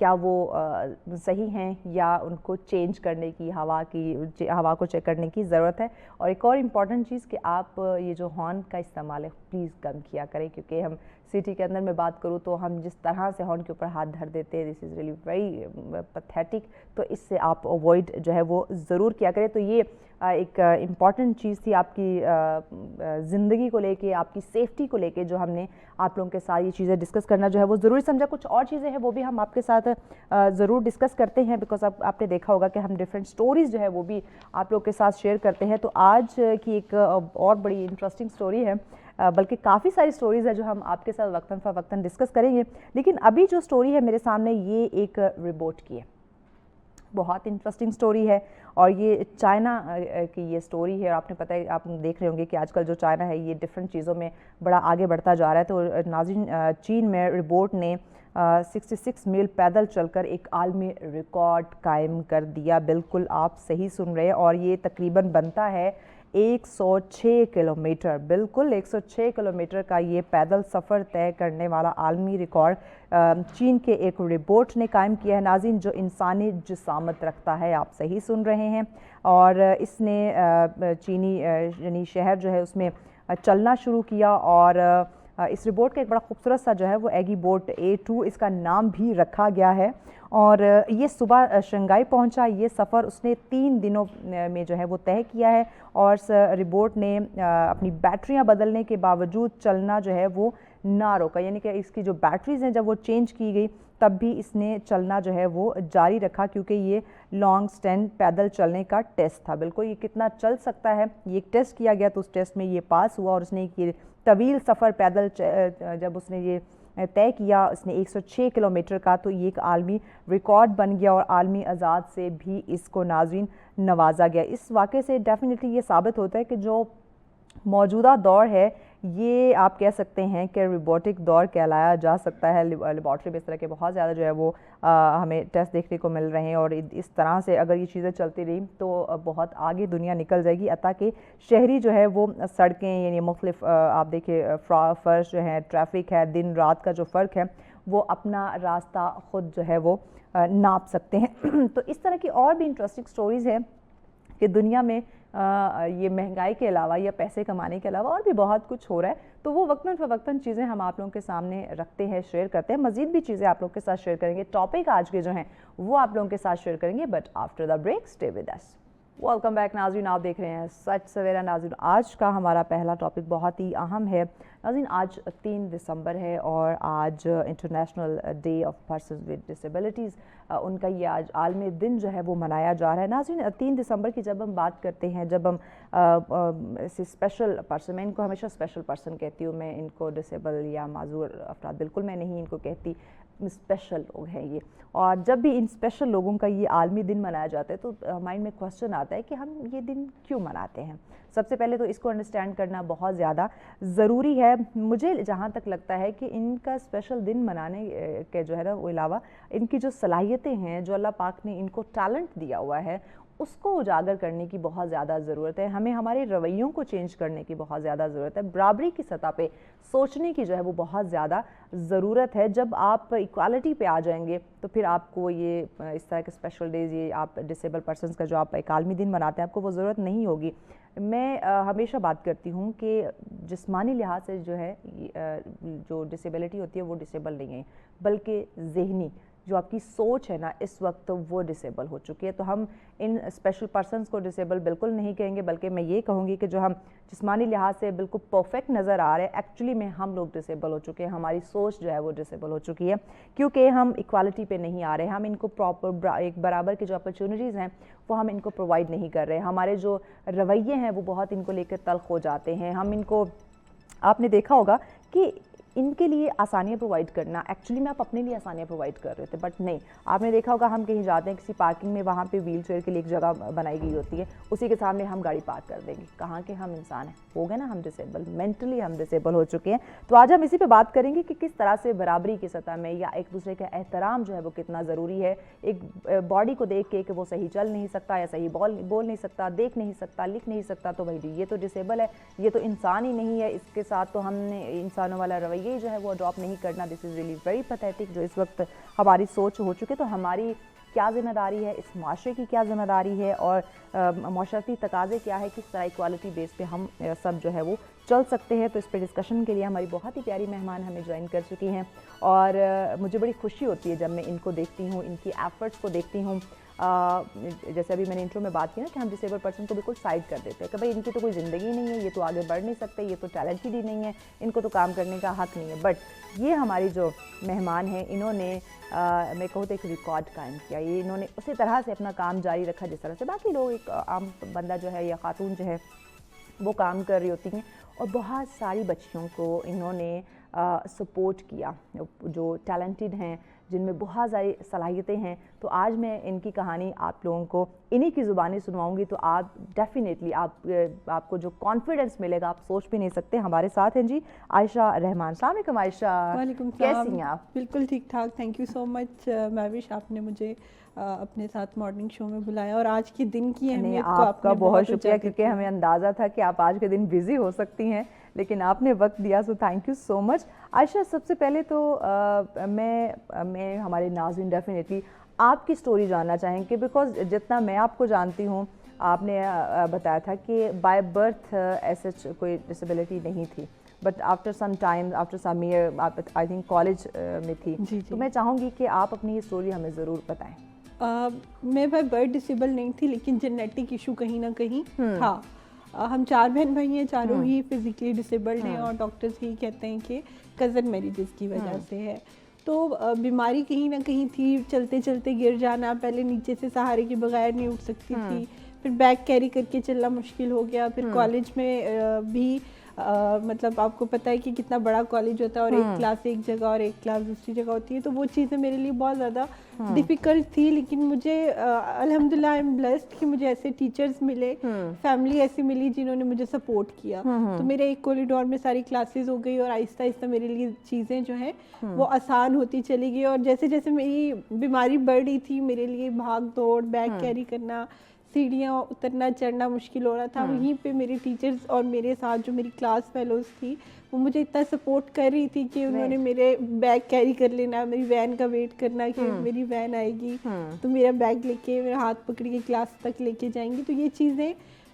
کیا وہ صحیح ہیں یا ان کو چینج کرنے کی ہوا کو چیک کرنے کی ضرورت ہے. اور ایک اور امپورٹنٹ چیز کہ آپ یہ جو ہارن کا استعمال ہے پلیز کم کیا کریں, کیونکہ ہم سٹی کے اندر میں بات کروں تو ہم جس طرح سے ہارن کے اوپر ہاتھ دھر دیتے ہیں, دس از ریئلی ویری پیتھیٹک, تو اس سے آپ اوائڈ جو ہے وہ ضرور کیا کریں. تو یہ ایک امپورٹنٹ چیز تھی آپ کی زندگی کو لے کے, آپ کی سیفٹی کو لے کے, جو ہم نے آپ لوگوں کے ساتھ یہ چیزیں ڈسکس کرنا جو ہے وہ ضروری سمجھا. کچھ اور چیزیں ہیں وہ بھی ہم آپ کے ساتھ ضرور ڈسکس کرتے ہیں, بیکاز اب آپ نے دیکھا ہوگا کہ ہم ڈفرینٹ سٹوریز جو ہے وہ بھی آپ لوگ کے ساتھ شیئر کرتے ہیں. تو آج کی ایک اور بڑی انٹرسٹنگ سٹوری ہے, بلکہ کافی ساری سٹوریز ہے جو ہم آپ کے ساتھ وقتاً فوقتاً ڈسکس کریں گے. لیکن ابھی جو سٹوری ہے میرے سامنے یہ ایک روبوٹ کی ہے, بہت انٹرسٹنگ سٹوری ہے, اور یہ چائنا کی یہ سٹوری ہے. اور آپ نے پتہ ہے, آپ دیکھ رہے ہوں گے کہ آج کل جو چائنا ہے یہ ڈفرینٹ چیزوں میں بڑا آگے بڑھتا جا رہا ہے. تو ناظرین, چین میں روبوٹ نے 66 میل پیدل چل کر ایک عالمی ریکارڈ قائم کر دیا. بالکل آپ صحیح سن رہے ہیں, اور یہ تقریباً بنتا ہے 106 کلومیٹر. بالکل 106 کلومیٹر کا یہ پیدل سفر طے کرنے والا عالمی ریکارڈ چین کے ایک روبوٹ نے قائم کیا ہے ناظرین, جو انسانی جسامت رکھتا ہے. آپ صحیح سن رہے ہیں, اور اس نے چینی یعنی شہر جو ہے اس میں چلنا شروع کیا. اور اس روبوٹ کا ایک بڑا خوبصورت سا جو ہے وہ ایگی بوٹ A2 اس کا نام بھی رکھا گیا ہے. اور یہ صبح شنگھائی پہنچا. یہ سفر اس نے 3 دنوں میں جو ہے وہ طے کیا ہے, اور روبوٹ نے اپنی بیٹریاں بدلنے کے باوجود چلنا جو ہے وہ نہ روکا. یعنی کہ اس کی جو بیٹریز ہیں جب وہ چینج کی گئی تب بھی اس نے چلنا جو ہے وہ جاری رکھا, کیونکہ یہ لانگ سٹینڈ پیدل چلنے کا ٹیسٹ تھا. بالکل یہ کتنا چل سکتا ہے یہ ایک ٹیسٹ کیا گیا, تو اس ٹیسٹ میں یہ پاس ہوا, اور اس نے یہ طویل سفر پیدل جب اس نے یہ طے کیا, اس نے 106 کلومیٹر کا, تو یہ ایک عالمی ریکارڈ بن گیا, اور عالمی اعزاز سے بھی اس کو ناظرین نوازا گیا. اس واقعے سے ڈیفینیٹلی یہ ثابت ہوتا ہے کہ جو موجودہ دور ہے یہ آپ کہہ سکتے ہیں کہ روبوٹک دور کہلایا جا سکتا ہے. لیبارٹری میں اس طرح کے بہت زیادہ جو ہے وہ ہمیں ٹیسٹ دیکھنے کو مل رہے ہیں, اور اس طرح سے اگر یہ چیزیں چلتی رہیں تو بہت آگے دنیا نکل جائے گی. عطا کہ شہری جو ہے وہ سڑکیں یعنی مختلف آپ دیکھیں فرش جو ہے, ٹریفک ہے, دن رات کا جو فرق ہے وہ اپنا راستہ خود جو ہے وہ ناپ سکتے ہیں. تو اس طرح کی اور بھی انٹرسٹنگ سٹوریز ہیں کہ دنیا میں یہ مہنگائی کے علاوہ یا پیسے کمانے کے علاوہ اور بھی بہت کچھ ہو رہا ہے. تو وہ وقتاً فوقتاً چیزیں ہم آپ لوگوں کے سامنے رکھتے ہیں, شیئر کرتے ہیں. مزید بھی چیزیں آپ لوگوں کے ساتھ شیئر کریں گے. ٹاپک آج کے جو ہیں وہ آپ لوگوں کے ساتھ شیئر کریں گے, but after the break stay with us. Welcome back ناظرین, آپ دیکھ رہے ہیں سچ سویرا. ناظرین, آج کا ہمارا پہلا ٹاپک بہت ہی اہم ہے. ناظرین, آج 3 دسمبر ہے, اور آج international day of persons with disabilities, ان کا یہ آج عالمی دن جو ہے وہ منایا جا رہا ہے. ناظرین, 3 دسمبر کی جب ہم بات کرتے ہیں, جب ہم اسپیشل پرسن, میں ان کو ہمیشہ اسپیشل پرسن کہتی ہوں, میں ان کو ڈسیبل یا معذور افراد بالکل میں نہیں ان کو کہتی, اسپیشل لوگ ہیں یہ. اور جب بھی ان اسپیشل لوگوں کا یہ عالمی دن منایا جاتا ہے تو مائنڈ میں کوسچن آتا ہے کہ ہم یہ دن کیوں مناتے ہیں. سب سے پہلے تو اس کو انڈرسٹینڈ کرنا بہت زیادہ ضروری ہے. مجھے جہاں تک لگتا ہے کہ ان کا اسپیشل دن منانے کے جو ہے نا وہ علاوہ ان کی جو صلاحیتیں ہیں, جو اللہ پاک نے ان کو ٹیلنٹ دیا ہوا ہے, اس کو اجاگر کرنے کی بہت زیادہ ضرورت ہے. ہمیں ہمارے رویوں کو چینج کرنے کی بہت زیادہ ضرورت ہے. برابری کی سطح پہ سوچنے کی جو ہے وہ بہت زیادہ ضرورت ہے. جب آپ ایکوالٹی پہ آ جائیں گے تو پھر آپ کو یہ اس طرح کے اسپیشل ڈیز, یہ آپ ڈسیبل پرسنس کا جو آپ ایک عالمی دن مناتے ہیں, آپ کو وہ ضرورت نہیں ہوگی. میں ہمیشہ بات کرتی ہوں کہ جسمانی لحاظ سے جو ہے جو ڈسیبلٹی ہوتی ہے وہ ڈسیبل نہیں ہے, بلکہ ذہنی جو آپ کی سوچ ہے نا اس وقت وہ ڈسیبل ہو چکی ہے. تو ہم ان اسپیشل پرسنس کو ڈسیبل بالکل نہیں کہیں گے, بلکہ میں یہ کہوں گی کہ جو ہم جسمانی لحاظ سے بالکل پرفیکٹ نظر آ رہے ہیں, ایکچولی میں ہم لوگ ڈسیبل ہو چکے ہیں. ہماری سوچ جو ہے وہ ڈسیبل ہو چکی ہے, کیونکہ ہم ایکوالٹی پہ نہیں آ رہے. ہم ان کو پراپر ایک برابر کے جو اپرچونٹیز ہیں وہ ہم ان کو پرووائڈ نہیں کر رہے. ہمارے جو رویے ہیں وہ بہت ان کو لے کر تلخ ہو جاتے ہیں. ہم ان کو, آپ نے دیکھا ہوگا کہ ان کے لیے آسانیاں پرووائڈ کرنا, ایکچولی میں آپ اپنے لیے آسانیاں پرووائڈ کر رہے تھے, بٹ نہیں. آپ نے دیکھا ہوگا ہم کہیں جاتے ہیں کسی پارکنگ میں, وہاں پہ ویل چیئر کے لیے ایک جگہ بنائی گئی ہوتی ہے, اسی کے سامنے ہم گاڑی پارک کر دیں گے. کہاں کہ ہم انسان ہیں, ہو گئے نا ہم ڈسیبل, مینٹلی ہم ڈسیبل ہو چکے ہیں. تو آج ہم اسی پہ بات کریں گے کہ کس طرح سے برابری کی سطح میں یا ایک دوسرے کا احترام جو ہے وہ کتنا ضروری ہے. ایک باڈی کو دیکھ کے کہ وہ صحیح چل نہیں سکتا یا صحیح بول نہیں سکتا, دیکھ نہیں سکتا, لکھ نہیں سکتا, تو بھائی یہ تو ڈسیبل ہے, یہ تو انسان ہی نہیں ہے. اس کے ساتھ تو ہم نے انسانوں والا رویہ یہ جو ہے وہ اڈاپٹ نہیں کرنا. دس از ریئلی ویری پیتھیٹک جو اس وقت ہماری سوچ ہو چکے. تو ہماری کیا ذمہ داری ہے, اس معاشرے کی کیا ذمہ داری ہے, اور معاشرتی تقاضے کیا ہے, کس طرح ایکوالٹی بیس پہ ہم سب جو ہے وہ چل سکتے ہیں. تو اس پہ ڈسکشن کے لیے ہماری بہت ہی پیاری مہمان ہمیں جوائن کر چکی ہیں, اور مجھے بڑی خوشی ہوتی ہے جب میں ان کو دیکھتی ہوں, ان کی ایفرٹس کو دیکھتی ہوں. جیسے ابھی میں نے انٹرو میں بات کی نا کہ ہم ڈسیبل پرسن کو بالکل سائڈ کر دیتے ہیں کہ بھائی ان کی تو کوئی زندگی نہیں ہے, یہ تو آگے بڑھ نہیں سکتے, یہ تو ٹیلنٹڈ ہی نہیں ہے, ان کو تو کام کرنے کا حق نہیں ہے. بٹ یہ ہماری جو مہمان ہیں, انہوں نے میں کہوں تو ایک ریکارڈ قائم کیا. یہ انہوں نے اسی طرح سے اپنا کام جاری رکھا جس طرح سے باقی لوگ, ایک عام بندہ جو ہے یا خاتون جو ہے وہ کام کر رہی ہوتی ہیں. اور بہت ساری بچیوں کو انہوں نے سپورٹ کیا جو ٹیلنٹڈ ہیں, جن میں بہت ساری صلاحیتیں ہیں. تو آج میں ان کی کہانی آپ لوگوں کو انہی کی زبانی سنواؤں گی. تو آپ ڈیفینیٹلی آپ کو جو کانفیڈنس ملے گا آپ سوچ بھی نہیں سکتے. ہمارے ساتھ ہیں جی عائشہ رحمان. السلام علیکم عائشہ. وعلیکم کیسی ہیں آپ؟ بالکل ٹھیک ٹھاک, تھینک یو سو مچ مہوش, آپ نے مجھے اپنے ساتھ مارننگ شو میں بلایا اور آج کے دن کی اہمیت کو آپ کا بہت شکریہ, کیونکہ ہمیں اندازہ تھا کہ آپ آج کے دن بزی ہو سکتی ہیں, لیکن آپ نے وقت دیا, سو تھینک یو سو مچ. عائشہ سب سے پہلے تو میں ہمارے ناظرین ڈیفینیٹلی آپ کی سٹوری جاننا چاہیں گے, بیکاز جتنا میں آپ کو جانتی ہوں آپ نے بتایا تھا کہ بائی برتھ ایسے کوئی ڈسیبلٹی نہیں تھی, but after some time after some year آپ آئی تھنک کالج میں تھی. تو میں چاہوں گی کہ آپ اپنی یہ سٹوری ہمیں ضرور بتائیں. میں بائی برتھ ڈسیبل نہیں تھی, لیکن جینیٹک ایشو کہیں نہ کہیں تھا. ہم 4 بہن بھائی ہیں, چاروں ہی فزیکلی ڈسیبلڈ ہیں, اور ڈاکٹرز ہی کہتے ہیں کہ کزن میریجز کی وجہ سے ہے. تو بیماری کہیں نہ کہیں تھی, چلتے چلتے گر جانا, پہلے نیچے سے سہارے کے بغیر نہیں اٹھ سکتی تھی, پھر بیگ کیری کر کے چلنا مشکل ہو گیا. پھر کالج میں بھی مطلب آپ کو پتہ ہے کہ کتنا بڑا کالج ہوتا ہے, اور ایک کلاس ایک جگہ اور ایک کلاس دوسری جگہ ہوتی ہے, تو وہ چیزیں میرے لیے بہت زیادہ ڈیفیکلٹ تھی. لیکن مجھے الحمدللہ آئی ایم بلیسڈ کہ مجھے ایسے ٹیچرز ملے, فیملی ایسی ملی جنہوں نے مجھے سپورٹ کیا. تو میرے ایک کوریڈور میں ساری کلاسز ہو گئی, اور آہستہ آہستہ میرے لیے چیزیں جو ہیں وہ آسان ہوتی چلی گئی. اور جیسے جیسے میری بیماری بڑھ رہی تھی, میرے لیے بھاگ دوڑ, بیگ کیری کرنا, سیڑھیاں اترنا چڑھنا مشکل ہو رہا تھا. وہیں پہ میری ٹیچرز اور میرے ساتھ جو میری کلاس فیلوز تھی وہ مجھے اتنا سپورٹ کر رہی تھی کہ انہوں نے میرے بیگ کیری کر لینا, میری وین کا ویٹ کرنا کہ میری وین آئے گی تو میرا بیگ لے کے میرا ہاتھ پکڑ کے کلاس تک لے کے جائیں گی. تو یہ چیزیں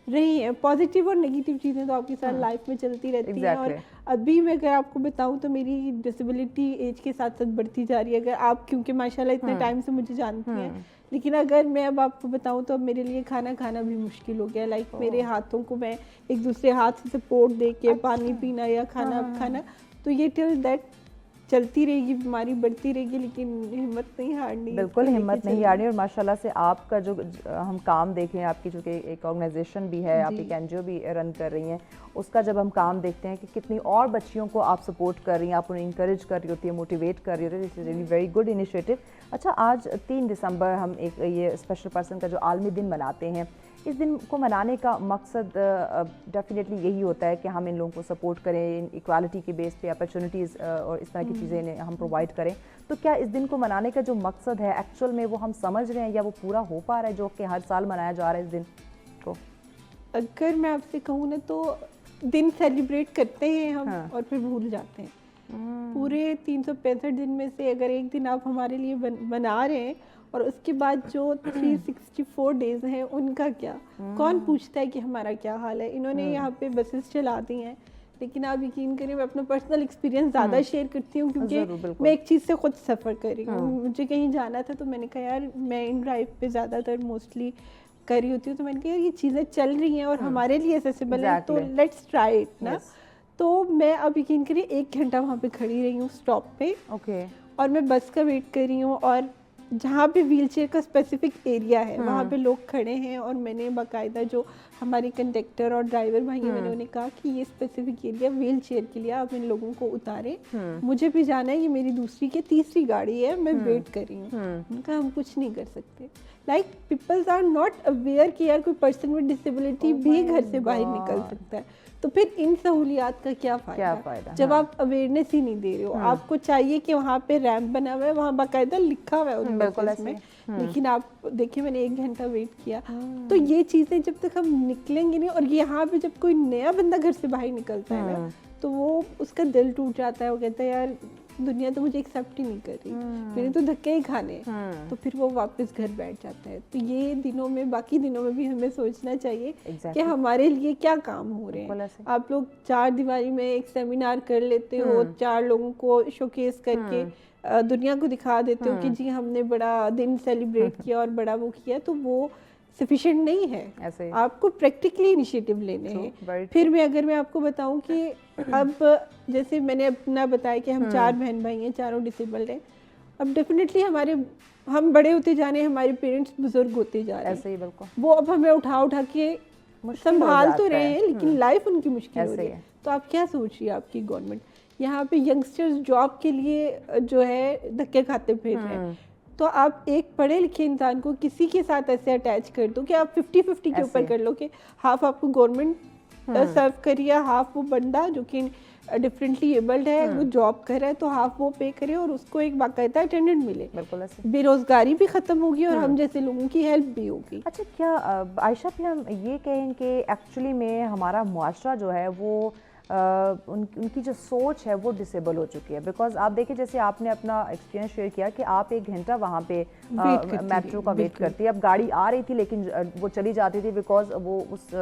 رہی ہیں, پازیٹیو اور نگیٹیو چیزیں تو آپ کی ساتھ لائف میں چلتی رہتی ہیں. اور ابھی میں اگر آپ کو بتاؤں تو میری ڈسیبلٹی ایج کے ساتھ ساتھ بڑھتی جا رہی ہے. اگر آپ کیونکہ ماشاء اللہ اتنے ٹائم سے مجھے جانتی ہیں, لیکن اگر میں اب آپ کو بتاؤں تو اب میرے لیے کھانا کھانا بھی مشکل ہو گیا. لائک میرے ہاتھوں کو میں ایک دوسرے ہاتھ سے سپورٹ دے کے پانی پینا یا کھانا کھانا, تو یہ ٹل دیٹ چلتی رہے گی, بیماری بڑھتی رہے گی, لیکن ہمت نہیں ہارنی. بالکل ہمت نہیں ہارنی. اور ماشاءاللہ سے آپ کا جو ہم کام دیکھیں, آپ کی جو کہ ایک آرگنائزیشن بھی ہے, آپ ایک NGO بھی رن کر رہی ہیں, اس کا جب ہم کام دیکھتے ہیں کہ کتنی اور بچیوں کو آپ سپورٹ کر رہی ہیں, آپ انہیں انکریج کر رہی ہوتی ہیں, موٹیویٹ کر رہی ہوتی ہے, this is really very good initiative. اچھا, آج 3 دسمبر ہم ایک یہ اسپیشل پرسن کا جو عالمی دن مناتے ہیں. اس دن کو منانے کا مقصد ڈیفینیٹلی یہی ہوتا ہے کہ ہم ان لوگوں کو سپورٹ کریں, ایکوالٹی کے بیس پہ اپرچونیٹیز اور اس طرح کی چیزیں ہم پرووائڈ کریں. تو کیا اس دن کو منانے کا جو مقصد ہے ایکچوئل میں وہ ہم سمجھ رہے ہیں یا وہ پورا ہو پا رہا ہے جو کہ ہر سال منایا جا رہا ہے اس دن کو؟ اگر میں آپ سے کہوں نا تو دن سیلیبریٹ کرتے ہیں ہم اور پھر بھول جاتے ہیں. پورے 365 دن میں سے اگر ایک دن آپ ہمارے لیے بنا رہے ہیں, اور اس کے بعد جو 364 ڈیز ہیں ان کا کیا, کون پوچھتا ہے کہ ہمارا کیا حال ہے. انہوں نے یہاں پہ بسز چلا دی ہیں, لیکن آپ یقین کریں میں اپنا پرسنل ایکسپیرینس زیادہ شیئر کرتی ہوں, کیونکہ میں ایک چیز سے خود سفر کر رہی ہوں. مجھے کہیں جانا تھا تو میں نے کہا یار میں ان ڈرائیو پہ زیادہ تر موسٹلی کر رہی ہوتی ہوں, تو میں نے کہا یہ چیزیں چل رہی ہیں اور ہمارے لیے ایکسیسیبل ہیں, تو لیٹس ٹرائی اٹ نا. تو میں اب یقین کریے 1 گھنٹہ وہاں پہ کھڑی رہی ہوں اسٹاپ پہ, اور میں بس کا ویٹ کر رہی ہوں, اور جہاں پہ ویل چیئر کا اسپیسیفک ایریا ہے وہاں پہ لوگ کھڑے ہیں, اور میں نے باقاعدہ جو ہمارے کنڈکٹر اور ڈرائیور بھائی ہیں میں نے انہیں کہا کہ یہ اسپیسیفک ایریا ویل چیئر کے لیے آپ ان لوگوں کو اتاریں, مجھے بھی جانا ہے, یہ میری دوسری کی تیسری گاڑی ہے, میں ویٹ کر رہی ہوں. ان کا ہم کچھ نہیں کر سکتے. Like peoples are not aware کہ یار کوئی پرسن ود ڈسیبلٹی بھی گھر سے باہر نکل سکتا ہے. تو پھر ان سہولیات کا کیا فائدہ جب آپ اویئرنیس ہی نہیں دے رہے ہو. آپ کو چاہیے کہ وہاں پہ ریمپ بنا ہوا ہے, وہاں باقاعدہ لکھا ہوا ہے ان بسز میں, لیکن آپ دیکھیں میں نے 1 گھنٹہ ویٹ کیا. تو یہ چیزیں جب تک ہم نکلیں گے نہیں, اور یہاں پہ جب کوئی نیا بندہ گھر سے باہر نکلتا ہے نا, تو تو وہ اس کا دل ٹوٹ جاتا ہے, وہ کہتا ہے یار دنیا تو مجھے ایکسیپٹ ہی نہیں کر رہی, میں نے تو دھکے ہی کھانے, تو پھر وہ واپس گھر بیٹھ جاتا ہے. تو یہ دنوں میں, باقی دنوں میں بھی ہمیں سوچنا چاہیے کہ ہمارے لیے کیا کام ہو رہے ہیں. آپ لوگ 4 دیواری میں ایک سیمینار کر لیتے ہو, 4 لوگوں کو شوکیس کر کے دنیا کو دکھا دیتے ہو کہ جی ہم نے بڑا دن سیلیبریٹ کیا اور بڑا وہ کیا, تو وہ سفیشینٹ نہیں ہے. آپ کو پریکٹیکلی انیشیٹو لینے ہیں. پھر اگر میں آپ کو بتاؤں کہ اب جیسے میں نے اپنا بتایا کہ ہم 4 بہن بھائی ہیں, چاروں ڈسیبلڈ ہیں. اب ڈیفینیٹلی ہم بڑے ہوتے جا رہے ہیں, ہمارے پیرنٹس بزرگ ہوتے جا رہے ہیں, وہ اب ہمیں اٹھا کے سنبھال تو رہے ہیں, لیکن لائف ان کی مشکل ہو رہی ہے. تو آپ کیا سوچ رہی ہے آپ کی گورنمنٹ یہاں پہ ینگسٹرز جاب کے لیے جو ہے دھکے کھاتے پھر رہے ہیں, تو آپ ایک پڑھے لکھے انسان کو کسی کے ساتھ ایسے اٹیچ کر دو کہ آپ 50-50 کے اوپر کر لو کہ ہاف آپ کو گورنمنٹ سرو کریے, ہاف وہ بندہ جو کہ ڈفرینٹلی ایبلڈ ہے وہ جاب کر رہا ہے تو ہاف وہ پے کرے اور اس کو ایک باقاعدہ اٹینڈنٹ ملے. بے روزگاری بھی ختم ہوگی اور ہم جیسے لوگوں کی ہیلپ بھی ہوگی. اچھا, کیا عائشہ پھر ہم یہ کہیں کہ ایکچولی میں ہمارا معاشرہ جو ہے وہ ان کی جو سوچ ہے وہ ڈسیبل ہو چکی ہے؟ بیکاز آپ دیکھیں جیسے آپ نے اپنا ایکسپیرینس شیئر کیا کہ آپ 1 گھنٹہ وہاں پہ میٹرو کا ویٹ کرتی, اب گاڑی آ رہی تھی لیکن وہ چلی جاتی تھی بیکاز وہ اس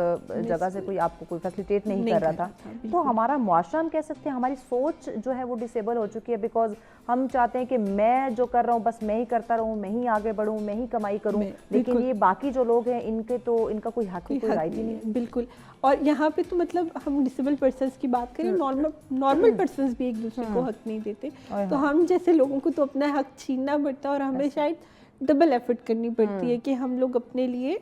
جگہ سے کوئی آپ کو کوئی فیسیلیٹیٹ نہیں کر رہا تھا. تو ہمارا معاشرہ ہم کہہ سکتے ہیں ہماری سوچ جو ہے وہ ڈسیبل ہو چکی ہے, بیکاز ہم چاہتے ہیں کہ میں جو کر رہا ہوں بس میں ہی کرتا رہوں, میں ہی آگے بڑھوں, میں ہی کمائی کروں, لیکن یہ باقی جو لوگ ہیں ان کا کوئی حق کوئی رائٹ ہی نہیں. بالکل. اور یہاں پہ تو مطلب ہم ڈسیبل پرسنس کی بات کریں, نارمل پرسنس بھی ایک دوسرے کو حق نہیں دیتے, تو ہم جیسے لوگوں کو تو اپنا حق چھیننا پڑتا ہے اور ہمیں شاید ڈبل ایفرٹ کرنی پڑتی ہے کہ ہم لوگ اپنے لیے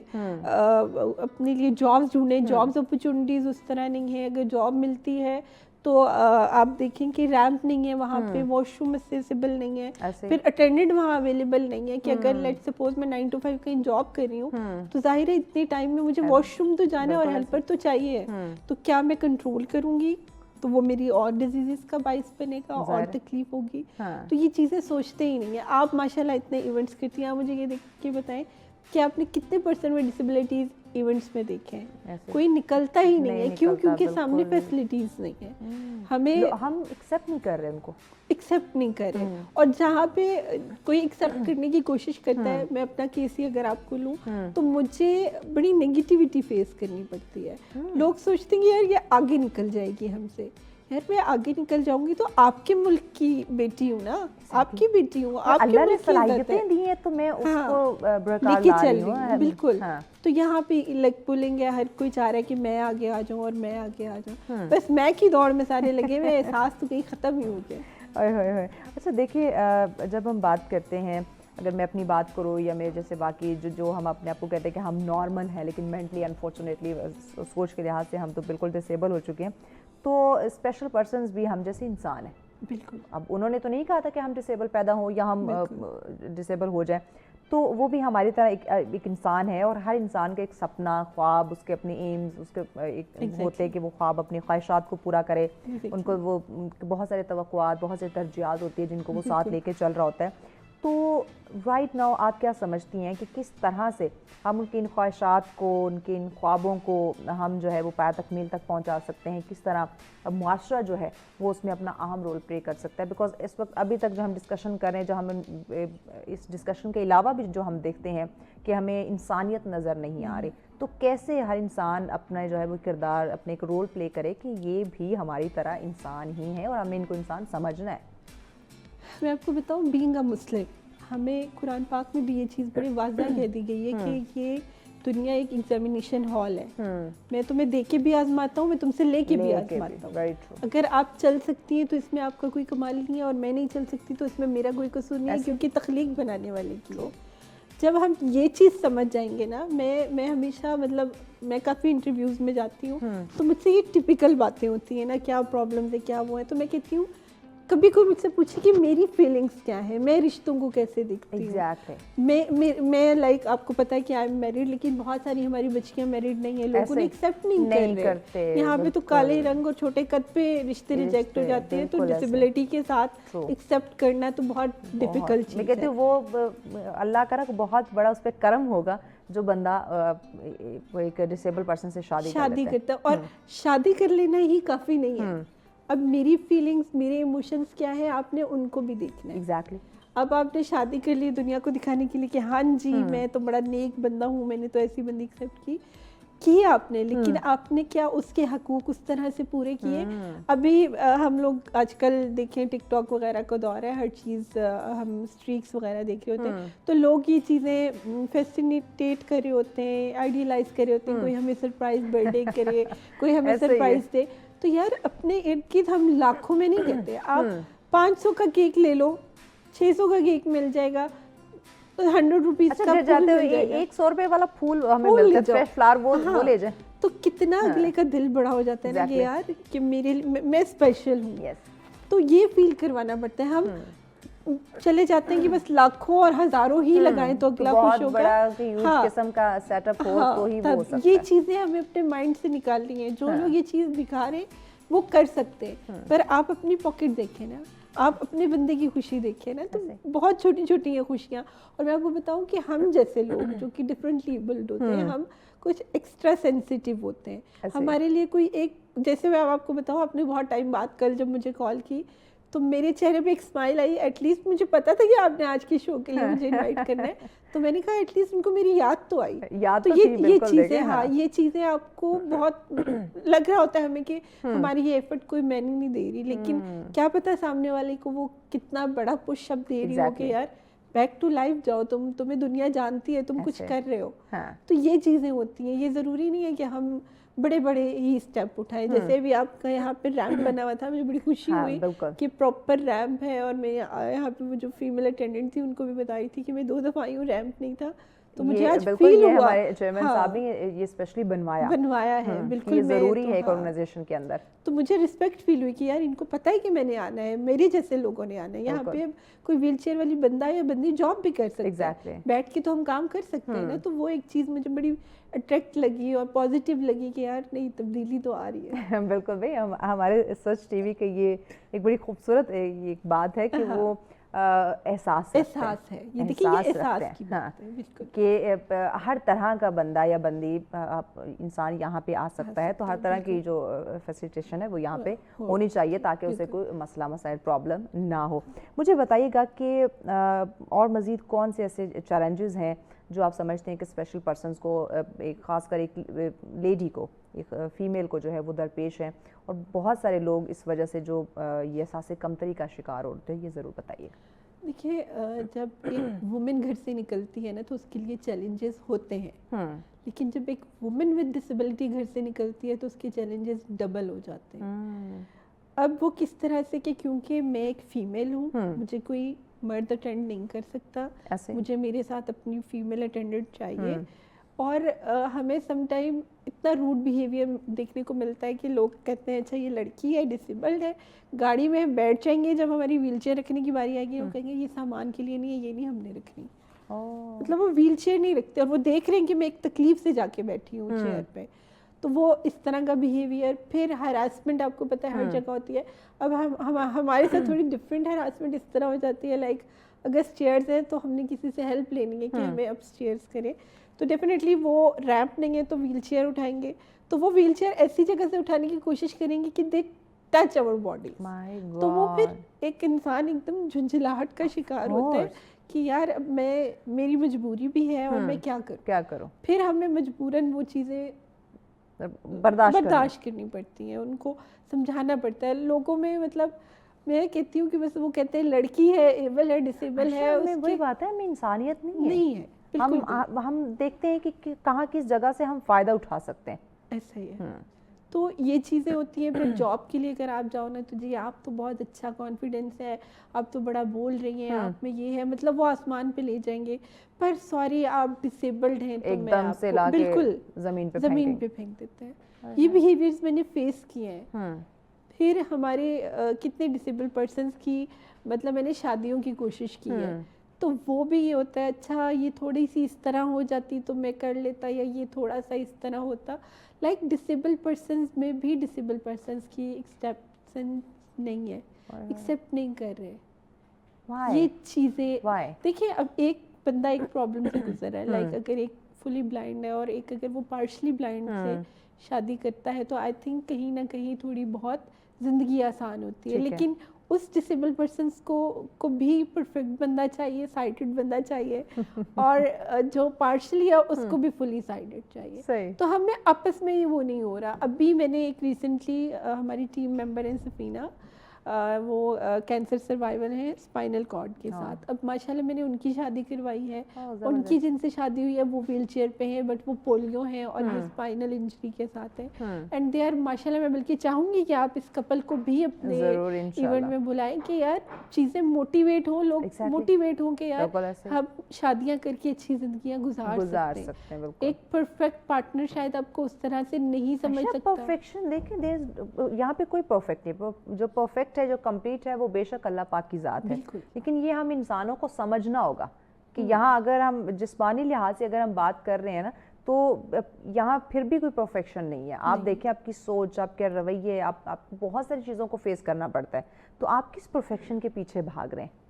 جابس ڈھونڈیں. جابس اپرچونیٹیز اس طرح نہیں ہے, اگر جاب ملتی ہے تو آپ دیکھیں کہ ریمپ نہیں ہے وہاں پہ, واش روم ایکسیسیبل نہیں ہے, پھر اٹینڈنٹ وہاں اویلیبل نہیں ہے کہ اگر لیٹ سپوز میں 9 to 5 کہیں جاب کر رہی ہوں تو ظاہر ہے اتنے ٹائم میں مجھے واش روم تو جانا ہے اور ہیلپر تو چاہیے, تو کیا میں کنٹرول کروں گی تو وہ میری اور ڈیزیزز کا باعث بنے گا اور تکلیف ہوگی. تو یہ چیزیں سوچتے ہی نہیں ہیں. آپ ماشاءاللہ اتنے ایونٹس کرتی ہیں, آپ مجھے یہ دیکھ کے بتائیں کہ آپ نے کتنے پرسنٹ میں ڈسیبلٹیز ایونٹس میں دیکھے ہیں؟ کوئی نکلتا ہی نہیں ہے. کیوں؟ کیونکہ سامنے فیسلٹیز نہیں ہے. ہم ایکسیپٹ نہیں کر رہے, ان کو ایکسیپٹ نہیں کر رہے. اور جہاں پہ کوئی ایکسیپٹ کرنے کی کوشش کرتا ہے, میں اپنا کیس ہی اگر آپ کو لوں تو مجھے بڑی نگیٹیوٹی فیس کرنی پڑتی ہے. لوگ سوچتے ہیں یار یہ آگے نکل جائے گی ہم سے, یار میں آگے نکل جاؤں گی تو آپ کے ملک کی بیٹی ہوں نا, آپ کی بیٹی ہوں, آپ اللہ نے صلاحیتیں دی ہیں تو میں اس کو برقرار لا رہی ہوں. بالکل. تو یہاں پہ پولنگ ہے, ہر کوئی چاہ رہا ہے کہ میں آگے آ جاؤں اور میں آگے آ جاؤں, بس میں کی دوڑ میں سارے لگے ہوئے, احساس تو کہیں ختم ہی ہو گیا. اچھا دیکھیے, جب ہم بات کرتے ہیں, اگر میں اپنی بات کروں یا میرے جیسے باقی جو ہم اپنے آپ کو کہتے ہیں کہ ہم نارمل ہیں, لیکن مینٹلی انفارچونیٹلی سوچ کے لحاظ سے ہم تو بالکل ڈسیبل ہو چکے ہیں, تو اسپیشل پرسنز بھی ہم جیسے انسان ہیں. بالکل. اب انہوں نے تو نہیں کہا تھا کہ ہم ڈسیبل پیدا ہوں یا ہم ڈسیبل ہو جائیں, تو وہ بھی ہماری طرح ایک انسان ہے, اور ہر انسان کا ایک سپنا, خواب, اس کے اپنے ایمز اس کے ایک ہوتے ہیں کہ وہ خواب اپنی خواہشات کو پورا کرے. ان کو وہ بہت سارے توقعات, بہت ساری ترجیحات ہوتی ہیں جن کو وہ ساتھ لے کے چل رہا ہوتا ہے. تو رائٹ ناؤ آپ کیا سمجھتی ہیں کہ کس طرح سے ہم ان کی ان خواہشات کو, ان کے ان خوابوں کو ہم جو ہے وہ پایہ تکمیل تک پہنچا سکتے ہیں؟ کس طرح معاشرہ جو ہے وہ اس میں اپنا اہم رول پلے کر سکتا ہے؟ بیکاز اس وقت ابھی تک جو ہم ڈسکشن کر رہے ہیں, جو ہم اس ڈسکشن کے علاوہ بھی جو ہم دیکھتے ہیں کہ ہمیں انسانیت نظر نہیں آ رہی, تو کیسے ہر انسان اپنا جو ہے وہ کردار, اپنے ایک رول پلے کرے کہ یہ بھی ہماری طرح انسان ہی ہے اور ہمیں ان کو انسان سمجھنا ہے. میں آپ کو بتاؤں, بینگ اے مسلم, ہمیں قرآن پاک میں بھی یہ چیز بڑی واضح کہہ دی گئی ہے کہ یہ دنیا ایک ایگزامینیشن ہال ہے. میں تمہیں دے کے بھی آزماتا ہوں, میں تم سے لے کے بھی آزماتا ہوں. اگر آپ چل سکتی ہیں تو اس میں آپ کا کوئی کمال نہیں ہے, اور میں نہیں چل سکتی تو اس میں میرا کوئی قصور نہیں ہے, کیونکہ تخلیق بنانے والے کی ہے. جب ہم یہ چیز سمجھ جائیں گے نا, میں ہمیشہ مطلب میں کافی انٹرویوز میں جاتی ہوں تو مجھ سے یہ ٹپیکل باتیں ہوتی ہیں نا, کیا پرابلمز ہے, کیا وہ ہے, تو میں کہتی ہوں کبھی کوئی مجھ سے پوچھے کہ میری فیلنگس کیا ہے, میں رشتوں کو کیسے دیکھتی ہوں. میں لائک آپ کو پتا ہے کہ آئی ایم میریڈ, لیکن بہت ساری ہماری بچیاں میریڈ نہیں ہیں, لوگ انہیں ایکسیپٹ نہیں کرتے. یہاں پہ تو کالے رنگ اور چھوٹے قد پہ رشتے ریجیکٹ ہو جاتے ہیں, تو ڈسیبلٹی کے ساتھ ایکسیپٹ کرنا تو بہت ڈیفیکلٹ چیز ہے. میں کہتی ہوں وہ اللہ کرا کہ بہت بڑا اس پہ کرم ہوگا جو بندہ ایک ڈسیبل پرسن سے شادی کرتا ہے. اور شادی کر لینا ہی کافی نہیں ہے. اب میری فیلنگس میرے ایموشنس کیا ہے آپ نے ان کو بھی دیکھنا ہے. ایگزیکٹلی. اب آپ نے شادی کر لی دنیا کو دکھانے کے لیے کہ ہاں جی میں تو بڑا نیک بندہ ہوں, میں نے تو ایسی بندی ایکسیپٹ کی آپ نے, لیکن آپ نے کیا اس کے حقوق اس طرح سے پورے کیے؟ ابھی ہم لوگ آج کل دیکھیں ٹک ٹاک وغیرہ کا دور ہے, ہر چیز ہم اسٹریکس وغیرہ دیکھ رہے ہوتے ہیں, تو لوگ یہ چیزیں فیسینیٹیٹ کر رہے ہوتے ہیں, آئیڈیلائز کر رہے ہوتے ہیں, کوئی ہمیں سرپرائز برتھ ڈے کرے, کوئی ہمیں سرپرائز دے. تو یار اپنے ارد گرد ہم لاکھوں میں نہیں کرتے, آپ 500 کا کیک لے لو, 600 کا کیک مل جائے گا, 100 روپیز کا جاتے ہوئے 100 روپے والا پھول ہمیں ملتا ہے, فریش فلاور, وہ لے جائیں, تو کتنا اگلے کا دل بڑا ہو جاتا ہے نا کہ یار کہ میرے میں اسپیشل ہوں. تو یہ فیل کروانا پڑتا ہے. ہم چلے جاتے ہیں کہ بس لاکھوں اور ہزاروں ہی لگائیں تو اگلا خوش ہوگا, قسم کا سیٹ اپ ہو تو ہی وہ ہو سکتا ہے. یہ چیزیں ہمیں اپنے مائنڈ سے نکالنی ہیں. جو لوگ یہ چیز دکھا رہے ہیں وہ کر سکتے ہیں, پر آپ اپنی پاکٹ دیکھیں نا, آپ اپنے بندے کی خوشی دیکھیں نا, تو بہت چھوٹی چھوٹی ہیں خوشیاں. اور میں آپ کو بتاؤں کہ ہم جیسے لوگ جو کہ ڈفرینٹلی ایبلڈ ہوتے ہیں, ہم کچھ ایکسٹرا سینسیٹیو ہوتے ہیں. ہمارے لیے کوئی ایک, جیسے میں آپ کو بتاؤں, آپ نے بہت ٹائم بعد کل جب مجھے کال کی تو میرے چہرے پہ ایک اسمائل آئی. ایٹ لیسٹ مجھے پتا تھا کہ آپ نے آج کے شو کے لیے مجھے انوائٹ کرنا ہے, تو میں نے کہا ایٹ لیسٹ ان کو میری یاد تو آئی. تو یہ چیزیں, ہاں یہ چیزیں آپ کو بہت لگ رہا ہوتا ہے ہمیں کہ ہماری یہ ایفرٹ کوئی میننگ نہیں دے رہی, لیکن کیا پتا سامنے والے کو وہ کتنا بڑا پش اپ دے رہی ہو کہ یار بیک ٹو لائف جاؤ, تمہیں دنیا جانتی ہے, تم کچھ کر رہے ہو. تو یہ چیزیں ہوتی ہیں. یہ ضروری نہیں ہے کہ ہم بڑے بڑے ہی اسٹیپ اٹھائے. جیسے بھی آپ کا یہاں پہ ریمپ بنا ہوا تھا, مجھے بڑی خوشی ہوئی کہ پراپر ریمپ ہے, اور میں یہاں پہ وہ جو فیمیل اٹینڈنٹ تھی ان کو بھی بتائی تھی کہ میں 2 دفعہ آئی ہوں, ریمپ نہیں تھا, تو مجھے آج فیل ہوا. ہمارے چیئرمین صاحب نے یہ اسپیشلی بنوایا ہے, بالکل یہ ضروری ہے ایک آرگنائزیشن کے اندر. تو مجھے رسپیکٹ فیل ہوئی کہ یار ان کو پتہ ہے کہ میں نے آنا ہے, میرے جیسے لوگوں نے آنا ہے. یہاں پہ کوئی ویل چیئر والی بندہ یا بندی جاب بھی کر سکتا ہے, بیٹھ کے تو ہم کام کر سکتے ہیں نا. تو وہ ایک چیز مجھے بڑی اٹریکٹ لگی اور پازیٹیو لگی کہ یار نہیں, تبدیلی تو آ رہی ہے. بالکل بھائی, ہمارے سچ ٹی وی کے یہ ایک بڑی خوبصورت ایک بات ہے کہ وہ احساس ہے. یہ دیکھیں یہ احساس کی بات ہے بالکل, کہ ہر طرح کا بندہ یا بندی انسان یہاں پہ آ سکتا ہے. تو ہر طرح کی جو فیسیلیٹیشن ہے وہ یہاں پہ ہونی چاہیے تاکہ اسے کوئی مسئلہ مسائل پرابلم نہ ہو. مجھے بتائیے گا کہ اور مزید کون سے ایسے چیلنجز ہیں جو آپ سمجھتے ہیں کہ اسپیشل پرسنس کو, ایک خاص کر ایک لیڈی کو, ایک فیمیل کو جو ہے وہ درپیش ہیں, اور بہت سارے لوگ اس وجہ سے جو یہ احساس کمتری کا شکار ہوتے ہیں, یہ ضرور بتائیے. دیکھیے جب ایک وومن گھر سے نکلتی ہے نا تو اس کے لیے چیلنجز ہوتے ہیں, لیکن جب ایک وومن ود ڈسیبلٹی گھر سے نکلتی ہے تو اس کے چیلنجز ڈبل ہو جاتے ہیں. اب وہ کس طرح سے کہ کیونکہ میں ایک فیمیل ہوں, مجھے کوئی مرد اٹینڈ نہیں کر سکتا, مجھے میرے ساتھ اپنی فیمیل اٹینڈنٹ چاہیے. اور ہمیں سم ٹائم اتنا روڈ بیہیویئر دیکھنے کو ملتا ہے کہ لوگ کہتے ہیں اچھا یہ لڑکی ہے, ڈسیبلڈ ہے, گاڑی میں بیٹھ جائیں گے, جب ہماری ویل چیئر رکھنے کی باری آئے گی وہ کہیں گے یہ سامان کے لیے نہیں ہے, یہ نہیں ہم نے رکھنی. مطلب وہ ویل چیئر نہیں رکھتے, اور وہ دیکھ رہے ہیں کہ میں ایک تکلیف سے جا کے بیٹھی ہوں چیئر پہ. تو وہ اس طرح کا بیہیویئر. پھر ہراسمنٹ آپ کو پتہ ہے ہر جگہ ہوتی ہے. اب ہمارے ساتھ تھوڑی ڈفرینٹ ہراسمنٹ اس طرح ہو جاتی ہے, لائک اگر اسٹیئرز ہیں تو ہم نے کسی سے ہیلپ لینی ہے کہ ہمیں اپ اسٹیئرز کریں, تو ڈیفینیٹلی وہ ریمپ نہیں ہے تو ویل چیئر اٹھائیں گے. تو وہ ویل چیئر ایسی جگہ سے اٹھانے کی کوشش کریں گے کہ دے ٹچ آور باڈی. تو وہ پھر ایک انسان ایک دم جھنجھلاہٹ کا شکار ہوتا ہے کہ یار اب میری مجبوری بھی ہے اور میں کیا کروں. پھر ہمیں مجبوراً وہ چیزیں برداشت کرنی پڑتی ہیں, ان کو سمجھانا پڑتا ہے. لوگوں میں مطلب میں کہتی ہوں کہ بس وہ کہتے ہیں لڑکی ہے, ایبل ہے, ڈسیبل ہے, وہی بات ہے, ہمیں انسانیت نہیں ہے. ہم دیکھتے ہیں کہ کہاں کس جگہ سے ہم فائدہ اٹھا سکتے ہیں. ایسا ہی ہے. تو یہ چیزیں ہوتی ہیں. پھر جاب کے لیے اگر آپ جاؤ نا تو جی آپ تو بہت اچھا کانفیڈینس ہے, آپ تو بڑا بول رہی ہیں, آپ میں یہ ہے, مطلب وہ آسمان پہ لے جائیں گے. پر سوری آپ ڈسیبلڈ ہیں تو میں آپ کو بالکل زمین پہ پھینک دیتے ہیں. یہ بیہیویئرز میں نے فیس کیے ہیں. پھر ہمارے کتنے ڈسیبل پرسنس کی مطلب میں نے شادیوں کی کوشش کی ہے, تو وہ بھی یہ ہوتا ہے اچھا یہ تھوڑی سی اس طرح ہو جاتی تو میں کر لیتا, یا یہ تھوڑا سا اس طرح ہوتا. لائک ڈسیبل پرسنس میں بھی ڈسیبل پرسنس کی ایکسیپٹنس نہیں ہے, ایکسیپٹ نہیں کر رہے یہ چیزیں. دیکھیے اب ایک بندہ ایک پرابلم سے گزر رہا ہے, لائک اگر ایک فلی بلائنڈ ہے اور ایک اگر وہ پارشلی بلائنڈ سے شادی کرتا ہے تو آئی تھنک کہیں نہ کہیں تھوڑی بہت زندگی آسان ہوتی ہے. لیکن اس ڈسیبل پرسنس کو بھی پرفیکٹ بندہ چاہیے, سائٹڈ بندہ چاہیے, اور جو پارشلی ہے اس کو بھی فلی سائٹڈ چاہیے. تو ہمیں آپس میں وہ نہیں ہو رہا. ابھی میں نے ایک ریسنٹلی ہماری ٹیم ممبر ہیں سفینہ, وہ کینسر سروائیور ہیں اسپائنل کارڈ کے ساتھ. اب ماشاءاللہ میں نے ان کی شادی کروائی ہے. ان کی جن سے شادی ہوئی ہے وہ ویل چیئر پہ ہیں, بٹ وہ پولیو ہیں اور یہ اسپائنل انجری کے ساتھ ہیں. اینڈ دے آر ماشاءاللہ, میں بلکہ چاہوں گی کہ آپ اس کپل کو بھی اپنے ایونٹ میں بلائیں کہ یار چیزیں موٹیویٹ ہوں, لوگ موٹیویٹ ہوں کہ یار ہم شادیاں کر کے اچھی زندگیاں گزار سکتے ہیں. ایک پرفیکٹ پارٹنر شاید آپ کو اس طرح سے نہیں سمجھ سکتا. پرفیکشن دیکھیں یہاں پہ کوئی پرفیکٹ نہیں, جو پرفیکٹ ہے, جو کمپلیٹ ہے, وہ بے شک اللہ پاک کی ذات ہے. لیکن یہ ہم انسانوں کو سمجھنا ہوگا کہ یہاں اگر ہم جسمانی لحاظ سے اگر ہم بات کر رہے ہیں نا, تو یہاں پھر بھی کوئی پرفیکشن نہیں ہے. آپ دیکھیں آپ کی سوچ, آپ کے رویے, آپ بہت ساری چیزوں کو فیس کرنا پڑتا ہے. تو آپ کس پرفیکشن کے پیچھے بھاگ رہے ہیں؟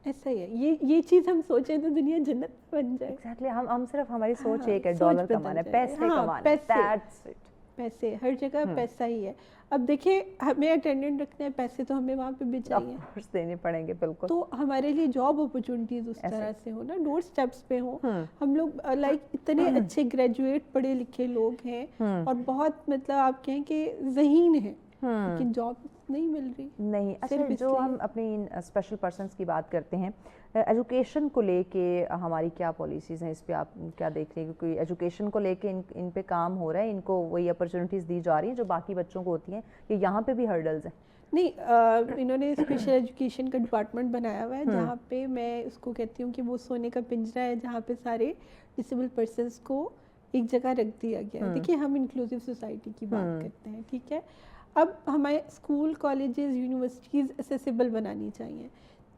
ایسا ہی ہے, یہ چیز ہم سوچیں تو دنیا جنت بن جائے. ایگزیکٹلی, ہم صرف ہماری سوچ ایک ہے, ڈالر کمانا ہے, پیسے کمانا ہے, پیسے ہر جگہ پیسہ ہی ہے. اب دیکھیں ہمیں اٹینڈنٹ رکھنا ہے, پیسے تو ہمیں وہاں پہ بھی چاہیے, دینے پڑیں گے. بالکل. تو ہمارے لیے جاب اپرچونٹیز اس طرح سے ہو نا, ڈور سٹیپس پہ ہوں. ہم لوگ لائک اتنے اچھے گریجویٹ پڑھے لکھے لوگ ہیں اور بہت مطلب آپ کہیں کہ ذہین ہیں, لیکن جاب نہیں مل رہی. نہیں, اچھا جو ہم اپنی اسپیشل پرسنس کی بات کرتے ہیں, ایجوکیشن کو لے کے ہماری کیا پالیسیز ہیں, اس پہ آپ کیا دیکھ رہے ہیں؟ کیونکہ ایجوکیشن کو لے کے ان پہ کام ہو رہا ہے, ان کو وہی اپرچونیٹیز دی جا رہی ہیں جو باقی بچوں کو ہوتی ہیں, کہ یہاں پہ بھی ہرڈلز ہیں؟ نہیں, انہوں نے اسپیشل ایجوکیشن کا ڈپارٹمنٹ بنایا ہوا ہے, جہاں پہ میں اس کو کہتی ہوں کہ وہ سونے کا پنجرا ہے, جہاں پہ سارے ڈسیبل پرسنس کو ایک جگہ رکھ دیا گیا ہے. دیکھیے ہم انکلوسیو سوسائٹی کی بات کرتے ہیں, ٹھیک ہے. اب ہمارے اسکول, کالجز, یونیورسٹیز ایسیسیبل بنانی چاہیے,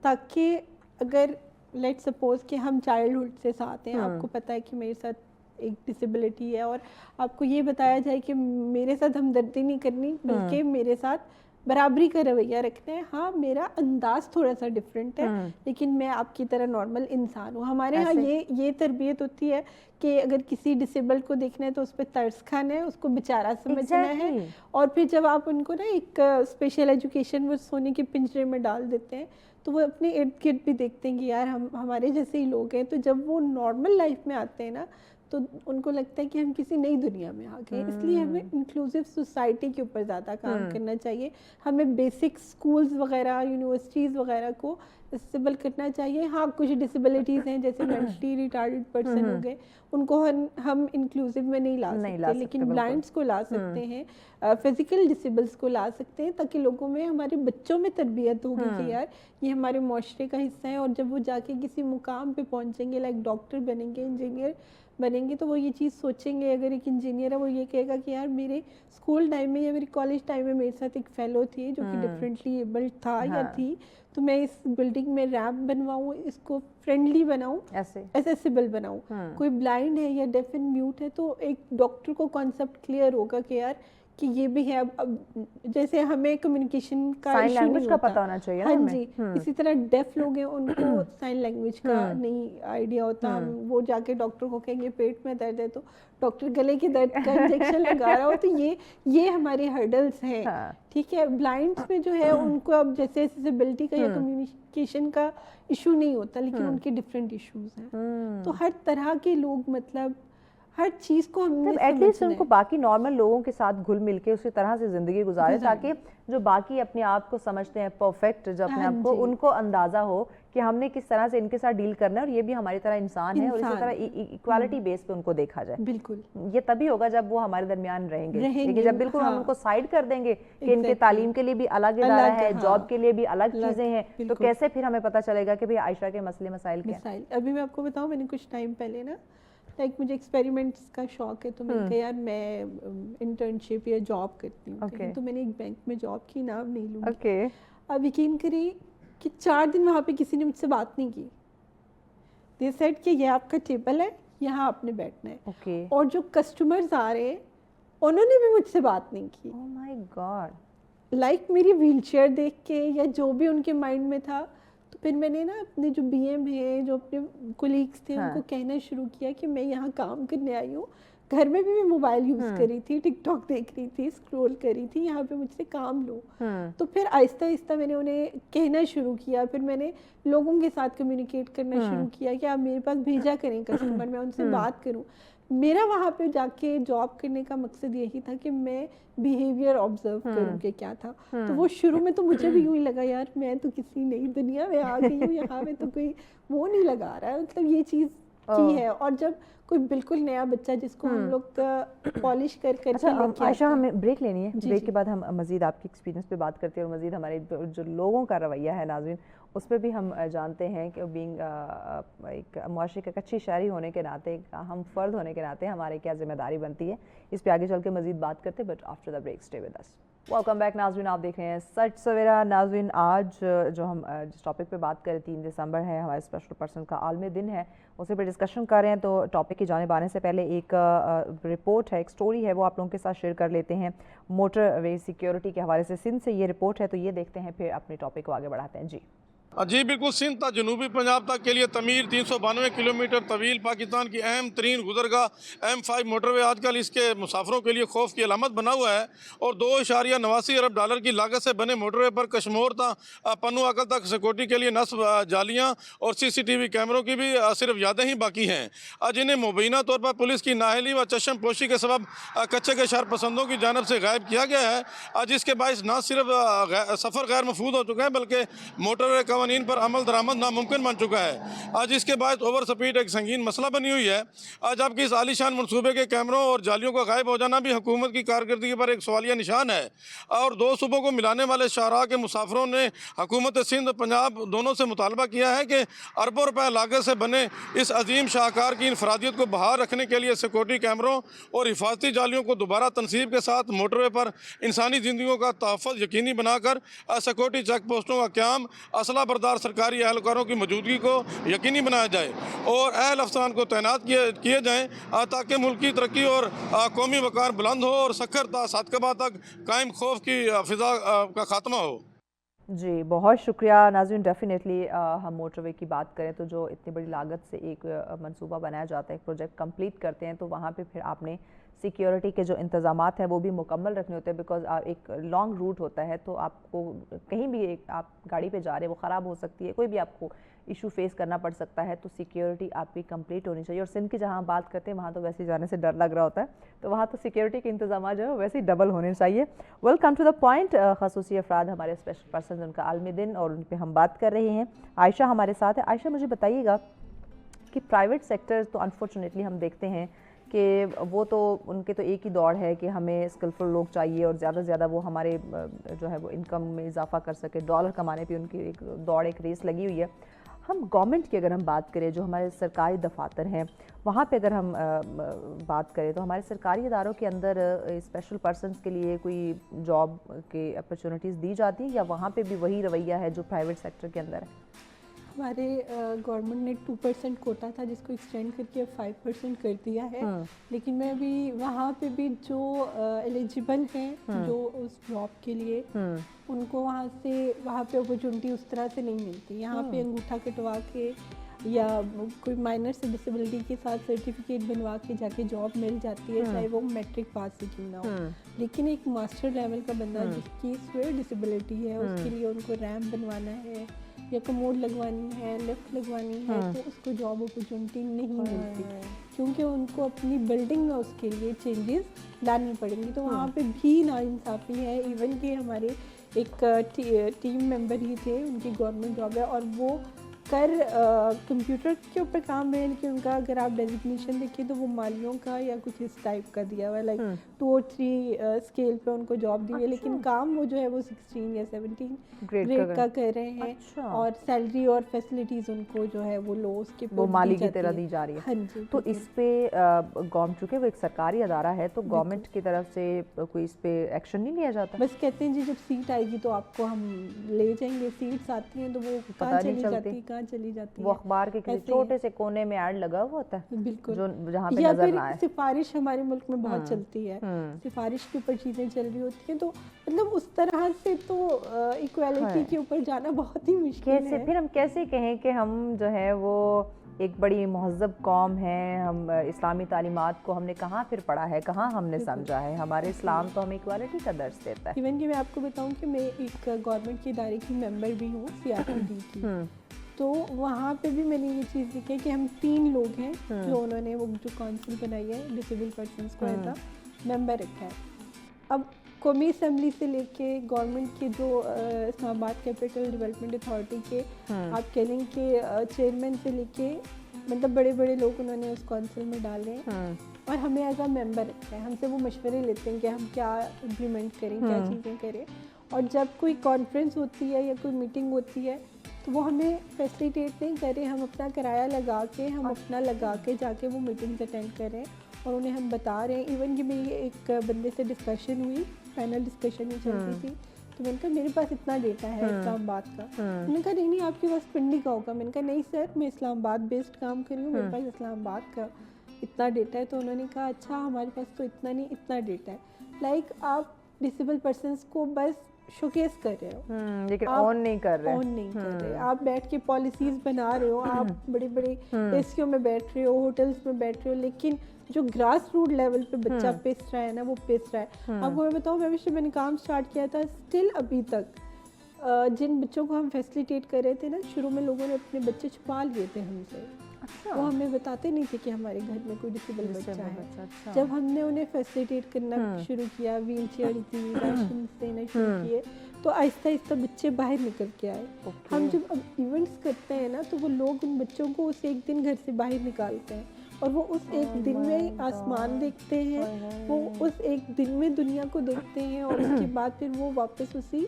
تاکہ اگر لیٹ سپوز کہ ہم چائلڈہڈ سے ساتھ ہیں, آپ کو پتہ ہے کہ میرے ساتھ ایک ڈسیبلٹی ہے, اور آپ کو یہ بتایا جائے کہ میرے ساتھ ہمدردی نہیں کرنی بلکہ میرے ساتھ برابری کا رویہ رکھنا ہے. ہاں میرا انداز تھوڑا سا ڈفرینٹ ہے, لیکن میں آپ کی طرح نارمل انسان ہوں. ہمارے ہاں یہ تربیت ہوتی ہے کہ اگر کسی ڈسیبل کو دیکھنا ہے تو اس پہ ترس کھانا ہے, اس کو بیچارہ سمجھنا ہے, اور پھر جب آپ ان کو نا ایک اسپیشل ایجوکیشن وہ سونے کے پنجرے میں ڈال دیتے ہیں, تو وہ اپنے ارد گرد بھی دیکھتے ہیں کہ یار ہمارے جیسے ہی لوگ ہیں. تو جب وہ نارمل لائف میں آتے ہیں نا, تو ان کو لگتا ہے کہ ہم کسی نئی دنیا میں آ گئے. اس لیے ہمیں انکلوسیو سوسائٹی کے اوپر زیادہ کام کرنا چاہیے. ہمیں بیسک اسکولز وغیرہ, یونیورسٹیز وغیرہ کو اسٹیبل کرنا چاہیے. ہاں کچھ ڈسیبلٹیز ہیں جیسے مینٹلی ریٹارڈڈ پرسن ہو گئے, ان کو ہم انکلوسیو میں نہیں لا سکتے, لیکن بلائنڈس کو لا سکتے ہیں, فزیکل ڈسیبلس کو لا سکتے ہیں, تاکہ لوگوں میں, ہمارے بچوں میں تربیت ہوگی کہ یار یہ ہمارے معاشرے کا حصہ ہے. اور جب وہ جا کے کسی مقام پہ پہنچیں گے, لائک ڈاکٹر بنیں گے, انجینئر بنیں گے, تو وہ یہ چیز سوچیں گے. اگر ایک انجینئر ہے, وہ یہ کہے گا کہ یار میرے اسکول ٹائم میں یا میرے کالج ٹائم میں میرے ساتھ ایک فیلو تھی جو کہ ڈفرینٹلی ایبلڈ تھا یا تھی, تو میں اس بلڈنگ میں ریمپ بنواؤں, اس کو فرینڈلی بناؤں, ایسیسیبل بناؤں. کوئی بلائنڈ ہے یا ڈیف اینڈ میوٹ ہے, تو ایک ڈاکٹر کو کانسیپٹ کلیئر ہوگا کہ یار کہ یہ بھی ہے. اب جیسے ہمیں کمیونیکیشن کا ایشو نہیں ہوتا, پتہ ہونا چاہیے. ہاں جی, اسی طرح ڈیف لوگ ہیں, ان کو سائن لینگویج کا نہیں آئیڈیا ہوتا. وہ جا کے ڈاکٹر کو کہیں گے پیٹ میں درد ہے, تو ڈاکٹر گلے کے درد کا انجیکشن لگا رہا ہو. تو یہ ہمارے ہرڈلس ہیں, ٹھیک ہے. بلائنڈس میں جو ہے ان کو اب جیسے ایکسیسیبلٹی کا یا کمیونیکیشن کا ایشو نہیں ہوتا, لیکن ان کے ڈفرینٹ ایشوز ہیں. تو ہر طرح کے لوگ, مطلب ہر چیز کو ہم ایٹ لیسٹ ان کو باقی نارمل لوگوں کے ساتھ گھل مل کے اسی طرح سے زندگی گزارے, تاکہ جو باقی اپنے آپ کو سمجھتے ہیں پرفیکٹ, جو اپنے آپ کو, ان کو اندازہ ہو کہ ہم نے کس طرح سے ان کے ساتھ ڈیل کرنا ہے, اور یہ بھی ہماری طرح انسان ہے, اور اسی طرح ایکوالٹی بیس پہ ان کو دیکھا جائے. بالکل, یہ تبھی ہوگا جب وہ ہمارے درمیان رہیں گے. لیکن جب بالکل ہم ان کو سائڈ کر دیں گے کہ ان کے تعلیم کے لیے بھی الگ ادارہ ہے, جاب کے لیے بھی الگ چیزیں ہیں, تو کیسے پھر ہمیں پتہ چلے گا کہ بھئی عائشہ کے مسئلے مسائل کیا ہیں. ابھی میں آپ کو بتاؤں, میں نے کچھ ٹائم پہلے نا, لائک مجھے ایکسپیریمنٹس کا شوق ہے, تو میں نے کہا یار میں انٹرنشپ یا جاب کرتی ہوں, تو میں نے ایک بینک میں جاب کی, نام نہیں لوں گی. اب یقین کریے کہ 4 دن وہاں پہ کسی نے مجھ سے بات نہیں کی. دے سیڈ کہ یہ آپ کا ٹیبل ہے, یہاں آپ نے بیٹھنا ہے. اور جو کسٹمرز آ رہے ہیں انہوں نے بھی مجھ سے بات نہیں کی. Oh my God. لائک میری ویل چیئر دیکھ کے یا جو بھی ان کے مائنڈ میں تھا, تو پھر میں نے نا اپنے جو بی ایم ہیں, جو اپنے کولیگس تھے, ان کو کہنا شروع کیا کہ میں یہاں کام کرنے آئی ہوں, گھر میں بھی میں موبائل یوز کر رہی تھی, ٹک ٹاک دیکھ رہی تھی, اسکرول کر رہی تھی, یہاں پہ مجھ سے کام لو. تو پھر آہستہ آہستہ میں نے انہیں کہنا شروع کیا, پھر میں نے لوگوں کے ساتھ کمیونیکیٹ کرنا شروع کیا کہ آپ میرے پاس بھیجا کریں کسٹمر, میں ان سے بات کروں. میرا وہاں پہ جا کے جاب کرنے کا مقصد یہی تھا کہ میں بیہیویئر آبزرو کروں کہ کیا تھا. تو وہ شروع میں تو مجھے بھی یوں ہی لگا یار میں تو کسی نئی دنیا میں آ گئی ہوں, یہاں میں تو کوئی وہ نہیں لگا رہا ہے, مطلب یہ چیز کی ہے. اور جب کوئی بالکل نیا بچہ جس کو ہم لوگ پالش کر کے عائشہ ہمیں بریک لینی ہے, بریک کے بعد ہم مزید آپ کے ایکسپیرینس پہ بات کرتے ہیں اور مزید ہمارے جو لوگوں کا رویہ ہے ناظرین اس پہ بھی ہم جانتے ہیں کہ بینگ ایک معاشرے کا اچھی شہری ہونے کے ناطے, ہم فرد ہونے کے ناطے ہمارے کیا ذمہ داری بنتی ہے, اس پہ آگے چل کے مزید بات کرتے ہیں. But after the break stay with us. Welcome back ناظرین, آپ دیکھ رہے ہیں سچ سویرا. ناظرین آج جو ہم جس ٹاپک پہ بات کریں 3 دسمبر ہے, ہمارے اسپیشل پرسن کا عالمی دن ہے, اسی پہ ڈسکشن کر رہے ہیں. تو ٹاپک کی جانب آنے سے پہلے ایک رپورٹ ہے, ایک سٹوری ہے, وہ آپ لوگوں کے ساتھ شیئر کر لیتے ہیں. موٹر وے سیکیورٹی کے حوالے سے سندھ سے یہ رپورٹ ہے, تو یہ دیکھتے ہیں پھر اپنے ٹاپک کو آگے بڑھاتے ہیں. جی بالکل, سندھ تا جنوبی پنجاب تک کے لیے تعمیر 392 کلومیٹر طویل پاکستان کی اہم ترین گزرگاہ M5 موٹر وے آج کل اس کے مسافروں کے لیے خوف کی علامت بنا ہوا ہے. اور $2.89 ارب کی لاگت سے بنے موٹر وے پر کشمور تا پنو عقل تک سیکورٹی کے لیے نصب جالیاں اور CCTV کیمروں کی بھی صرف یادیں ہی باقی ہیں. جنہیں مبینہ طور پر پولیس کی نااہلی و چشم پوشی کے سبب کچے کے شر پسندوں کی جانب سے غائب کیا گیا ہے, جس کے باعث نہ صرف سفر غیر مفید ہو چکا ہے بلکہ موٹر وے قوانین پر عمل درآمد ناممکن بن چکا ہے. آج اس کے باعث اوور سپیڈ ایک سنگین مسئلہ بنی ہوئی ہے, جبکہ اس عالی شان منصوبے کے کیمروں اور جالیوں کا غائب ہو جانا بھی حکومت کی کارکردگی پر ایک سوالیہ نشان ہے. اور 2 صوبوں کو ملانے والے شاہراہ کے مسافروں نے حکومت سندھ پنجاب دونوں سے مطالبہ کیا ہے کہ اربوں روپے لاگت سے بنے اس عظیم شاہکار کی انفرادیت کو بحال رکھنے کے لیے سیکورٹی کیمروں اور حفاظتی جالیوں کو دوبارہ تنصیب کے ساتھ موٹر وے پر انسانی زندگیوں کا تحفظ یقینی بنا کر سیکورٹی چیک پوسٹوں کا قیام, اسلحہ بردار سرکاری اہلکاروں کی موجودگی کو یقینی بنایا جائے اور اہل افسران کو تعینات کیے جائیں, تاکہ ملک کی ترقی اور قومی وقار بلند ہو اور سکھر تا صادقبہ تک قائم خوف کی فضا کا خاتمہ ہو. جی بہت شکریہ ناظرین. ڈیفینیٹلی ہم موٹر وے کی بات کریں تو جو اتنی بڑی لاگت سے ایک منصوبہ بنایا جاتا ہے, ایک پروجیکٹ کمپلیٹ کرتے ہیں, تو وہاں پہ پھر آپ نے سیکیورٹی کے جو انتظامات ہیں وہ بھی مکمل رکھنے ہوتے ہیں, بیکاز ایک لانگ روٹ ہوتا ہے, تو آپ کو کہیں بھی آپ گاڑی پہ جا رہے ہیں وہ خراب ہو سکتی ہے, کوئی بھی آپ کو ایشو فیس کرنا پڑ سکتا ہے, تو سیکیورٹی آپ کی کمپلیٹ ہونی چاہیے. اور سندھ کی جہاں بات کرتے ہیں وہاں تو ویسے جانے سے ڈر لگ رہا ہوتا ہے, تو وہاں تو سیکیورٹی کے انتظامات جو ہے ویسے ہی ڈبل ہونے چاہیے. Welcome to the point. خصوصی افراد ہمارے اسپیشل پرسن ان کا عالمی دن اور ان پہ ہم بات کر رہے ہیں. عائشہ ہمارے ساتھ ہے. عائشہ مجھے بتائیے گا کہ پرائیویٹ سیکٹر تو انفارچونیٹلی ہم دیکھتے ہیں کہ وہ تو ان کے تو ایک ہی دوڑ ہے کہ ہمیں اسکلفل لوگ چاہیے اور زیادہ سے زیادہ وہ ہمارے جو ہے وہ انکم میں اضافہ کر سکے, ڈالر کمانے پہ ان کی ایک دوڑ, ایک ریس لگی ہوئی ہے. ہم گورنمنٹ کی اگر ہم بات کریں, جو ہمارے سرکاری دفاتر ہیں وہاں پہ اگر ہم بات کریں تو ہمارے سرکاری اداروں کے اندر اسپیشل پرسنس کے لیے کوئی جاب کے اپرچونیٹیز دی جاتی ہیں, یا وہاں پہ بھی وہی رویہ ہے جو پرائیویٹ سیکٹر کے اندر ہے؟ ہمارے گورنمنٹ نے 2% کوٹا تھا جس کو ایکسٹینڈ کر کے 5% کر دیا ہے, لیکن میں ابھی وہاں پہ بھی جو ایلیجیبل ہیں جو اس جاب کے لیے ان کو وہاں پہ اپرچونٹی اس طرح سے نہیں ملتی. یہاں پہ انگوٹھا کٹوا کے یا کوئی مائنر سے ڈسیبلٹی کے ساتھ سرٹیفکیٹ بنوا کے جا کے جاب مل جاتی ہے, چاہے وہ میٹرک پاس ہی کیوں نہ ہو. لیکن ایک ماسٹر لیول کا بندہ جس کی سویئر ڈسیبلٹی ہے اس کے لیے ان کو ریمپ بنوانا ہے یا کموڈ لگوانی ہے, لفٹ لگوانی ہے, تو اس کو جاب اپرچونٹی نہیں ملتی, کیونکہ ان کو اپنی بلڈنگ میں اس کے لیے چینجز لانی پڑیں گی. تو وہاں پہ بھی ناانصافی ہے. ایون کہ ہمارے ایک ٹیم ممبر ہی تھے, ان کی گورنمنٹ جاب ہے اور وہ کمپیوٹر کے اوپر کام ہے, لیکن ان کا اگر آپ ڈیزگنیشن دیکھیں تو وہ مالیوں کا یا کچھ اس ٹائپ کا دیا ہوا ہے, لائک 2 اور 3 اسکیل پہ ان کو جاب دی ہے, لیکن کام وہ جو ہے وہ 16 یا 17 گریڈ کا کر رہے ہیں, اور سیلری اور فیسلٹیز ان کو جو ہے وہ لو اس کے وہ مالی کی طرح دی جا رہی ہے. ہاں جی. تو اس پہ گورنمنٹ, چونکہ وہ ایک سرکاری ادارہ ہے, تو گورنمنٹ کی طرف سے کوئی اس پہ ایکشن نہیں لیا جاتا؟ بس کہتے ہیں جی جب سیٹ آئے گی تو آپ کو ہم لے جائیں گے. سیٹس آتی ہیں تو وہ کہاں چلی جاتی, وہ اخبار کے کسی چھوٹے سے کونے میں ایڈ لگا ہوا ہوتا ہے, بالکل, جو جہاں پہ نظر نہ آئے. سفارش ہمارے ملک میں بہت چلتی ہے, سفارش کے اوپر چیزیں چل رہی ہوتی ہیں, تو مطلب اس طرح سے تو ایکویلٹی کے اوپر جانا بہت ہی مشکل ہے. پھر ہم کیسے کہیں کہ ہم جو ہے وہ ایک بڑی مہذب قوم ہے، ہم اسلامی تعلیمات کو ہم نے کہاں پھر پڑھا ہے، کہاں ہم نے سمجھا ہے، ہمارے اسلام تو ہمیں ایکوالٹی کا درس دیتا ہے. ایون کہ میں آپ کو بتاؤں کہ میں ایک گورنمنٹ کے ادارے کی ممبر بھی ہوں CRPD کی، تو وہاں پہ بھی میں نے یہ چیز دیکھی ہے کہ ہم 3 لوگ ہیں جو انہوں نے وہ جو کونسل بنائی ہے ڈسیبل پرسنس کو ایز اے ممبر رکھا ہے. اب قومی اسمبلی سے لے کے گورنمنٹ کے جو اسلام آباد کیپٹل ڈیولپمنٹ اتھارٹی کے آپ کہہ لیں کہ چیئرمین سے لے کے مطلب بڑے بڑے لوگ انہوں نے اس کونسل میں ڈالے ہیں اور ہمیں ایز اے ممبر رکھا ہے. ہم سے وہ مشورے لیتے ہیں کہ ہم کیا امپلیمنٹ کریں، کیا چیزیں کریں، اور جب کوئی کانفرنس ہوتی ہے یا کوئی میٹنگ ہوتی ہے تو وہ ہمیں فیسیلیٹیٹ نہیں کریں، ہم اپنا کرایہ لگا کے ہم اپنا لگا کے جا کے وہ میٹنگز اٹینڈ کریں اور انہیں ہم بتا رہے ہیں. ایون کہ میری ایک بندے سے ڈسکشن ہوئی، پینل ڈسکشن ہی چلتی تھی، تو میں نے کہا میرے پاس اتنا ڈیٹا ہے اسلام آباد کا. انہوں نے کہا نہیں آپ کے پاس پنڈی کا ہوگا. میں نے کہا نہیں سر میں اسلام آباد بیسڈ کام کر رہی ہوں، میرے پاس اسلام آباد کا اتنا ڈیٹا ہے. تو انہوں نے کہا اچھا ہمارے پاس تو اتنا نہیں، اتنا ڈیٹا ہے. لائک آپ ڈسیبل پرسنس کو بس شوکیس کر رہے ہو لیکن آن نہیں کر رہے. آپ بیٹھ کے پالیسیز بنا رہے ہو، آپ بڑے بڑے ایسیوں میں بیٹھ رہے ہو، ہوٹلس میں بیٹھ رہے ہو، لیکن جو گراس روٹ لیول پہ بچہ پس رہا ہے نا وہ پس رہا ہے. آپ کو میں بتاؤں میں نے کام سٹارٹ کیا تھا، اسٹل ابھی تک جن بچوں کو ہم فیسیلیٹیٹ کر رہے تھے نا، شروع میں لوگوں نے اپنے بچے چھپا لیے تھے ہم سے. وہ ہمیں بتاتے نہیں تھے کہ ہمارے گھر میں کوئی ڈسیبل بچہ ہے. جب ہم نے انہیں فیسیلیٹیٹ کرنا شروع کیا، ویل چیئر دی، راشن دینا شروع کیے، تو آہستہ آہستہ بچے باہر نکل کے آئے. ہم جب اب ایونٹس کرتے ہیں نا تو وہ لوگ ان بچوں کو اس ایک دن گھر سے باہر نکالتے ہیں اور وہ اس ایک دن میں آسمان دیکھتے ہیں، وہ اس ایک دن میں دنیا کو دیکھتے ہیں اور اس کے بعد پھر وہ واپس اسی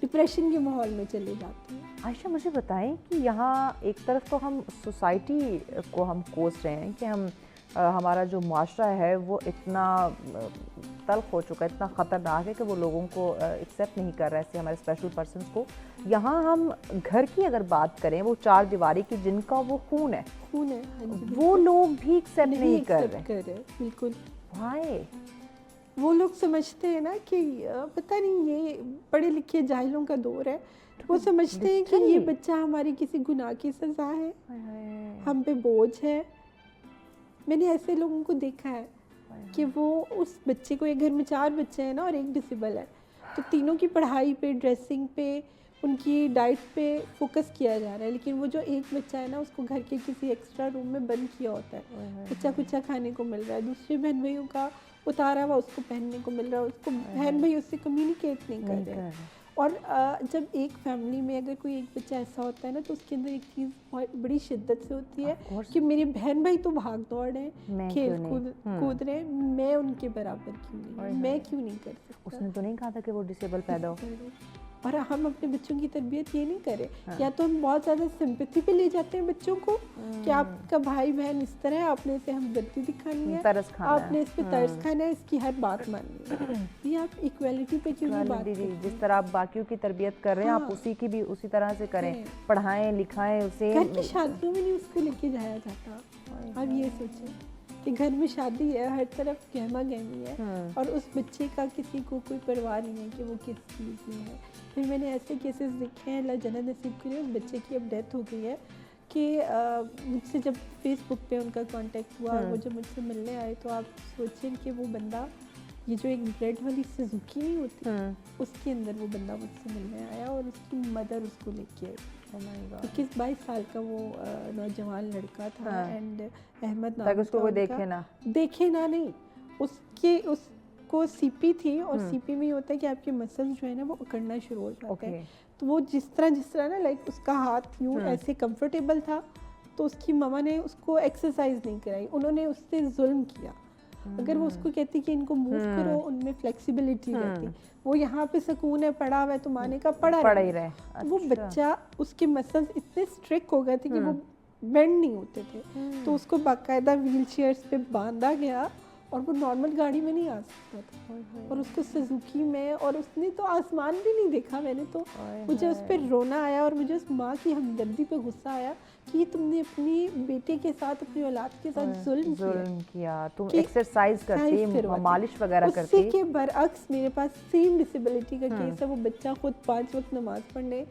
ڈپریشن کے ماحول میں چلے جاتے ہیں. عائشہ مجھے بتائیں کہ یہاں ایک طرف تو ہم سوسائٹی کو ہم کوس رہے ہیں کہ ہمارا جو معاشرہ ہے وہ اتنا تلخ ہو چکا ہے، اتنا خطرناک ہے کہ وہ لوگوں کو ایکسیپٹ نہیں کر رہا ہے، ایسے ہمارے اسپیشل پرسنس کو. یہاں ہم گھر کی اگر بات کریں، وہ 4 دیواری کی جن کا وہ خون ہے وہ لوگ بھی ایکسیپٹ نہیں کر رہے. بالکل. وائے؟ وہ لوگ سمجھتے ہیں نا کہ پتہ نہیں یہ پڑھے لکھے جاہلوں کا دور ہے، وہ سمجھتے ہیں کہ یہ بچہ ہماری کسی گناہ کی سزا ہے، ہم پہ بوجھ ہے. میں نے ایسے لوگوں کو دیکھا ہے کہ وہ اس بچے کو، ایک گھر میں 4 بچے ہیں نا اور ایک ڈسیبل ہے، تو تینوں کی پڑھائی پہ، ڈریسنگ پہ، ان کی ڈائٹ پہ فوکس کیا جا رہا ہے، لیکن وہ جو ایک بچہ ہے نا اس کو گھر کے کسی ایکسٹرا روم میں بند کیا ہوتا ہے. بچہ کچھ کھانے کو مل رہا ہے، دوسرے بہن بھائیوں کا اتارا ہوا اس کو پہننے کو مل رہا ہے، اس کو بہن بھائی اس سے کمیونیکیٹ نہیں کر رہے. اور جب ایک فیملی میں اگر کوئی ایک بچہ ایسا ہوتا ہے نا تو اس کے اندر ایک چیز بہت بڑی شدت سے ہوتی ہے کہ میرے بہن بھائی تو بھاگ دوڑ رہے ہیں، کھیل کود رہے ہیں، میں ان کے برابر کیوں نہیں، میں کیوں نہیں کر سکتا. اس نے تو نہیں کہا تھا کہ وہ ڈسیبل پیدا ہو. اور ہم اپنے بچوں کی تربیت یہ نہیں کریں. یا تو ہم بہت زیادہ سمپیتھی پہ لے جاتے ہیں بچوں کو کہ آپ کا بھائی بہن اس طرح ہے، آپ نے اسے ہمدردی دکھانی ہے، آپ نے اس پہ ترس کھانا ہے، اس کی ہر بات ماننی ہے. یہ آپ ایکویلٹی پہ کیوں نہیں بات کرتے ہیں؟ جس طرح آپ باقیوں کی تربیت کر رہے ہیں آپ اسی کی بھی اسی طرح سے کریں، پڑھائیں لکھائیں اسے. گھر کی شادیوں میں نہیں اس کو لے کے جایا جاتا. آپ یہ سوچیں کہ گھر میں شادی ہے، ہر طرف گہما گہمی ہے اور اس بچے کا کسی کو کوئی پرواہ نہیں ہے کہ وہ کس چیز میں ہے. پھر میں نے ایسے کیسز دیکھے ہیں، اللہ جنت نصیب کرے، اس بچے کی اب ڈیتھ ہو گئی ہے، کہ مجھ سے جب فیس بک پہ ان کا کانٹیکٹ ہوا اور وہ جب مجھ سے ملنے آئے تو آپ سوچیں کہ وہ بندہ، یہ جو ایک بریڈ والی سزوکی نہیں ہوتی اس کے اندر وہ بندہ مجھ سے ملنے آیا اور اس کی مدر اس کو لے کے آئی. 21-22 سال کا وہ نوجوان لڑکا تھا اینڈ احمد نام اس کو دیکھے نہ نہیں، اس کو سی پی تھی اور سی پی میں یہ ہوتا ہے کہ آپ کے مسلز جو ہے نا وہ اکڑنا شروع ہو جاتے ہیں. تو وہ جس طرح نا لائک اس کا ہاتھ یوں ایسے کمفرٹیبل تھا تو اس کی ماما نے اس کو ایکسرسائز نہیں کرائی، انہوں نے اس سے ظلم کیا. اگر وہ اس کو کہتی کہ ان کو موو کرو، ان میں فلیکسیبلٹی رہتی، وہ یہاں پہ سکون ہے، پڑا ہوا ہے تو مانے کا پڑا ہی رہے. وہ بچہ، اس کے مسلز اتنے اسٹرک ہو گئے تھے کہ وہ بینڈ نہیں ہوتے تھے، تو اس کو باقاعدہ ویل چیئرز پہ باندھا گیا اور وہ نارمل گاڑی میں نہیں آ سکتا تھا, اور اس کو سزوکی میں, اور اس نے تو آسمان بھی نہیں دیکھا. میں نے تو مجھے اس پہ رونا آیا, اور مجھے اس ماں کی ہمدردی پہ غصہ آیا کہ تم نے اپنی بیٹے کے ساتھ, اپنی اولاد کے ساتھ ظلم کیا. تم ایکسرسائز کرتی, مالش وغیرہ کرتی. اسی کے برعکس میرے پاس سیم ڈسیبلٹی کا کیس ہے. وہ بچہ خود 5 وقت نماز پڑھنے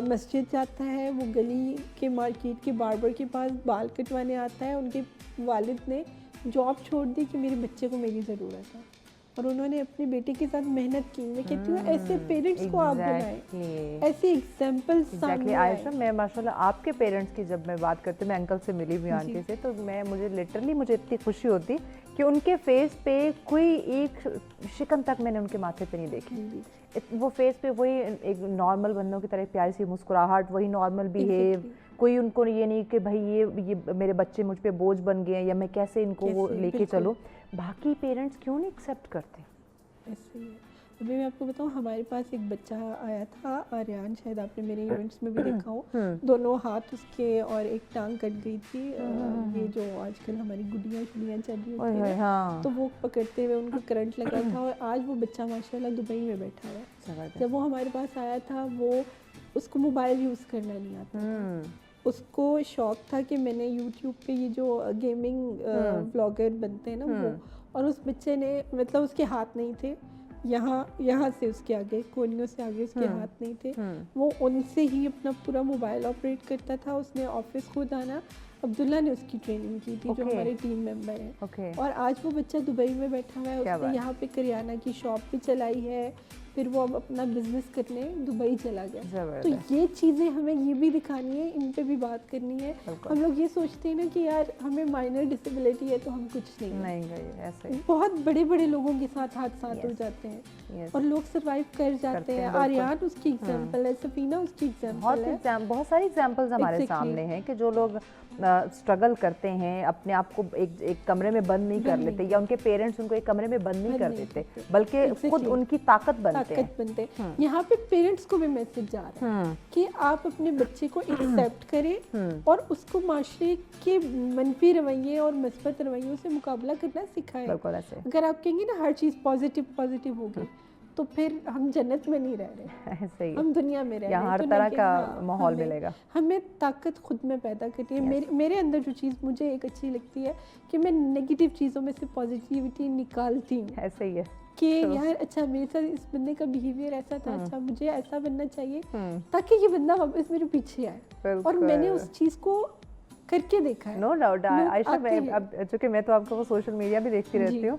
مسجد جاتا ہے, وہ گلی کے مارکیٹ کے باربر کے پاس بال کٹوانے آتا ہے. ان کے والد نے جاب چھوڑ دی کہ میرے بچے کو میری ضرورت ہے, اور انہوں نے اپنے بیٹے کے ساتھ محنت کی. میں کہتی ہوں ایسے پیرنٹس کو آپ بنائیں, ایسے ایگزامپل سامنے آئے. عائشہ, میں ماشاءاللہ آپ کے پیرنٹس کی جب میں بات کرتی ہوں, میں انکل سے ملی ہوئی آنٹی سے, تو مجھے لٹرلی مجھے اتنی خوشی ہوتی کہ ان کے فیس پہ کوئی ایک شکن تک میں نے ان کے ماتھے پہ نہیں دیکھی. وہ فیس پہ وہی ایک نارمل بندوں کی طرح پیاری سی مسکراہٹ, وہی نارمل بیہیو. کوئی ان کو یہ نہیں کہ بھائی یہ میرے بچے مجھ پہ بوجھ بن گئے ہیں, یا میں کیسے ان کو وہ لے کے چلوں. باقی پیرنٹس کیوں نہیں ایکسیپٹ کرتے؟ ایسے ہی ہے. ابھی میں آپ کو بتاؤں, ہمارے پاس ایک بچہ آیا تھا, آریان, شاید آپ نے میرے ایونٹس میں بھی دیکھا ہو. دونوں ہاتھ اس کے اور ایک ٹانگ کٹ گئی تھی. یہ جو آج کل ہماری گڈیاں چل رہی ہوتی ہیں, تو وہ پکڑتے ہوئے ان کو کرنٹ لگا تھا. اور آج وہ بچہ ماشاءاللہ دبئی میں بیٹھا ہوا ہے. جب وہ ہمارے پاس آیا تھا, وہ اس کو موبائل یوز کرنا نہیں آتا تھا. اس کو شوق تھا کہ میں نے یوٹیوب پہ یہ جو گیمنگ بلاگر بنتے ہیں نا وہ, اور اس بچے نے مطلب اس کے ہاتھ نہیں تھے, یہاں سے اس کے آگے کونیوں سے آگے اس کے ہاتھ نہیں تھے. وہ ان سے ہی اپنا پورا موبائل آپریٹ کرتا تھا. اس نے آفس خود آنا, عبداللہ نے اس کی ٹریننگ کی تھی, جو ہمارے ٹیم ممبر ہیں. اور آج وہ بچہ دبئی میں بیٹھا ہوا ہے. اس نے یہاں پہ کریانہ کی شاپ بھی چلائی ہے, پھر وہ اب اپنا بزنس کرنے دبئی چلا گیا. تو یہ چیزیں ہمیں یہ بھی دکھانی ہے, ان پہ بھی بات کرنی ہے. ہم لوگ یہ سوچتے ہیں نا کہ یار ہمیں مائنر ڈسیبلٹی ہے تو ہم کچھ نہیں گئے. بہت بڑے بڑے لوگوں کے ساتھ حادثات ہو جاتے ہیں اور لوگ سروائیو کر جاتے ہیں. آریان اس کی ایگزامپل ہے, سفینہ اس کی ایگزامپل ہے. بہت ساری ایگزامپلز ہمارے سامنے ہیں کہ جو لوگ اسٹرگل کرتے ہیں, اپنے آپ کو ایک کمرے میں بند نہیں کر لیتے, یا ان کے پیرنٹس ان کو ایک کمرے میں بند نہیں کر دیتے, بلکہ خود ان کی طاقت بنتے ہیں. یہاں پہ پیرنٹس کو بھی میسج جا رہا ہے کہ آپ اپنے بچے کو ایکسیپٹ کریں اور اس کو معاشرے کے منفی رویے اور مثبت رویوں سے مقابلہ کرنا سکھائیں. اگر آپ کہیں گے نا ہر چیز پازیٹیو ہوگی, تو پھر ہم جنت میں نہیں رہ رہے, ہم دنیا میں رہ رہے ہیں. ہر طرح کا ماحول ملے گا. ہمیں طاقت خود میں پیدا کرنی ہے. میرے اندر جو چیز مجھے ایک اچھی لگتی ہے کہ میں نیگیٹو چیزوں میں سے پازیٹیوٹی نکالتی ہوں. ایسے ہی ہے کہ یار اچھا میرے ساتھ اس بندے کا بیہیویئر ایسا تھا, اچھا مجھے ایسا بننا چاہیے تاکہ یہ بندہ واپس میرے پیچھے آئے. اور میں نے اس چیز کو کر کے دیکھا ہے. نو ڈاؤٹ عائشہ, اب چونکہ میں تو آپ کو سوشل میڈیا بھی دیکھتی رہتی ہوں,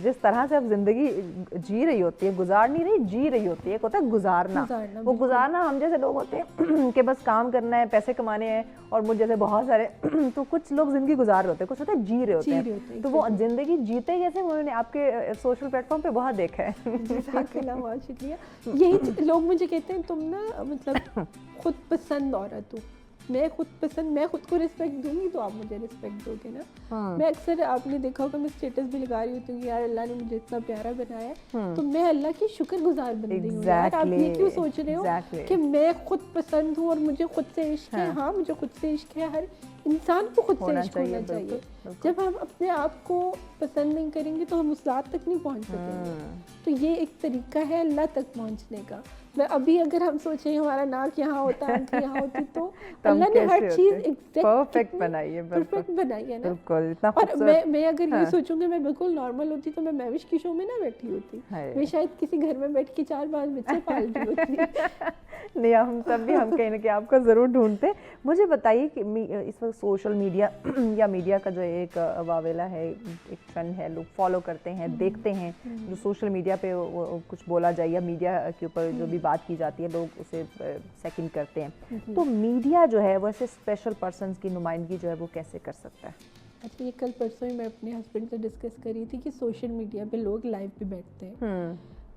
جس طرح سے اب زندگی جی رہی ہوتی ہے, گزار نہیں رہی, جی رہی ہوتی ہے. ایک ہوتا ہے گزارنا, وہ گزارنا ہم جیسے لوگ ہوتے ہیں کہ بس کام کرنا ہے, پیسے کمانے ہیں, اور مجھ جیسے بہت سارے, تو کچھ لوگ زندگی گزار رہے ہوتے ہیں, کچھ ہوتا ہے جی رہے ہوتے ہیں. تو وہ زندگی جیتے جیسے انہوں نے آپ کے سوشل پلیٹ فارم پہ بہت دیکھا ہے. بہت شکریہ. یہی لوگ مجھے کہتے ہیں تم نا مطلب خود پسند عورت ہو. میں خود کو رسپیکٹ دوں گی تو آپ مجھے رسپیکٹ دو گے نا. میں اکثر آپ نے دیکھا ہوگا میں اسٹیٹس بھی لگا رہی ہوتی ہوں کہ یار اللہ نے مجھے اتنا پیارا بنایا ہے, تو میں اللہ کی شکر گزار بندی ہوں. یار آپ یہ کیوں سوچ رہے ہو کہ میں خود پسند ہوں اور مجھے خود سے عشق ہے؟ ہاں مجھے خود سے عشق ہے, ہر انسان کو خود سے عشق ہونا چاہیے. جب ہم اپنے آپ کو پسند نہیں کریں گے تو ہم اس ذات تک نہیں پہنچ سکیں گے. تو یہ ایک طریقہ ہے اللہ تک پہنچنے کا. ابھی اگر ہم سوچیں ہمارا ناک یہاں ہوتا ہے, آنکھ یہاں ہوتی, تو اللہ نے ہر چیز پرفیکٹ بنائی ہے. پرفیکٹ بنائی ہے نا. بالکل. اور میں اگر یہ سوچوں کہ میں بالکل نارمل ہوتی تو میں مہوش کی شو میں نہ بیٹھی ہوتی, میں شاید کسی گھر میں بیٹھ کے 4-5 بچے پال رہی ہوتی. نہیں, ہم تب بھی ہم کہیں نہ کہ آپ کو ضرور ڈھونڈتے. مجھے بتائیے کہ اس وقت سوشل میڈیا یا میڈیا کا جو ایک واویلا ہے, ایک ٹرینڈ ہے, لوگ فالو کرتے ہیں, دیکھتے ہیں, جو سوشل میڈیا پہ کچھ بولا جائے یا میڈیا کے اوپر جو بھی بات کی جاتی ہے لوگ اسے سیکنڈ کرتے ہیں. تو میڈیا جو ہے وہ ایسے اسپیشل پرسنس کی نمائندگی جو ہے وہ کیسے کر سکتا ہے؟ اچھا, یہ کل پرسوں ہی میں اپنے ہسبینڈ سے ڈسکس کر رہی تھی کہ سوشل میڈیا پہ لوگ لائیو پہ بیٹھتے ہیں.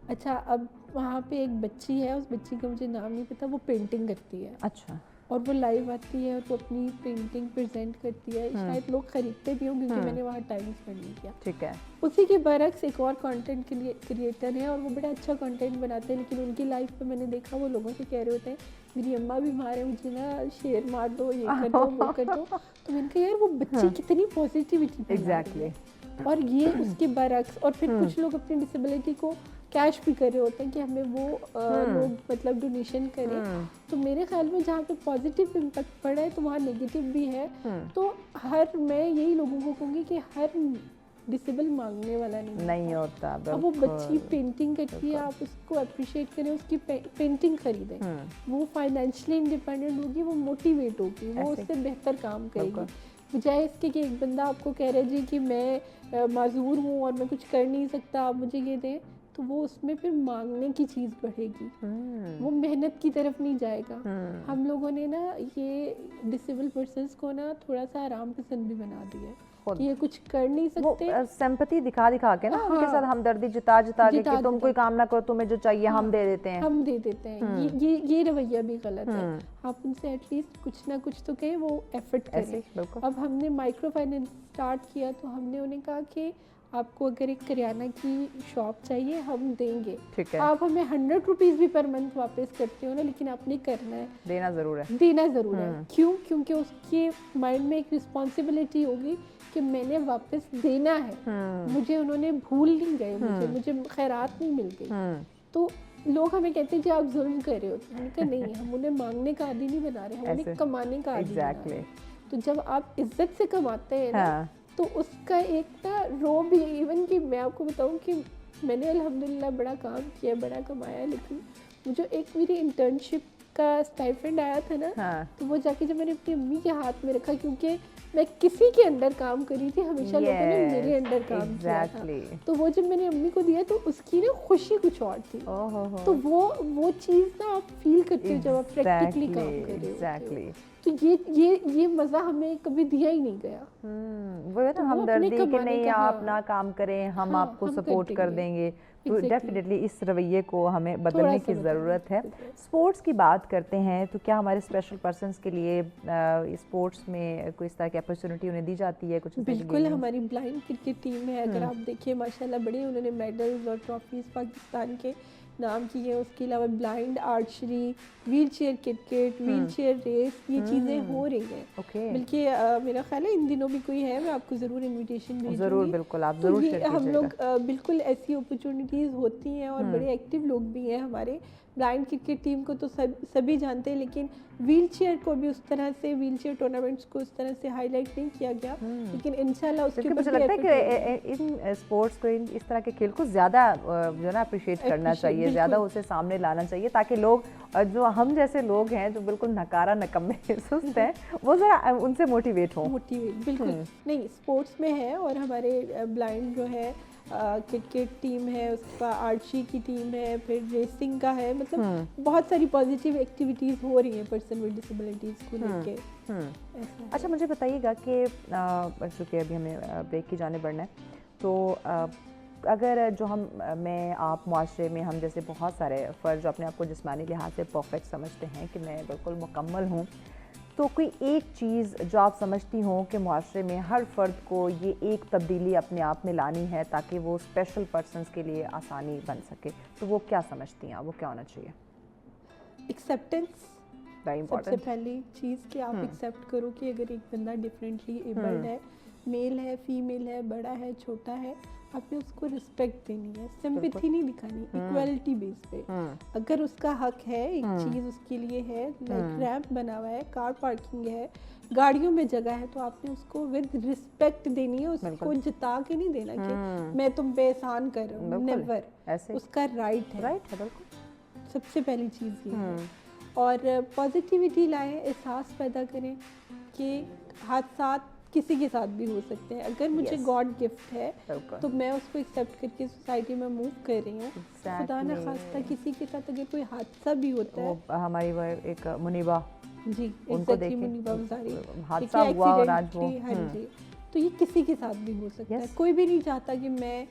اچھا, اب وہاں پہ ایک بچی ہے, اس بچی کا مجھے نام نہیں پتا, وہ پینٹنگ کرتی ہے. اچھا. اور وہ لائیو آتی ہے اور وہ اپنی پینٹنگ پریزنٹ کرتی ہے. شاید لوگ خریدتے بھی ہوں کیونکہ میں نے وہاں ٹائم اسپینڈ نہیں کیا. ٹھیک ہے. اسی کے برعکس ایک اور کانٹینٹ کریٹر ہے اور وہ بڑا اچھا کانٹینٹ بناتے ہیں, لیکن ان کی لائف پہ میں نے دیکھا وہ لوگوں سے کہہ رہے ہوتے ہیں میری اماں بیمار ہے, مجھے نا شیئر مار دو, یہ کر دو, وہ کر دو. تو میں نے کہا یار وہ بچی کتنی پازیٹیوٹی. ایگزیکٹلی. اور یہ اس کے برعکس. اور پھر کچھ لوگ اپنی ڈسیبلٹی کو کیش بھی کر رہے ہوتے ہیں کہ ہمیں وہ لوگ مطلب ڈونیشن کریں. تو میرے خیال میں جہاں پہ پازیٹیو امپیکٹ پڑا ہے تو وہاں نیگیٹو بھی ہے. تو میں یہی لوگوں کو کہوں گی کہ ہر ڈسیبل مانگنے والا نہیں ہوتا. اب وہ بچی پینٹنگ کرتی ہے, آپ اس کو اپریشیٹ کریں, اس کی پینٹنگ خریدیں. وہ فائنینشلی انڈیپینڈنٹ ہوگی, وہ موٹیویٹ ہوگی, وہ اس سے بہتر کام کرے گی, بجائے اس کے کہ ایک بندہ آپ کو کہہ رہا ہے جی کہ میں معذور ہوں اور میں کچھ کر نہیں سکتا, آپ مجھے یہ دیں. تو وہ اس میں پھر مانگنے کی چیز بڑھے گی, وہ محنت کی طرف نہیں جائے گا. ہم لوگوں نے نا یہ ڈسیبل پرسنس کو نا تھوڑا سا آرام پسند بھی بنا دیا ہے کہ یہ کچھ کر نہیں سکتے. سمپتھی دکھا کے نا ان کے ساتھ ہمدردی جتا کے کہ تم کوئی کام نہ کرو, تمہیں جو چاہیے ہم دے دیتے ہیں. یہ رویہ بھی غلط ہے. آپ ان سے ایٹ لیسٹ کچھ نہ کچھ تو کہیں, وہ ایفرٹ کریں. اب ہم نے مائکرو فائنینس اسٹارٹ کیا تو ہم نے انہیں کہا کہ آپ کو اگر ایک کریانہ کی شاپ چاہیے ہم دیں گے, آپ ہمیں 100 روپیز بھی پر منتھ واپس کرتے ہو نا, لیکن آپ نے کرنا ہے, دینا ضرور ہے. کیوں؟ کیونکہ اس کے مائنڈ میں ایک رسپانسبلٹی ہوگی کہ میں نے واپس دینا ہے. مجھے انہوں نے بھول نہیں گئے, مجھے خیرات نہیں مل گئی. تو لوگ ہمیں کہتے ہیں کہ آپ ظلم کر رہے ہو. ہم نے کہا نہیں, ہم انہیں مانگنے کا عادی نہیں بنا رہے, ہم انہیں کمانے کا عادی بنا رہے ہیں. تو جب آپ عزت سے کماتے ہیں نا تو اس کا ایک نا رو بھی, ایون کہ میں آپ کو بتاؤں کہ میں نے الحمدللہ بڑا کام کیا, بڑا کمایا, لیکن مجھے ایک میری انٹرنشپ کا اسٹائپنڈ آیا تھا نا, تو وہ جا کے جب میں نے اپنی امی کے ہاتھ میں رکھا, کیونکہ میں کسی کے انڈر کام کری تھی, ہمیشہ لوگوں نے میرے انڈر کام کیا تھا, تو وہ جب میں نے امی کو دیا تو اس کی نا خوشی کچھ اور تھی. تو وہ چیز نا آپ فیل کرتے ہو جب آپ پریکٹیکلی کام کر رہے ہو. تو یہ مزہ ہمیں کبھی دیا ہی نہیں گیا. وہ ہے نا ہمدردی کہ نہیں آپ نہ کام کریں, ہم آپ کو سپورٹ کر دیں گے. تو ڈیفینیٹلی اس رویے کو ہمیں بدلنے کی ضرورت ہے. اسپورٹس کی بات کرتے ہیں تو کیا ہمارے اسپیشل پرسنس کے لیے اسپورٹس میں کوئی اس طرح کی اپرچونٹی انہیں دی جاتی ہے؟ کچھ بالکل, ہماری بلائنڈ کرکٹ ٹیم ہے, اگر آپ دیکھیں ماشاءاللہ بڑے انہوں نے میڈلز اور ٹرافیز پاکستان کے نام کی ہے. اس کے علاوہ blind archery, wheelchair cricket, wheelchair race, یہ چیزیں ہو رہی ہیں. بلکہ میرا خیال ہے ان دنوں بھی کوئی ہے, میں آپ کو ضرور انویٹیشن بھیجوں گی. ضرور, بالکل, آپ ضرور شیئر کیجیے گا. ہم لوگ بالکل ایسی اپرچونیٹیز ہوتی ہیں اور بڑے ایکٹیو لوگ بھی ہیں. ہمارے بلائنڈ کرکٹ ٹیم کو تو سبھی جانتے ہیں, لیکن ویل چیئر کو بھی اس طرح سے, ویل چیئر ٹورنامنٹس کو اس طرح سے ہائی لائٹ نہیں کیا گیا, لیکن انشاءاللہ اس کے مجھے لگتا ہے کہ ان اسپورٹس کو, اس طرح کے کھیل کو زیادہ جو ہے نا اپریشیٹ کرنا چاہیے, زیادہ اسے سامنے لانا چاہیے, تاکہ لوگ جو ہم جیسے لوگ ہیں جو بالکل نکارا نکمے سست ہیں, وہ ذرا ان سے موٹیویٹ ہوں. بالکل نہیں, اسپورٹس میں ہے. اور ہمارے بلائنڈ جو ہے کرکٹ ٹیم ہے, اس کا آرچری کی ٹیم ہے, پھر ریسنگ کا ہے, مطلب بہت ساری پازیٹیو ایکٹیویٹیز ہو رہی ہیں پرسن ود ڈسیبلٹیز کو لے کے. اچھا, مجھے بتائیے گا کہ چونکہ ابھی ہمیں بریک کی جانب بڑھنا ہے, تو اگر جو میں آپ معاشرے میں ہم جیسے بہت سارے فرد جو اپنے آپ کو جسمانی لحاظ سے پرفیکٹ سمجھتے ہیں کہ میں بالکل مکمل ہوں, تو کوئی ایک چیز جو آپ سمجھتی ہوں کہ معاشرے میں ہر فرد کو یہ ایک تبدیلی اپنے آپ میں لانی ہے تاکہ وہ اسپیشل پرسنس کے لیے آسانی بن سکے, تو وہ کیا سمجھتی ہیں, وہ کیا ہونا چاہیے؟ ایکسیپٹنس, سب سے پہلی چیز کہ آپ ایکسیپٹ کرو کہ اگر ایک بندہ ڈفرینٹلی ایبلڈ ہے, میل ہے, فیمیل ہے, بڑا ہے, چھوٹا ہے, آپ نے اس کو رسپیکٹ دینی ہے, سمپتھی نہیں دکھانی, ایکویلٹی بیس پہ. اگر اس کا حق ہے, ایک چیز اس کے لیے ہے, لائک ریمپ بنا ہوا ہے, کار پارکنگ ہے, گاڑیوں میں جگہ ہے, تو آپ نے اس کو ود رسپیکٹ دینی ہے, اس کو جتا کے نہیں دینا کہ میں تم پہ احسان کر رہا ہوں, نیور. اس کا رائٹ ہے, سب سے پہلی چیز یہ ہے. اور پازیٹیوٹی لائیں, احساس پیدا کریں کہ حادثات کسی کے ساتھ بھی ہو سکتے ہیں. اگر مجھے گاڈ گفٹ ہے تو میں اس کو ایکسیپٹ کر کے سوسائٹی میں موو کر رہی ہوں. خدا نہ خواستہ کسی کے ساتھ اگر کوئی حادثہ بھی ہوتا ہے, ہماری وہ ایک منیبہ, جی ایگزیکٹلی منیبہ مزاری, حادثہ ہوا اور آج وہ, ہاں جی, تو یہ کسی کے ساتھ بھی ہو سکتا ہے. کوئی بھی نہیں چاہتا کہ میں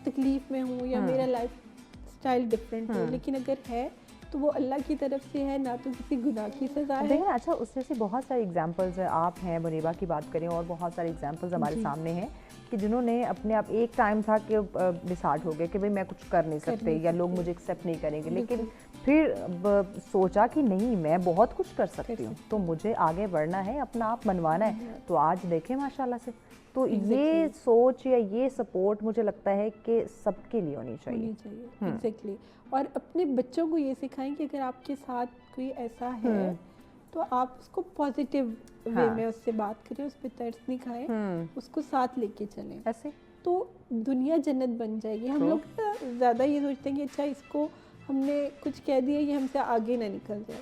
تکلیف میں ہوں یا میرا لائف اسٹائل ڈفرینٹ ہو, لیکن اگر ہے تو وہ اللہ کی طرف سے ہے, نہ تو کسی گناہ کی سزا ہے. دیکھیں اچھا, اس جیسی بہت ساری ایگزامپلز ہیں, آپ ہیں منیبہ کی بات کریں, اور بہت ساری ایگزامپلز ہمارے سامنے ہیں کہ جنہوں نے اپنے آپ, ایک ٹائم تھا کہ ڈسارٹ ہو گئے کہ بھئی میں کچھ کر نہیں سکتے یا لوگ مجھے ایکسیپٹ نہیں کریں گے, لیکن پھر سوچا کہ نہیں میں بہت کچھ کر سکتی ہوں تو مجھے آگے بڑھنا ہے, اپنا آپ بنوانا ہے. تو آج دیکھیں ماشاءاللہ سے, تو یہ سوچ یا یہ سپورٹ مجھے لگتا ہے کہ سب کے لیے ہونی چاہیے. ایگزیکٹلی. اور اپنے بچوں کو یہ سکھائیں کہ اگر آپ کے ساتھ کوئی ایسا ہے تو آپ اس کو پازیٹیو وے میں اس سے بات کریں, اس پہ ترس نہیں کھائیں, اس کو ساتھ لے کے چلیں, ایسے تو دنیا جنت بن جائے گی. ہم لوگ زیادہ یہ سوچتے ہیں کہ اچھا اس کو ہم نے کچھ کہہ دیا, یہ ہم سے آگے نہ نکل جائے,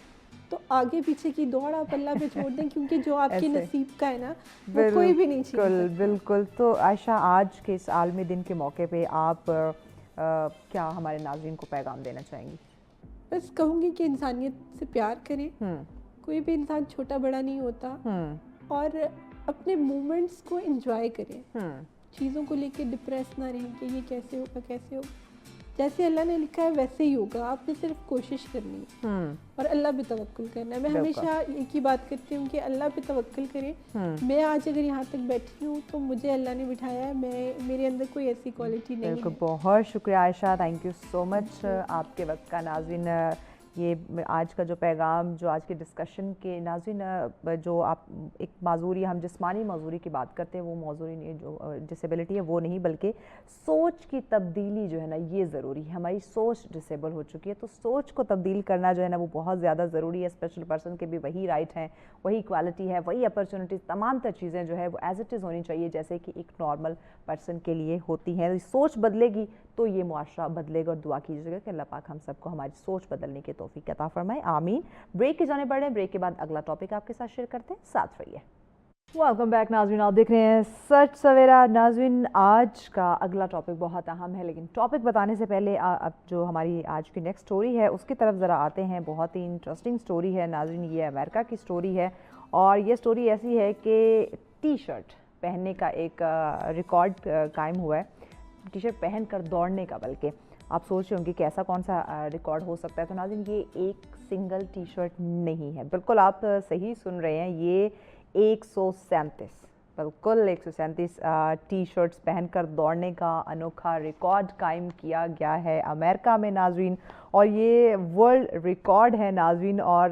تو آگے پیچھے کی دوڑ آپ اللہ پہ چھوڑ دیں, کیونکہ جو آپ کے نصیب کا ہے نا وہ کوئی بھی نہیں چھین سکتا. بالکل. تو عائشہ, آج کے اس عالمی دن کے موقع پہ آپ کیا ہمارے ناظرین کو پیغام دینا چاہیں گی؟ بس کہوں گی کہ انسانیت سے پیار کریں, کوئی بھی انسان چھوٹا بڑا نہیں ہوتا, اور اپنے مومنٹس کو انجوائے کریں, چیزوں کو لے کے ڈپریس نہ رہیں کہ یہ کیسے ہوگا کیسے ہوگا. جیسے اللہ نے لکھا ہے ویسے ہی ہوگا, آپ نے صرف کوشش کرنی ہے اور اللہ پہ توکل کرنا ہے. میں ہمیشہ ایک ہی بات کرتی ہوں کہ اللہ پہ توکل کریں. میں آج اگر یہاں تک بیٹھی ہوں تو مجھے اللہ نے بٹھایا ہے, میرے اندر کوئی ایسی کوالٹی نہیں ہے. بہت شکریہ عائشہ, تھینک یو سو مچ آپ کے وقت کا. ناظرین, یہ آج کا جو پیغام, جو آج کے ڈسکشن کے ناظرین, جو آپ ایک معذوری, ہم جسمانی معذوری کی بات کرتے ہیں, وہ معذوری نہیں, جو ڈسیبلٹی ہے وہ نہیں, بلکہ سوچ کی تبدیلی جو ہے نا یہ ضروری ہے. ہماری سوچ ڈسیبل ہو چکی ہے, تو سوچ کو تبدیل کرنا جو ہے نا وہ بہت زیادہ ضروری ہے. اسپیشل پرسن کے بھی وہی رائٹ ہیں, وہی ایکوالٹی ہے, وہی اپرچونٹیز, تمام تر چیزیں جو ہے وہ ایز اٹ از ہونی چاہیے جیسے کہ ایک نارمل پرسن کے لیے ہوتی ہیں. سوچ بدلے گی تو یہ معاشرہ بدلے گا, اور دعا کیجیے گا کہ اللہ پاک ہم سب کو ہماری سوچ بدلنے کی توفیق عطا فرمائے, آمین. بریک کی جانے پڑے, بریک کے بعد اگلا ٹاپک آپ کے ساتھ شیئر کرتے ہیں, ساتھ رہیے. ویلکم بیک ناظرین, آپ دیکھ رہے ہیں سچ سویرا. ناظرین, آج کا اگلا ٹاپک بہت اہم ہے, لیکن ٹاپک بتانے سے پہلے اب جو ہماری آج کی نیکسٹ سٹوری ہے اس کی طرف ذرا آتے ہیں. بہت ہی انٹرسٹنگ سٹوری ہے ناظرین, یہ امریکہ کی سٹوری ہے, اور یہ سٹوری ایسی ہے کہ ٹی شرٹ پہننے کا ایک ریکارڈ قائم ہوا ہے. ٹی شرٹ پہن کر دوڑنے کا, بلکہ آپ سوچ رہے ہوں گے کہ ایسا کون سا ریکارڈ ہو سکتا ہے. تو ناظرین, یہ ایک سنگل ٹی شرٹ نہیں ہے, بالکل آپ صحیح سن رہے ہیں, یہ 137 بالکل 137 ٹی شرٹس پہن کر دوڑنے کا انوکھا ریکارڈ قائم کیا گیا ہے امریکہ میں ناظرین, اور یہ ورلڈ ریکارڈ ہے ناظرین. اور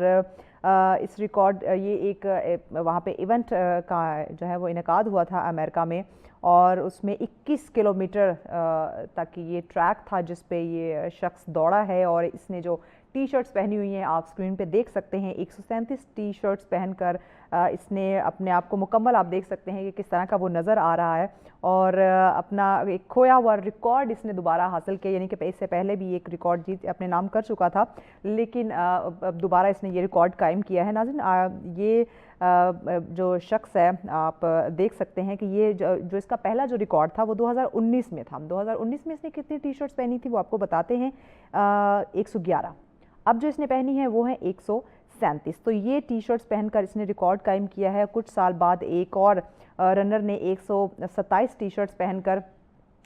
اس ریکارڈ, یہ ایک وہاں پہ ایونٹ کا جو ہے وہ انعقاد ہوا تھا امریکہ میں, اور اس میں 21 کلومیٹر تک یہ ٹریک تھا جس پہ یہ شخص دوڑا ہے. اور اس نے جو ٹی شرٹس پہنی ہوئی ہیں آپ اسکرین پہ دیکھ سکتے ہیں, 137 ٹی شرٹس پہن کر اس نے اپنے آپ کو مکمل, آپ دیکھ سکتے ہیں کہ کس طرح کا وہ نظر آ رہا ہے, اور اپنا ایک کھویا ہوا ریکارڈ اس نے دوبارہ حاصل کیا. یعنی کہ اس سے پہلے بھی ایک ریکارڈ جیت اپنے نام کر چکا تھا, لیکن دوبارہ اس نے یہ ریکارڈ قائم کیا ہے. ناظرین, یہ جو شخص ہے آپ دیکھ سکتے ہیں کہ یہ جو اس کا پہلا جو ریکارڈ تھا وہ 2019 میں تھا. 2019 میں اس نے کتنی ٹی شرٹس پہنی تھی وہ آپ کو بتاتے ہیں, 111. اب جو اس نے پہنی ہے وہ ہیں 137. تو یہ ٹی شرٹس پہن کر اس نے ریکارڈ قائم کیا ہے. کچھ سال بعد ایک اور رنر نے 127 ٹی شرٹس پہن کر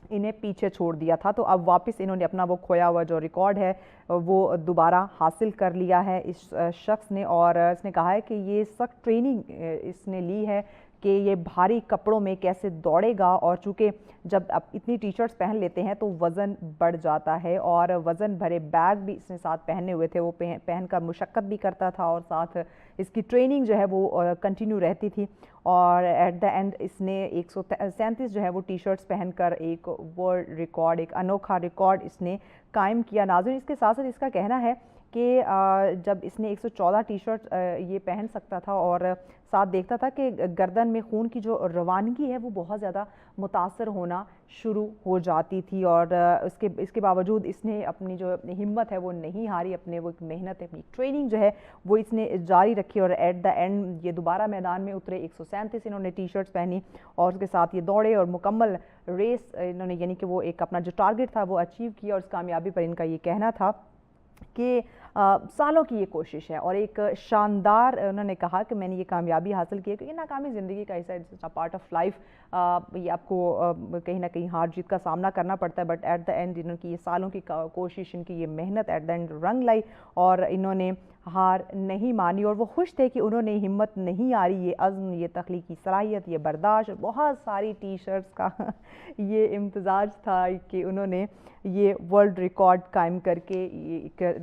انہیں پیچھے چھوڑ دیا تھا. تو اب واپس انہوں نے اپنا وہ کھویا ہوا جو ریکارڈ ہے وہ دوبارہ حاصل کر لیا ہے اس شخص نے, اور اس نے کہا ہے کہ یہ سخت ٹریننگ اس نے لی ہے کہ یہ بھاری کپڑوں میں کیسے دوڑے گا, اور چونکہ جب آپ اتنی ٹی شرٹس پہن لیتے ہیں تو وزن بڑھ جاتا ہے, اور وزن بھرے بیگ بھی اس نے ساتھ پہنے ہوئے تھے, وہ پہن کر مشقت بھی کرتا تھا, اور ساتھ اس کی ٹریننگ جو ہے وہ کنٹینیو رہتی تھی. اور ایٹ دا اینڈ اس نے 137 جو ہے وہ ٹی شرٹس پہن کر ایک ورلڈ ریکارڈ, ایک انوکھا ریکارڈ اس نے قائم کیا. ناظرین, اس کے ساتھ ساتھ اس کا کہنا ہے کہ جب اس نے 114 ٹی شرٹ یہ پہن سکتا تھا, اور ساتھ دیکھتا تھا کہ گردن میں خون کی جو روانگی ہے وہ بہت زیادہ متاثر ہونا شروع ہو جاتی تھی, اور اس کے باوجود اس نے اپنی جو ہمت ہے وہ نہیں ہاری, اپنے وہ محنت, اپنی ٹریننگ جو ہے وہ اس نے جاری رکھی, اور ایٹ دا اینڈ یہ دوبارہ میدان میں اترے. 137 انہوں نے ٹی شرٹس پہنی, اور اس کے ساتھ یہ دوڑے, اور مکمل ریس انہوں نے, یعنی کہ وہ ایک اپنا جو ٹارگٹ تھا وہ اچیو کیا. اور اس کامیابی پر ان کا یہ کہنا تھا کہ سالوں کی یہ کوشش ہے, اور ایک شاندار, انہوں نے کہا کہ میں نے یہ کامیابی حاصل کی ہے, کیونکہ ناکامی زندگی کا حصہ ہے, پارٹ آف لائف. یہ آپ کو کہیں نہ کہیں ہار جیت کا سامنا کرنا پڑتا ہے, بٹ ایٹ دا اینڈ انہوں کی یہ سالوں کی کوشش, ان کی یہ محنت ایٹ دا اینڈ رنگ لائی, اور انہوں نے ہار نہیں مانی. اور وہ خوش تھے کہ انہوں نے ہمت نہیں ہاری, یہ عزم, یہ تخلیقی صلاحیت, یہ برداشت, بہت ساری ٹی شرٹس کا یہ امتزاج تھا کہ انہوں نے یہ ورلڈ ریکارڈ قائم کر کے ایک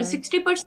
60%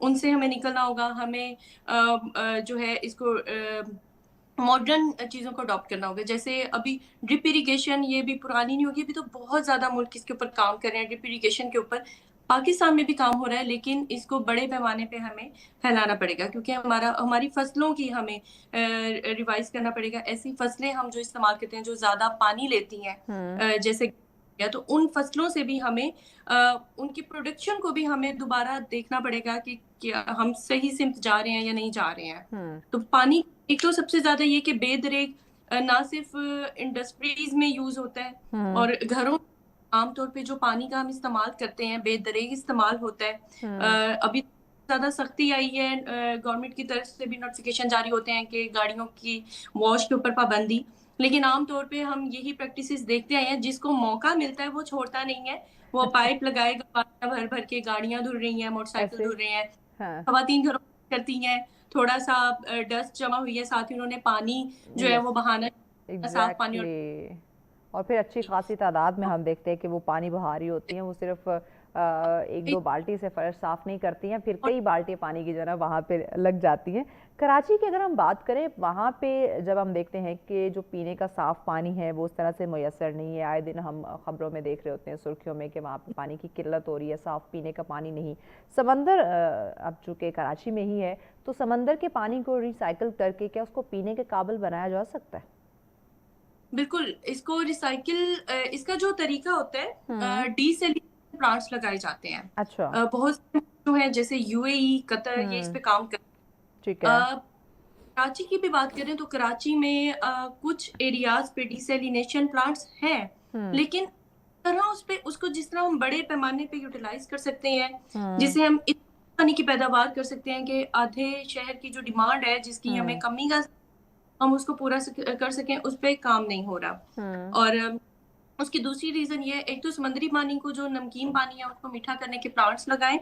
ان سے ہمیں نکلنا ہوگا. ہمیں جو ہے اس کو ماڈرن چیزوں کو اڈاپٹ کرنا ہوگا. جیسے ابھی ڈرپ اریگیشن یہ بھی پرانی نہیں ہوگی, ابھی تو بہت زیادہ ملک اس کے اوپر کام کر رہے ہیں. ڈرپ اریگیشن کے اوپر پاکستان میں بھی کام ہو رہا ہے, لیکن اس کو بڑے پیمانے پہ ہمیں پھیلانا پڑے گا, کیونکہ ہماری فصلوں کی ہمیں ریوائز کرنا پڑے گا. ایسی فصلیں ہم جو استعمال کرتے ہیں جو زیادہ پانی لیتی ہیں, جیسے تو ان فصلوں سے بھی ہمیں ان کی پروڈکشن کو بھی ہمیں دوبارہ دیکھنا پڑے گا کہ کیا ہم صحیح سمت جا رہے ہیں یا نہیں جا رہے ہیں. تو پانی ایک تو سب سے زیادہ یہ کہ بے دریغ نہ صرف انڈسٹریز میں یوز ہوتا ہے, اور گھروں عام طور پہ جو پانی کا ہم استعمال کرتے ہیں بے دریغ استعمال ہوتا ہے. ابھی زیادہ سختی آئی ہے, گورنمنٹ کی طرف سے بھی نوٹیفیکیشن جاری ہوتے ہیں کہ گاڑیوں کی واش کے اوپر پابندی, لیکن عام طور پہ ہم یہی پریکٹسز دیکھتے آئے ہیں. جس کو موقع ملتا ہے وہ چھوڑتا نہیں ہے, وہ پائپ لگائے گا, پانی بھر بھر کے گاڑیاں دھل رہی ہیں, موٹر سائیکل دھل رہے ہیں. خواتین گھروں میں کرتی ہیں, تھوڑا سا ڈسٹ جمع ہوئی ہے, ساتھ ہی انہوں نے پانی جو ہے وہ بہانا, صاف پانی. اور پھر اچھی خاصی تعداد میں ہم دیکھتے ہیں کہ وہ پانی بہا رہی ہوتی ہیں, وہ صرف ایک دو بالٹی سے فرش صاف نہیں کرتی ہیں, پھر کئی بالٹی پانی کی جو ہے نا وہاں پہ لگ جاتی ہیں. کراچی کی اگر ہم بات کریں, وہاں پہ جب ہم دیکھتے ہیں کہ جو پینے کا صاف پانی ہے وہ اس طرح سے میسر نہیں ہے. آئے دن ہم خبروں میں دیکھ رہے ہوتے ہیں, سرخیوں میں, کہ وہاں پہ پانی کی قلت ہو رہی ہے, صاف پینے کا پانی نہیں. سمندر اب چونکہ کراچی میں ہی ہے, تو سمندر کے پانی کو ریسائیکل کر کے کیا اس کو پینے کے قابل بنایا جا سکتا ہے؟ بالکل, اس کو ریسائیکل, اس کا جو طریقہ ہوتا ہے, ڈی سیلیشن پلانٹس لگائے جاتے ہیں. اچھا, بہت سے جو ہیں جیسے یو اے ای, قطر, یہ اس پہ کام کرتے ہیں. ٹھیک ہے. کراچی کی بھی بات کریں تو کراچی میں کچھ ایریاز پہ ڈی سیلینیشن پلانٹس ہیں, لیکن اس کو جس طرح ہم بڑے پیمانے پہ یوٹیلائز کر سکتے ہیں, جسے ہم پانی کی پیداوار کر سکتے ہیں کہ آدھے شہر کی جو ڈیمانڈ ہے جس کی ہمیں کمی کا ہم اس کو پورا کر سکیں, اس پہ کام نہیں ہو رہا. اور اس کی دوسری ریزن یہ, ایک تو سمندری پانی کو جو نمکین پانی ہے اس کو میٹھا کرنے کے پلانٹس لگائیں.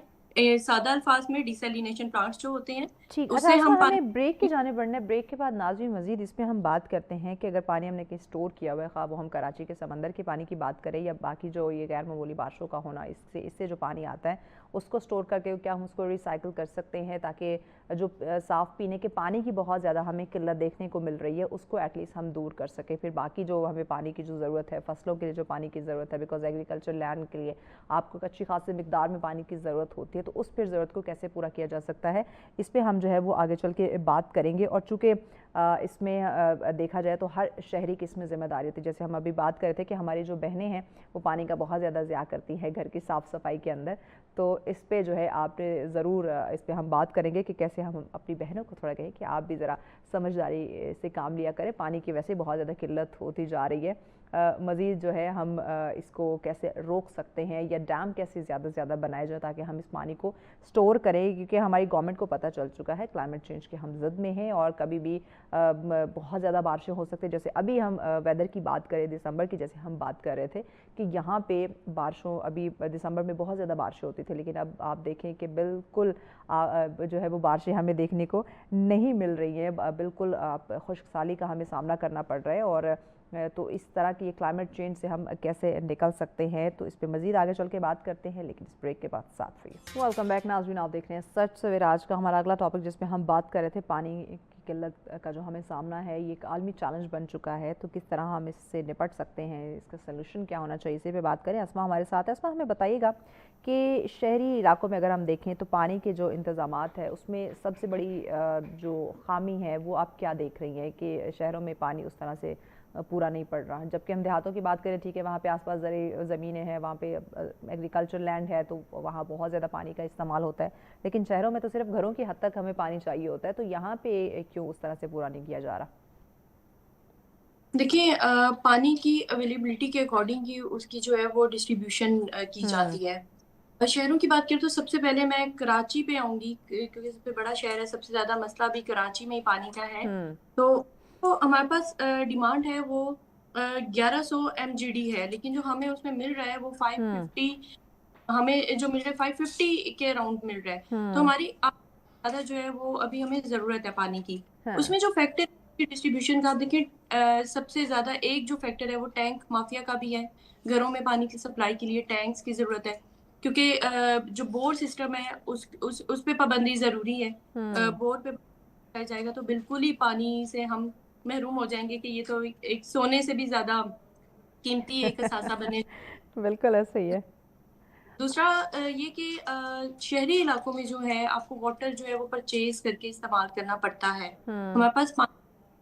سادہ الفاظ میں ڈی سیلینیشن پلانٹس جو ہوتے ہیں, ٹھیک. اس اچھا, سے اس ہم میں ہمیں بریک کی جانے بڑھنا ہے. بریک کے بعد ناظرین مزید اس میں ہم بات کرتے ہیں کہ اگر پانی ہم نے کہیں اسٹور کیا ہوا ہے, خواہ وہ ہم کراچی کے سمندر کے پانی کی بات کریں یا باقی جو یہ غیر معمولی بارشوں کا ہونا, اس سے جو پانی آتا ہے اس کو اسٹور کر کے کیا ہم اس کو ریسائیکل کر سکتے ہیں, تاکہ جو صاف پینے کے پانی کی بہت زیادہ ہمیں قلت دیکھنے کو مل رہی ہے اس کو ایٹ لیسٹ ہم دور کر سکیں. پھر باقی جو ہمیں پانی کی جو ضرورت ہے, فصلوں کے لیے جو پانی کی ضرورت ہے, بیکاز ایگریکلچر لینڈ کے لیے آپ کو اچھی خاصی مقدار میں پانی کی ضرورت ہوتی ہے, تو اس پھر ضرورت کو کیسے پورا کیا جا سکتا ہے, اس پہ ہم جو ہے وہ آگے چل کے بات کریں گے. اور چونکہ اس میں دیکھا جائے تو ہر شہری کی اس میں ذمہ داری ہوتی ہے. جیسے ہم ابھی بات کر رہے تھے کہ ہماری جو بہنیں ہیں وہ پانی کا بہت زیادہ ضیاع کرتی ہیں گھر کی صاف صفائی کے اندر, تو اس پہ جو ہے آپ نے ضرور اس پہ ہم بات کریں گے کہ کیسے ہم اپنی بہنوں کو تھوڑا کہیں کہ آپ بھی ذرا سمجھداری سے کام لیا کریں. پانی کی ویسے بہت زیادہ قلت ہوتی جا رہی ہے, مزید جو ہے ہم اس کو کیسے روک سکتے ہیں, یا ڈیم کیسے زیادہ سے زیادہ بنائے جائے تاکہ ہم اس پانی کو سٹور کریں, کیونکہ ہماری گورنمنٹ کو پتہ چل چکا ہے کلائمیٹ چینج کے ہم زد میں ہیں اور کبھی بھی بہت زیادہ بارشیں ہو سکتے ہیں. جیسے ابھی ہم ویدر کی بات کریں دسمبر کی, جیسے ہم بات کر رہے تھے کہ یہاں پہ بارشوں, ابھی دسمبر میں بہت زیادہ بارشیں ہوتی تھیں, لیکن اب آپ دیکھیں کہ بالکل جو ہے وہ بارشیں ہمیں دیکھنے کو نہیں مل رہی ہیں, بالکل خشک سالی کا ہمیں سامنا کرنا پڑ رہا ہے. اور تو اس طرح کی کلائمیٹ چینج سے ہم کیسے نکل سکتے ہیں, تو اس پہ مزید آگے چل کے بات کرتے ہیں, لیکن اس بریک کے بعد ساتھ رہیے. ویلکم بیک ناظرین, آپ دیکھ رہے ہیں سچ سویرا. آج کا ہمارا اگلا ٹاپک جس پہ ہم بات کر رہے تھے پانی کی قلت کا جو ہمیں سامنا ہے, یہ ایک عالمی چیلنج بن چکا ہے, تو کس طرح ہم اس سے نپٹ سکتے ہیں, اس کا سلوشن کیا ہونا چاہیے, اسی پہ بات کریں. اسما ہمارے ساتھ ہے. اسما, ہمیں بتائیے گا کہ شہری علاقوں میں اگر ہم دیکھیں تو پانی کے جو انتظامات ہے اس میں سب سے بڑی جو خامی ہے وہ آپ کیا دیکھ رہی ہیں کہ شہروں میں پانی اس طرح سے پورا نہیں پڑ رہا, جبکہ ہم دیہاتوں کی بات کریں, ٹھیک ہے وہاں پہ آس پاس زرعی زمینیں ہیں, وہاں پہ ایگریکلچر لینڈ ہے, تو وہاں بہت زیادہ پانی کا استعمال ہوتا ہے, لیکن شہروں میں تو صرف گھروں کی حد تک ہمیں پانی چاہیے ہوتا ہے, تو یہاں پہ کیوں اس طرح سے پورا نہیں کیا جا رہا؟ دیکھیں, پانی کی اویلیبلٹی کے اکارڈنگ ہی اس کی جو ہے وہ ڈسٹریبیوشن کی جاتی ہے. شہروں کی بات کریں تو سب سے پہلے میں کراچی پہ آؤں گی, کیونکہ سب سے بڑا شہر ہے, سب سے زیادہ مسئلہ بھی کراچی میں ہی پانی کا ہے. تو ہمارے پاس ڈیمانڈ ہے وہ 1100 MGD ہے, لیکن جو ہمیں اس میں مل رہا ہے وہ 550, ہمیں جو مل رہا ہے 550 کے اراؤنڈ مل رہا ہے. تو ہماری زیادہ جو ہے وہ ابھی ہمیں ضرورت ہے پانی کی. اس میں جو فیکٹر ڈسٹریبیوشن کا, دیکھیں سب سے زیادہ ایک جو فیکٹر ہے وہ ٹینک مافیا کا بھی ہے. گھروں میں پانی کی سپلائی کے لیے ٹینکس کی ضرورت ہے. کیونکہ جو بور سسٹم ہے اس پہ پابندی ضروری ہے. بور پہ جائے گا تو بالکل ہی پانی سے ہم محروم ہو جائیں گے کہ یہ تو ایک سونے سے بھی زیادہ قیمتی ایک اثاثہ بنے. بالکل ایسا ہی ہے. دوسرا یہ کہ شہری علاقوں میں جو ہے آپ کو واٹر جو ہے وہ پرچیز کر کے استعمال کرنا پڑتا ہے. ہمارے پاس پانی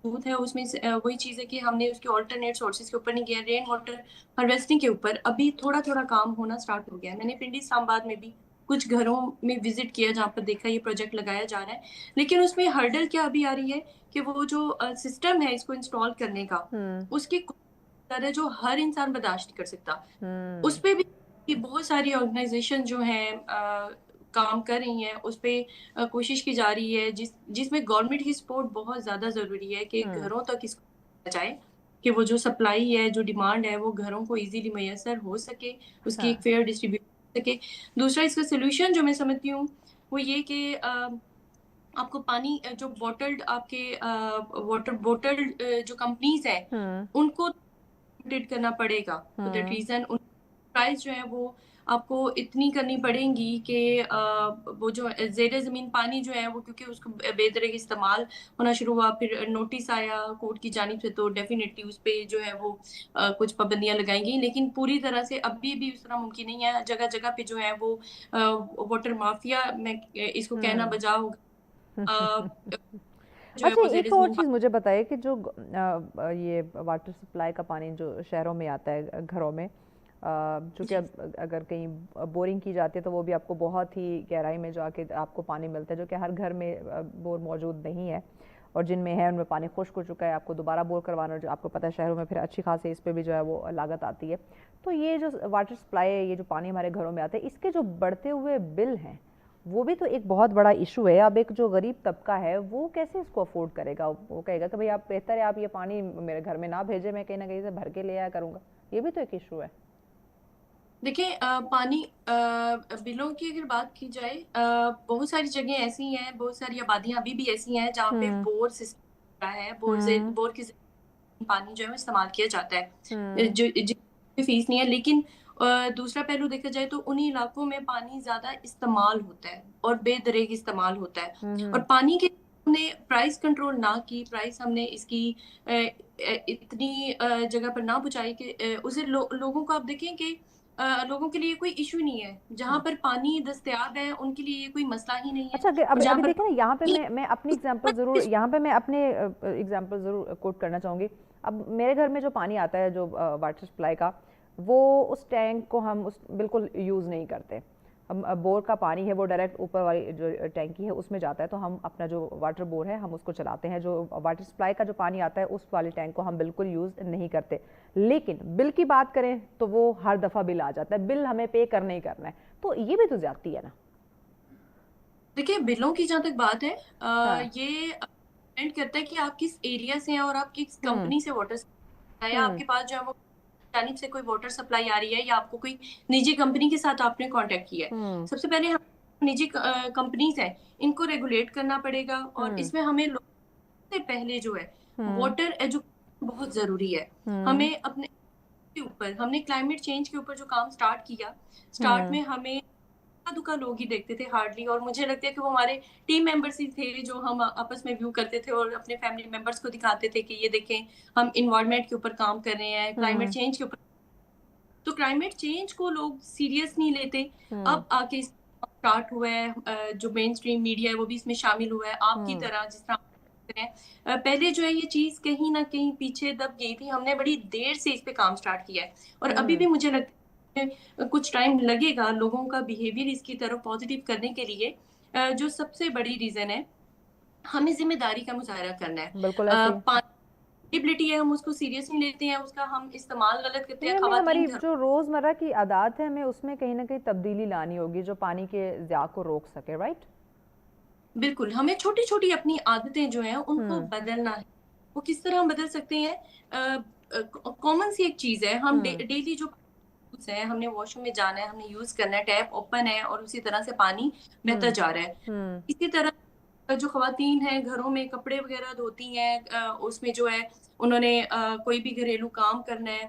موجود ہے, اس میں وہی چیز ہے کہ ہم نے اس کے آلٹرنیٹ سورسز کے اوپر نہیں کیا. رین واٹر ہارویسٹنگ کے اوپر ابھی تھوڑا تھوڑا کام ہونا سٹارٹ ہو گیا ہے. میں نے پنڈی اسلام آباد میں بھی کچھ گھروں میں وزٹ کیا جہاں پر دیکھا یہ پروجیکٹ لگایا جا رہا ہے. لیکن اس میں ہرڈل کیا ابھی آ رہی ہے کہ وہ جو سسٹم ہے اس کو انسٹال کرنے کا, اس کی جو ہر انسان برداشت نہیں کر سکتا. اس پہ بھی بہت ساری آرگنائزیشن جو ہیں کام کر رہی ہیں, اس پہ کوشش کی جا رہی ہے جس میں گورنمنٹ کی سپورٹ بہت زیادہ ضروری ہے کہ گھروں تک اس کو جائے, کہ وہ جو سپلائی ہے جو ڈیمانڈ ہے وہ گھروں کو ایزیلی میسر ہو سکے, اس کی ایک فیئر ڈسٹریبیوشن ہو سکے. دوسرا اس کا سولوشن جو میں سمجھتی ہوں وہ یہ کہ آپ کو پانی جو بوٹلڈ آپ کے واٹر بوٹلڈ جو کمپنیز ہیں ان کو کرنا پڑے گا. تو دیٹ ریزن پرائز جو ہے وہ آپ کو اتنی کرنی پڑیں گی کہ وہ جو زیر زمین پانی جو ہے وہ کیونکہ اس کو بے درگ استعمال ہونا شروع ہوا, پھر نوٹس آیا کورٹ کی جانب سے, تو ڈیفینیٹلی اس پہ جو ہے وہ کچھ پابندیاں لگائیں گی. لیکن پوری طرح سے ابھی بھی اس طرح ممکن نہیں ہے. جگہ جگہ پہ جو ہے وہ واٹر مافیا میں اس کو کہنا بجا ہوگا. اچھا ایک اور چیز مجھے بتائیے کہ جو یہ واٹر سپلائی کا پانی جو شہروں میں آتا ہے گھروں میں, چونکہ اگر کہیں بورنگ کی جاتی ہے تو وہ بھی آپ کو بہت ہی گہرائی میں جا کے آپ کو پانی ملتا ہے, جو کہ ہر گھر میں بور موجود نہیں ہے, اور جن میں ہے ان میں پانی خشک ہو چکا ہے. آپ کو دوبارہ بور کروانا, جو آپ کو پتہ ہے شہروں میں پھر اچھی خاصی اس پہ بھی جو ہے وہ لاگت آتی ہے. تو یہ جو واٹر سپلائی ہے, یہ جو پانی ہمارے گھروں میں آتا ہے, اس کے جو بڑھتے ہوئے بل ہیں وہ بھی تو ایک بہت بڑا ایشو ہے. اب ایک جو غریب طبقہ ہے وہ کیسے اس کو افورڈ کرے گا؟ وہ کہے گا کہ بھئی آپ بہتر ہے آپ یہ پانی میرے گھر میں نہ بھیجیں, میں کہیں نہ کہیں سے بھر کے لے آیا کروں گا. یہ بھی تو ایک ایشو ہے. دیکھیں پانی بلوں کی اگر بات کی جائے, بہت ساری جگہیں ایسی ہیں, بہت ساری آبادیاں ابھی بھی ایسی ہیں جہاں پہ بور سسٹم ہے, بور کی پانی جو ہے استعمال کیا جاتا ہے, جو فیس نہیں ہے. لیکن دوسرا پہلو دیکھا جائے تو انہی علاقوں میں پانی زیادہ استعمال ہوتا ہے اور بے دریغ استعمال ہوتا ہے. اور پانی کے ہم نے پرائس کنٹرول نہ کی, پرائس ہم نے اس کی اتنی جگہ پر نہ پہنچائی کہ اسے لوگوں کو آپ دیکھیں کہ لوگوں کے لیے کوئی ایشو نہیں ہے. جہاں پر پانی دستیاب ہے ان کے لیے یہ کوئی مسئلہ ہی نہیں ہے. اچھا ابھی دیکھیں نا, یہاں پہ میں اپنی ایگزامپل ضرور کوٹ کرنا چاہوں گی. اب میرے گھر میں جو پانی آتا ہے جو واٹر سپلائی کا, وہ اس ٹینک کو ہم بالکل یوز نہیں کرتے. ہم بور کا پانی ہے وہ ڈائریکٹ اوپر والی جو ٹینکی ہے اس میں جاتا ہے, تو ہم اپنا جو واٹر بور ہے ہم اس کو چلاتے ہیں. جو واٹر سپلائی کا جو پانی آتا ہے اس والی ٹینک کو ہم بالکل یوز نہیں کرتے. لیکن بل کی بات کریں تو وہ ہر دفعہ بل آ جاتا ہے, بل ہمیں پے کرنا ہی کرنا ہے. تو یہ بھی تو زیادتی ہے نا. دیکھیں بلوں کی جہاں تک بات ہے, یہ ڈیپینڈ کرتا ہے کہ آپ کس ایریا سے ہیں اور آپ کس کمپنی سے واٹر سپلائی ہے. آپ کے پاس جو ہے وہ جانب سے کوئی واٹر سپلائی آ رہی ہے یا آپ کو کوئی نجی کمپنی کے ساتھ آپ نے کانٹیکٹ کیا ہے, سب سے پہلے ہم نجی کمپنیز ہیں ان کو ریگولیٹ کرنا پڑے گا. اور اس میں ہمیں لوگوں سے پہلے جو ہے واٹر ایجوکیشن بہت ضروری ہے. ہمیں اپنے اوپر, ہم نے کلائمیٹ چینج کے اوپر جو کام سٹارٹ کیا, سٹارٹ میں ہمیں دکا لوگ ہی دیکھتے تھے ہارڈلی, اور مجھے لگتا ہے کہ وہ ہمارے ٹیم ممبرس ہی تھے جو ہم آپس میں ویو کرتے تھے اور اپنے فیملی ممبرس کو دکھاتے تھے کہ یہ دیکھیں ہم انوائرمنٹ کے اوپر کام کر رہے ہیں, کلائمیٹ چینج کے اوپر. تو کلائمیٹ چینج کو لوگ سیریس نہیں لیتے. اب آ کے اسٹارٹ ہوا ہے, جو مین اسٹریم میڈیا ہے وہ بھی اس میں شامل ہوا ہے. آپ کی طرح جس طرح پہلے جو ہے یہ چیز کہیں نہ کہیں پیچھے دب گئی تھی, ہم نے بڑی دیر سے اس پہ کام سٹارٹ کیا ہے. اور ابھی بھی مجھے لگتا ہے کچھ ٹائم لگے گا لوگوں کا بیہیویئر اس کی طرف پازیٹیو کرنے کے لیے. جو سب سے بڑی ریزن ہے ہمیں ذمہ داری کا مظاہرہ کرنا ہے. بالکل پانی ہے, ہم اس کو سیریس نہیں لیتے ہیں, اس کا ہم استعمال غلط کرتے ہیں. ہماری جو روزمرہ کی عادات ہے ہمیں اس میں کہیں نہ کہیں تبدیلی لانی ہوگی جو پانی کے ضیاع کو روک سکے. رائٹ, بالکل. ہمیں چھوٹی چھوٹی اپنی عادتیں جو ہیں ان کو بدلنا ہے. وہ کس طرح ہم بدل سکتے ہیں؟ کامن سی ایک چیز ہے, ہم ڈیلی جو ہے ہم نے واش روم میں جانا ہے, ہم نے یوز کرنا ہے, ٹیپ اوپن ہے اور اسی طرح سے پانی بہتا جا رہا ہے. اسی طرح جو خواتین ہیں گھروں میں کپڑے وغیرہ دھوتی ہیں, اس میں جو ہے انہوں نے کوئی بھی گھریلو کام کرنا ہے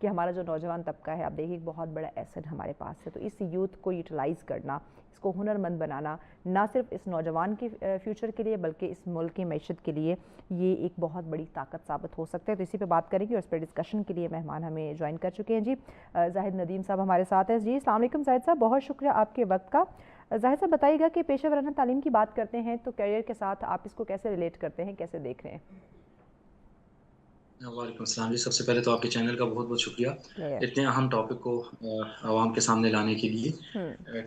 کہ ہمارا جو نوجوان طبقہ ہے، آپ دیکھیے ایک بہت بڑا ایسٹ ہمارے پاس ہے، تو اس یوتھ کو یوٹیلائز کرنا، اس کو ہنر مند بنانا، نہ صرف اس نوجوان کی فیوچر کے لیے بلکہ اس ملک کی معیشت کے لیے یہ ایک بہت بڑی طاقت ثابت ہو سکتا ہے. تو اسی پہ بات کریں گے اور اس پہ ڈسکشن کے لیے مہمان ہمیں جوائن کر چکے ہیں. جی زاہد ندیم صاحب ہمارے ساتھ ہیں. جی السلام علیکم زاہد صاحب، بہت شکریہ آپ کے وقت کا. زاہد صاحب بتائیے گا کہ پیشہ ورانہ تعلیم کی بات کرتے ہیں تو کیریئر کے ساتھ آپ اس کو کیسے ریلیٹ کرتے ہیں، کیسے دیکھ رہے ہیں؟ وعلیکم السلام جی. سب سے پہلے تو آپ کے چینل کا بہت بہت شکریہ اتنے اہم ٹاپک کو عوام کے سامنے لانے کے لیے.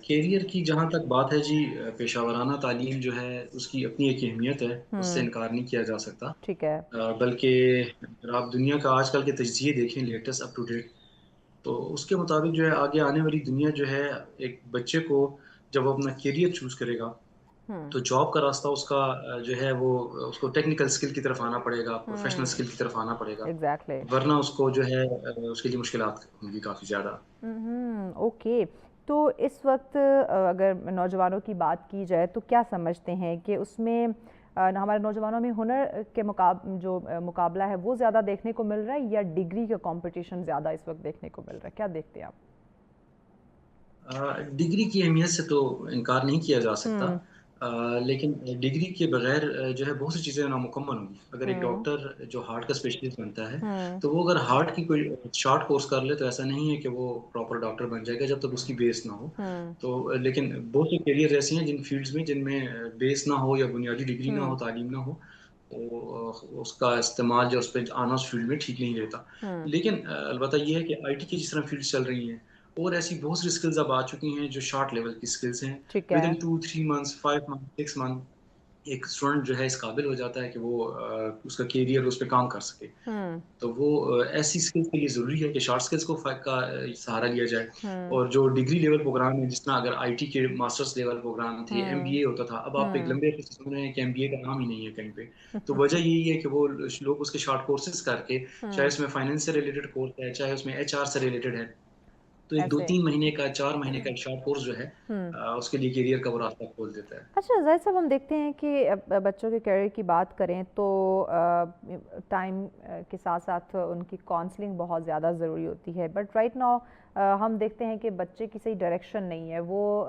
کیریئر کی جہاں تک بات ہے جی، پیشہ ورانہ تعلیم جو ہے اس کی اپنی ایک اہمیت ہے، اس سے انکار نہیں کیا جا سکتا. ٹھیک ہے. بلکہ اگر آپ دنیا کا آج کل کے تجزیے دیکھیں لیٹسٹ اپ ٹو ڈیٹ، تو اس کے مطابق جو ہے آگے آنے والی دنیا جو ہے ایک بچے کو جب وہ اپنا کیریئر چوز کرے گا تو جاب کا راستہ اس کا جو ہے وہ اس کو ٹیکنیکل اسکل کی طرف آنا پڑے گا، پروفیشنل اسکل کی طرف آنا پڑے گا، ایگزیکٹلی. ورنہ اس کو جو ہے اس کے لیے مشکلات ہوں گی کافی زیادہ. اوکے. تو اس وقت اگر نوجوانوں کی بات کی جائے تو کیا سمجھتے ہیں کہ اس میں ہمارے نوجوانوں میں ہنر کے جو مقابلہ ہے وہ زیادہ دیکھنے کو مل رہا ہے یا ڈگری کا کمپٹیشن زیادہ اس وقت دیکھنے کو مل رہا ہے؟ کیا دیکھتے ہیں آپ؟ ڈگری کی اہمیت سے تو انکار نہیں کیا جا سکتا، لیکن ڈگری کے بغیر جو ہے بہت سی چیزیں نامکمل ہوں گی. اگر ایک ڈاکٹر جو ہارٹ کا اسپیشلسٹ بنتا ہے تو وہ اگر ہارٹ کی کوئی شارٹ کورس کر لے تو ایسا نہیں ہے کہ وہ پراپر ڈاکٹر بن جائے گا جب تک اس کی بیس نہ ہو. تو لیکن بہت سے کیریئر ایسے ہیں جن فیلڈز میں جن میں بیس نہ ہو یا بنیادی ڈگری نہ ہو، تعلیم نہ ہو، تو اس کا استعمال جو اس پہ آنا اس فیلڈ میں ٹھیک نہیں رہتا. لیکن البتہ یہ ہے کہ آئی ٹی کی جس طرح فیلڈ چل رہی ہیں اور ایسی بہت سی اسکلز اب آ چکی ہیں جو شارٹ لیول کی اسکلز ہیں. With in 2-3 months 5 months 6 months ایک اسٹوڈنٹ جو ہے اس قابل ہو جاتا ہے کہ وہ اس کا کیریئر اس پہ کام کر سکے. تو وہ ایسی اسکلز کے لیے ضروری ہے کہ شارٹ اسکلز کو کا سہارا لیا جائے. اور جو ڈگری لیول پروگرام ہے، جس طرح اگر آئی ٹی کے ماسٹرس لیول پروگرام تھے، ایم بی اے ہوتا تھا، اب آپ ایک لمبے عرصے سے سن رہے ہیں کہ ایم بی اے کا نام ہی نہیں ہے کہیں پہ. تو وجہ یہی ہے کہ وہ لوگ اس کے شارٹ کورسز کر کے، چاہے اس میں فائنینس سے ریلیٹڈ کورس ہے، چاہے اس میں ایچ آر سے ریلیٹڈ ہے، تو ایک 2-3 مہینے کا 4 مہینے کا شارٹ کورس جو ہے اس کے لیے کیریئر کا وہ راستہ کھول دیتا ہے. اچھا زاہد صاحب، ہم دیکھتے ہیں کہ بچوں کے کیریئر کی بات کریں تو ٹائم کے ساتھ ساتھ ان کی کاؤنسلنگ بہت زیادہ ضروری ہوتی ہے. بٹ رائٹ ناؤ ہم دیکھتے ہیں کہ بچے کی صحیح ڈائریکشن نہیں ہے. وہ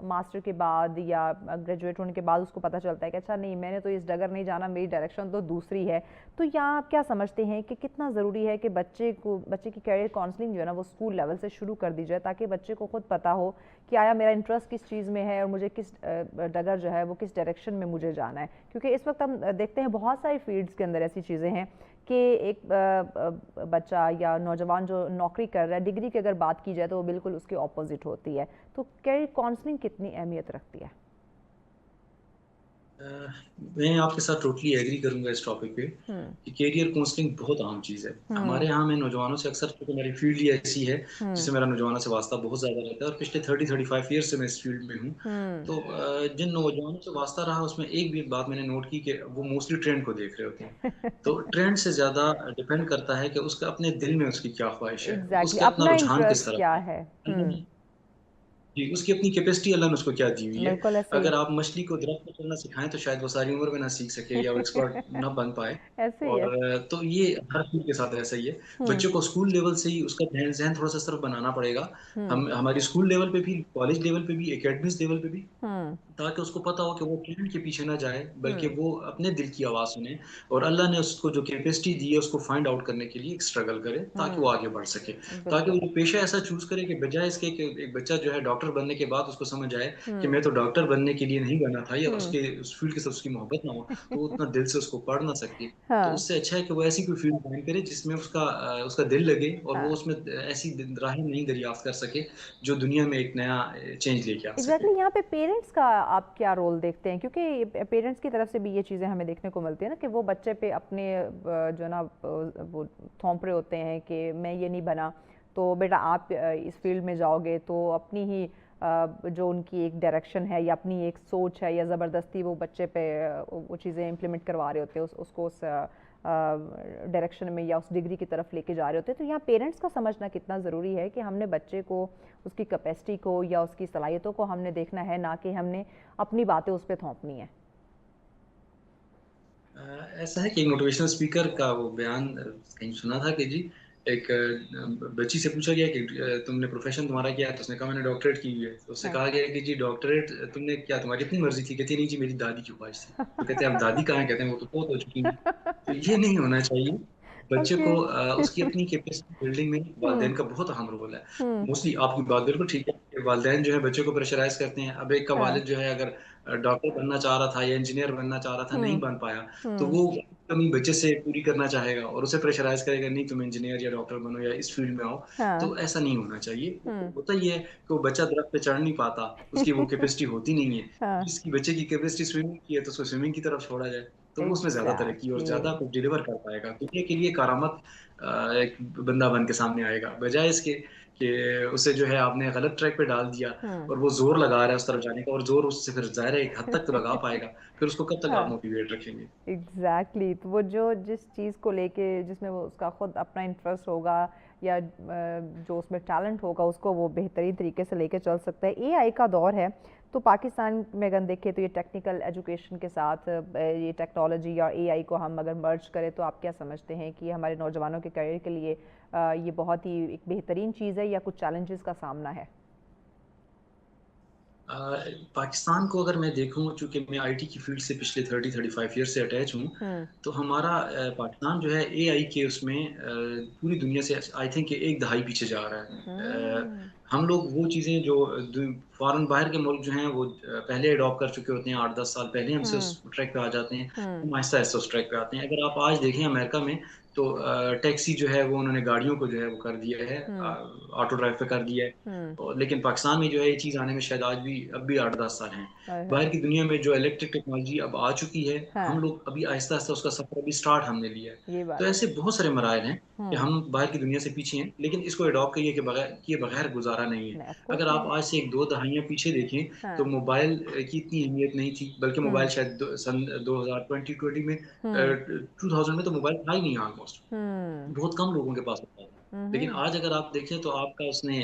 ماسٹر کے بعد یا گریجویٹ ہونے کے بعد اس کو پتہ چلتا ہے کہ اچھا نہیں، میں نے تو اس ڈگر نہیں جانا، میری ڈائریکشن تو دوسری ہے. تو یہاں آپ کیا سمجھتے ہیں کہ کتنا ضروری ہے کہ بچے کی کیریئر کاؤنسلنگ جو ہے نا وہ اسکول لیول سے شروع کر دی جائے، تاکہ بچے کو خود پتہ ہو کہ آیا میرا انٹرسٹ کس چیز میں ہے اور مجھے کس ڈگر جو ہے وہ کس ڈائریکشن میں مجھے جانا ہے. کیونکہ اس وقت ہم دیکھتے ہیں بہت ساری فیلڈز کے اندر ایسی چیزیں ہیں کہ ایک بچہ یا نوجوان جو نوکری کر رہا ہے، ڈگری کی اگر بات کی جائے تو وہ بالکل اس کے اپوزٹ ہوتی ہے. تو کیریئر کاؤنسلنگ کتنی اہمیت رکھتی ہے؟ میں آپ کے ساتھ ٹوٹلی ایگری کروں گا اس ٹاپک پہ کہ کیریئر کاؤنسلنگ بہت اہم چیز ہے. ہمارے یہاں میں نوجوانوں سے اکثر، کیونکہ میری فیلڈ ہی ایسی ہے جس سے میرا نوجوانوں سے واسطہ بہت زیادہ رہتا ہے اور پچھلے 30-35 ایئر سے میں اس فیلڈ میں ہوں. تو جن نوجوانوں سے واسطہ رہا اس میں ایک بھی بات میں نے نوٹ کی کہ وہ موسٹلی ٹرینڈ کو دیکھ رہے ہوتے ہیں. تو ٹرینڈ سے زیادہ ڈیپینڈ کرتا ہے کہ اس کا اپنے دل میں اس کی کیا خواہش ہے، اس کا اپنا رجحان کس طرف ہے. جی، اس کی اپنی کیپیسٹی اللہ نے اس کو کیا دی ہوئی ہے. اگر آپ مچھلی کو درخت پہ چڑھنا سکھائیں تو شاید وہ ساری عمر میں نہ سیکھ سکے یا وہ ایکسپرٹ نہ بن پائے. اور تو یہ ہر چیز کے ساتھ ایسا ہی ہے. بچے کو اسکول لیول سے ہی اس کا ذہن تھوڑا سا صرف بنانا پڑے گا. ہماری اسکول لیول پہ بھی، کالج لیول پہ بھی، اکیڈمکس لیول پہ بھی، تاکہ اس کو پتا ہو کہ وہ ٹرینڈ کے پیچھے نہ جائے بلکہ وہ اپنے دل کی آواز سنے اور اللہ نے اس کو جو کیپیسٹی دی ہے اس کو فائنڈ آؤٹ کرنے کے لیے ایک اسٹرگل کرے تاکہ وہ آگے بڑھ سکے. تاکہ وہ پیشہ ایسا چوز کرے کہ بجائے اس کے کہ ایک بچہ جو ہے ڈاکٹر بننے کے بعد اس کو سمجھ آئے کہ میں تو ڈاکٹر بننے کے لیے نہیں بنا تھا، یا اس فیلڈ کے ساتھ اس کی محبت نہ ہو تو وہ اتنا دل سے اس کو پڑھ نہ سکے. تو اس سے اچھا ہے کہ وہ ایسی کوئی فیلڈ جوائن کرے جس میں اس کا دل لگے اور وہ اس میں ایسی راہیں نہیں دریافت کر سکے جو دنیا میں ایک نیا چینج لے کے آ سکے. ایگزیکٹلی. یہاں پہ پیرنٹس کا آپ کیا رول دیکھتے ہیں؟ کیونکہ پیرنٹس کی طرف سے بھی یہ چیزیں ہمیں دیکھنے کو ملتی ہیں نا کہ وہ بچے پہ اپنے جو نا وہ تھوپ رہے ہوتے ہیں کہ میں یہ نہیں بنا تو بیٹا آپ اس فیلڈ میں جاؤ گے، تو اپنی ہی جو ان کی ایک ڈائریکشن ہے یا اپنی ایک سوچ ہے یا زبردستی وہ بچے پہ وہ چیزیں امپلیمنٹ کروا رہے ہوتے ہیں، اس کو اس ڈائریکشن میں یا اس ڈگری کی طرف لے کے جا رہے ہوتے ہیں. تو یہاں پیرنٹس کا سمجھنا کتنا ضروری ہے کہ ہم نے بچے کو اس کی کیپیسٹی کو یا اس کی صلاحیتوں کو ہم نے دیکھنا ہے، نہ کہ ہم نے اپنی باتیں اس پہ تھوپنی ہیں. ایسا ہے کہ ایک موٹیویشنل اسپیکر کا وہ بیان کہیں سنا تھا کہ جی ایک بچی سے پوچھا گیا کہ تم نے پروفیشن تمہارا کیا ہے، تو اس نے کہا میں نے ڈاکٹریٹ کی ہوئی ہے. تو اس سے کہا گیا کہ جی ڈاکٹریٹ تم نے کیا تمہاری اپنی مرضی تھی؟ کہتی نہیں جی میری دادی کی خواہش تھی. تو کہتے ہیں اب دادی کہاں ہیں؟ کہتے ہیں وہ تو فوت ہو چکی ہیں. تو یہ نہیں ہونا چاہیے. بچے کو اس کی اپنی کیپیسٹی بلڈنگ میں والدین کا بہت اہم رول ہے. موسٹلی آپ کی بات بالکل ٹھیک ہے کہ والدین جو ہے بچے کو پریشرائز کرتے ہیں. اب ایک کا والد جو ہے اگر ڈاکٹر بننا چاہ رہا تھا یا انجینئر بننا چاہ رہا تھا, نہیں بن پایا, تو وہ کمی بچے سے پوری کرنا چاہے گا اور اسے پریشرائز کرے گا نہیں تم انجینئر یا ڈاکٹر بنو یا اس فیلڈ میں آؤ. تو ایسا نہیں ہونا چاہیے. ہوتا یہ ہے کہ وہ بچہ درخت پہ چڑھ نہیں پاتا, اس کی وہ کیپیسٹی ہوتی نہیں ہے. جس کی بچے کی کیپیسٹی سوئمنگ کی ہے تو اس کو سوئمنگ کی طرف چھوڑا جائے, تو وہ اس میں زیادہ ترقی اور زیادہ کچھ ڈیلیور کر پائے گا. دنیا کے لیے کارآمد ایک بندہ بن کے سامنے آئے گا, بجائے اس کے کہ اسے جو ہے آپ نے غلط ٹریک پہ ڈال دیا اور وہ زور لگا رہا ہے اس طرف جانے کا, اور زور اس سے پھر ظاہر ہے ایک حد تک تو لگا پائے گا, پھر اس کو کب تک آپ موٹیویٹ رکھیں گے. ایگزیکٹلی. تو وہ جو جس چیز کو لے کے جس میں وہ اس کا خود اپنا انٹرسٹ ہوگا یا جو اس میں ٹیلنٹ ہوگا اس کو وہ بہترین طریقے سے لے کے چل سکتا ہے. اے آئی کا دور ہے تو پاکستان میں اگر دیکھیں تو یہ ٹیکنیکل ایجوکیشن کے ساتھ یہ ٹیکنالوجی یا اے آئی کو ہم اگر مرج کریں تو آپ کیا سمجھتے ہیں کہ ہمارے نوجوانوں کے کیریئر کے لیے یہ بہت ہی ایک بہترین چیز ہے یا کچھ چیلنجز کا سامنا ہے؟ پاکستان کو اگر میں دیکھوں, چونکہ میں آئی ٹی کی فیلڈ سے پچھلے 30-35 ایئر سے اٹیچ ہوں, تو ہمارا پاکستان جو ہے اے آئی کے اس میں پوری دنیا سے آئی تھنک ایک دہائی پیچھے جا رہا ہے. ہم لوگ وہ چیزیں جو فارن باہر کے ملک جو ہیں وہ پہلے اڈاپٹ کر چکے ہوتے ہیں, 8-10 سال پہلے ہم سے اس ٹریک پہ آ جاتے ہیں, ہم آہستہ آہستہ اس ٹریک پہ آتے ہیں. اگر آپ آج دیکھیں امریکہ میں تو ٹیکسی جو ہے وہ انہوں نے گاڑیوں کو جو ہے وہ کر دیا ہے, آٹو ڈرائیو پہ کر دیا ہے. لیکن پاکستان میں جو ہے یہ چیز آنے میں شاید اب بھی 8-10 سال ہیں. باہر کی دنیا میں جو الیکٹرک ٹیکنالوجی اب آ چکی ہے, ہم لوگ ابھی آہستہ آہستہ اس کا سفر ابھی سٹارٹ ہم نے لیا ہے. تو ایسے بہت سارے مراحل ہیں کہ ہم باہر کی دنیا سے پیچھے ہیں, لیکن اس کو اڈاپٹ کیے بغیر گزارا نہیں ہے. اگر آپ آج سے 1-2 دہائیاں پیچھے دیکھیں تو موبائل کی اتنی اہمیت نہیں تھی, بلکہ موبائل شاید سن 2020 میں 2000 میں تو موبائل تھا ہی نہیں, آلموسٹ بہت کم لوگوں کے پاس ہوتا تھا. لیکن آج اگر آپ دیکھیں تو آپ کا اس نے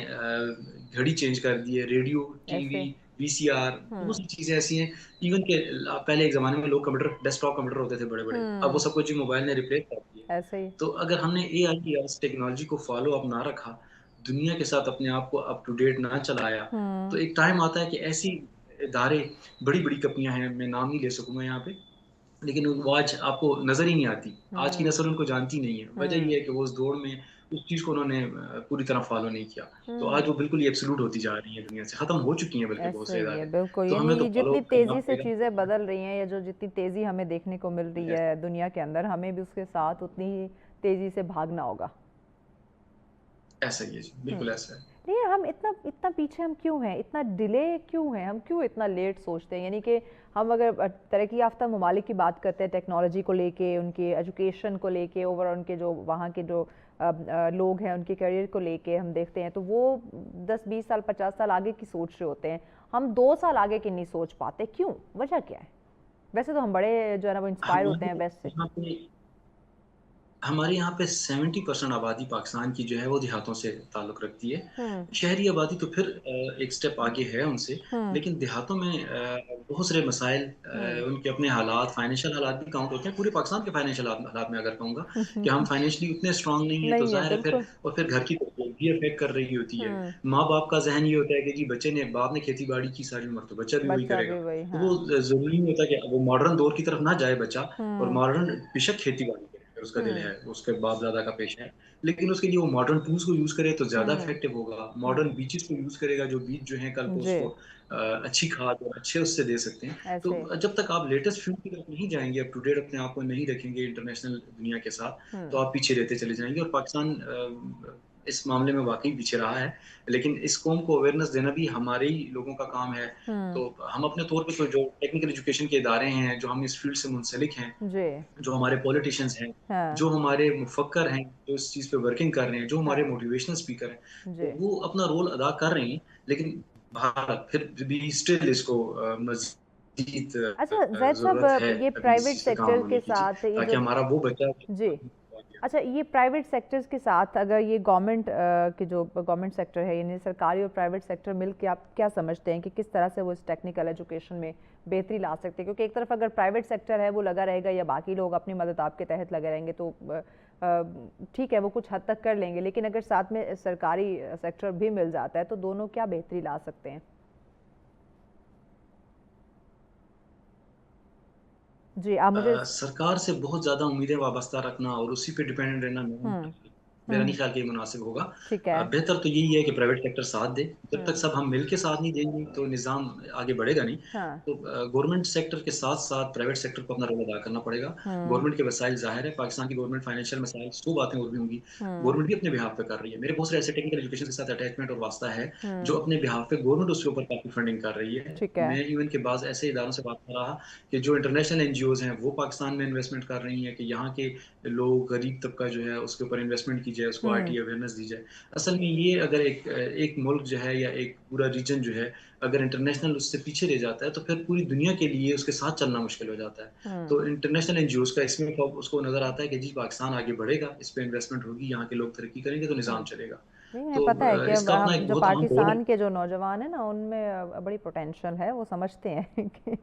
گھڑی چینج کر دی ہے, ریڈیو, ٹی وی, وی سی آر, بہت سی چیزیں ایسی ہیں. ایون کہ پہلے ایک زمانے میں لوگ کمپیوٹر, ڈیسک ٹاپ کمپیوٹر ہوتے تھے بڑے بڑے, اب وہ سب کچھ موبائل نے ریپلیس کر دیا. تو اگر ہم نے اے آئی کی اس ٹیکنالوجی کو فالو اپ نہ رکھا, دنیا کے ساتھ اپنے آپ کو اپ ٹو ڈیٹ نہ چلایا, تو ایک ٹائم آتا ہے کہ ایسی ادارے, بڑی بڑی کمپنیاں ہیں, میں نام نہیں لے سکوں گا یہاں پہ, لیکن وہ آج آپ کو نظر ہی نہیں آتی. آج کی نسل ان کو جانتی نہیں ہے. وجہ یہ ہے کہ وہ اس دوڑ میں اس چیز کو انہوں نے پوری طرح فالو نہیں کیا. تو آج وہ بالکل ہی ایبسولوٹ ہوتی جا رہی ہیں, دنیا سے ختم ہو چکی ہیں بلکہ بہت سے ادارے. بالکل, تو ہمیں تو یعنی جتنی تیزی سے چیزیں بدل رہی ہیں یا جو جتنی تیزی ہمیں دیکھنے کو مل رہی ہے دنیا کے اندر, ہمیں بھی اس کے ساتھ اتنی ہی تیزی سے بھاگنا ہوگا. ایسا ہی ہے جی, بالکل ایسا ہے. نہیں, ہم اتنا پیچھے ہم کیوں ہیں, اتنا ڈیلے کیوں ہیں, ہم کیوں اتنا لیٹ سوچتے ہیں؟ یعنی کہ ہم اگر ترقی یافتہ ممالک کی بات کرتے ہیں ٹیکنالوجی کو لے کے, ان کی ایجوکیشن کو لے کے, اوور ان کے جو وہاں کے جو لوگ ہیں ان کے کیریئر کو لے کے ہم دیکھتے ہیں تو وہ 10-20 سال 50 سال آگے کی سوچ رہے ہوتے ہیں. ہم 2 سال آگے کی نہیں سوچ پاتے, کیوں؟ وجہ کیا ہے؟ ویسے تو ہم بڑے جو ہے نا وہ انسپائر ہوتے ہیں ویسٹ سے. ہمارے یہاں پہ 70% آبادی پاکستان کی جو ہے وہ دیہاتوں سے تعلق رکھتی ہے. شہری آبادی تو پھر ایک سٹیپ آگے ہے ان سے, لیکن دیہاتوں میں بہت سارے مسائل, ان کے اپنے حالات, فائنینشیل حالات بھی کاؤنٹ ہوتے ہیں. پورے پاکستان کے فائنینشیل حالات میں اگر کہوں گا کہ ہم فائنینشلی اتنے اسٹرانگ نہیں ہیں, تو ظاہر ہے پھر گھر کی بھی افیکٹ کر رہی ہوتی ہے. ماں باپ کا ذہن یہ ہوتا ہے کہ جی باپ نے کھیتی باڑی کی ساری عمر, تو بچہ بھی وہی کرے گا. تو وہ ضروری نہیں ہوتا کہ وہ ماڈرن دور کی طرف نہ جائے بچہ, اور ماڈرن بے شک کھیتی باڑی اس کا دل ہے, اس کے باپ دادا کا پیشہ ہے, لیکن اس کے لیے وہ ماڈرن ٹولز کو یوز کرے تو زیادہ افیکٹو ہوگا. ماڈرن بیجز کو یوز کرے گا, جو بیج جو ہیں کل کو اس کو اچھی کھاد اور اچھے اس سے دے سکتے ہیں. تو جب تک آپ لیٹسٹ فیلڈ کی طرف نہیں جائیں گے, اپ ٹو ڈیٹ اپنے آپ کو نہیں رکھیں گے انٹرنیشنل دنیا کے ساتھ, تو آپ پیچھے رہتے چلے جائیں گے. اور پاکستان اس معاملے میں واقعی پیچھے رہا ہے, لیکن اس قوم کو اویئرنیس دینا بھی ہمارے ہی لوگوں کا کام ہے. تو ہم اپنے طور پہ جو ٹیکنیکل ایجوکیشن کے ادارے ہیں, جو ہم اس فیلڈ سے منسلک ہیں, جو ہمارے پولیٹیشینز ہیں, جو ہمارے مفکر ہیں, جو اس چیز پہ ورکنگ کر رہے ہیں, جو ہمارے موٹیویشنل اسپیکر ہیں, وہ اپنا رول ادا کر رہے ہیں, لیکن بھارت پھر بھی اسٹل اس کو اچھا زید صاحب, یہ پرائیویٹ سیکٹر کے ساتھ تاکہ ہمارا وہ بچہ جی اچھا یہ پرائیویٹ سیکٹرز کے ساتھ اگر یہ گورنمنٹ کے جو گورنمنٹ سیکٹر ہے یعنی سرکاری اور پرائیویٹ سیکٹر مل کے آپ کیا سمجھتے ہیں کہ کس طرح سے وہ اس ٹیکنیکل ایجوکیشن میں بہتری لا سکتے ہیں؟ کیونکہ ایک طرف اگر پرائیویٹ سیکٹر ہے وہ لگا رہے گا یا باقی لوگ اپنی مدد آپ کے تحت لگے رہیں گے تو ٹھیک ہے وہ کچھ حد تک کر لیں گے، لیکن اگر ساتھ میں سرکاری سیکٹر بھی مل جاتا ہے تو دونوں کیا بہتری لا سکتے ہیں؟ جی آپ مجھے سرکار سے بہت زیادہ امیدیں وابستہ رکھنا اور اسی پہ ڈیپینڈنٹ رہنا میرا نہیں خیال کہ یہ مناسب ہوگا. ٹھیک ہے بہتر تو یہی ہے کہ پرائیویٹ سیکٹر ساتھ دے. جب تک سب ہم مل کے ساتھ نہیں دیں گے تو نظام آگے بڑھے گا نہیں. تو گورنمنٹ سیکٹر کے ساتھ ساتھ پرائیویٹ سیکٹر کو اپنا رول ادا کرنا پڑے گا. گورنمنٹ کے وسائل ظاہر ہے، پاکستان کی گورنمنٹ فائنینشیل مسائل 100 باتیں اور بھی ہوں گی. گورنمنٹ بھی اپنے بہاف پہ کر رہی ہے. میرے بہت سے ایسے ٹیکنیکل ایجوکیشن کے ساتھ اٹیچمنٹ اور واسطہ ہے جو اپنے بہاف پہ گورنمنٹ اس کے اوپر کافی فنڈنگ کر رہی ہے. میں ایون کے بعض ایسے اداروں سے بات کر رہا کہ جو انٹرنیشنل این جی اوز ہیں وہ پاکستان میں انویسٹمنٹ کر رہی ہیں کہ یہاں کے لوگ غریب طبقہ جو ہے اس کے اوپر انویسٹمنٹ کی جائے، اس کو آئی ٹی اویئرنیس دی جائے. اصل میں یہ اگر ایک ملک جو ہے یا ایک پورا ریجن جو ہے اگر انٹرنیشنل اس سے پیچھے رہ جاتا ہے تو پھر پوری دنیا کے لیے اس کے ساتھ چلنا مشکل ہو جاتا ہے. تو انٹرنیشنل این جی اوز کا اس میں اس کو نظر آتا ہے کہ جی پاکستان آگے بڑھے گا، اس پہ انویسٹمنٹ ہوگی، یہاں کے لوگ ترقی کریں گے تو نظام چلے گا. نہیں پتہ ہے کہ جو پاکستان کے جو نوجوان ہیں نا ان میں بڑی پوٹینشل ہے، وہ سمجھتے ہیں کہ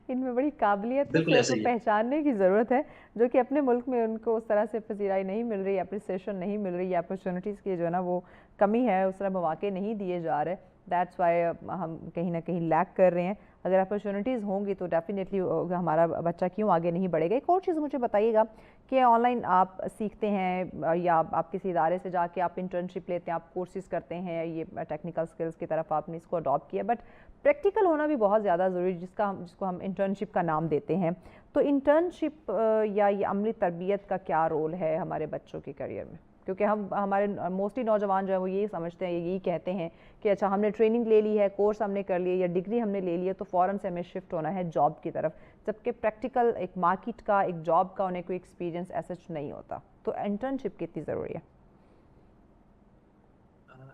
ان میں بڑی قابلیت کو پہچاننے کی ضرورت ہے جو کہ اپنے ملک میں ان کو اس طرح سے پذیرائی نہیں مل رہی، اپریسیشن نہیں مل رہی، اپرچونیٹیز کی جو ہے نا وہ کمی ہے، اس طرح مواقع نہیں دیے جا رہے. دیٹس وائی ہم کہیں نہ کہیں لیک کر رہے ہیں. اگر اپرچونیٹیز ہوں گی تو ڈیفینیٹلی ہمارا بچہ کیوں آگے نہیں بڑھے گا. ایک اور چیز مجھے بتائیے گا کہ آن لائن آپ سیکھتے ہیں یا آپ کسی ادارے سے جا کے آپ انٹرنشپ لیتے ہیں، آپ کورسز کرتے ہیں، یہ ٹیکنیکل سکلز کی طرف آپ نے اس کو اڈاپٹ کیا، بٹ پریکٹیکل ہونا بھی بہت زیادہ ضروری ہے جس کو ہم انٹرنشپ کا نام دیتے ہیں. تو انٹرنشپ یا یہ عملی تربیت کا کیا رول ہے ہمارے بچوں کے کیریئر میں؟ کیونکہ ہمارے موسٹلی نوجوان جو ہیں وہ یہی سمجھتے ہیں، یہی کہتے ہیں کہ اچھا ہم نے ٹریننگ لے لی ہے، کورس ہم نے کر لیا یا ڈگری ہم نے لے لی ہے تو فوراً سے ہمیں شفٹ ہونا ہے جاب کی طرف، جبکہ پریکٹیکل ایک مارکیٹ کا، ایک جاب کا انہیں کوئی ایکسپیرینس ایسا نہیں ہوتا. تو انٹرنشپ کتنی ضروری ہے؟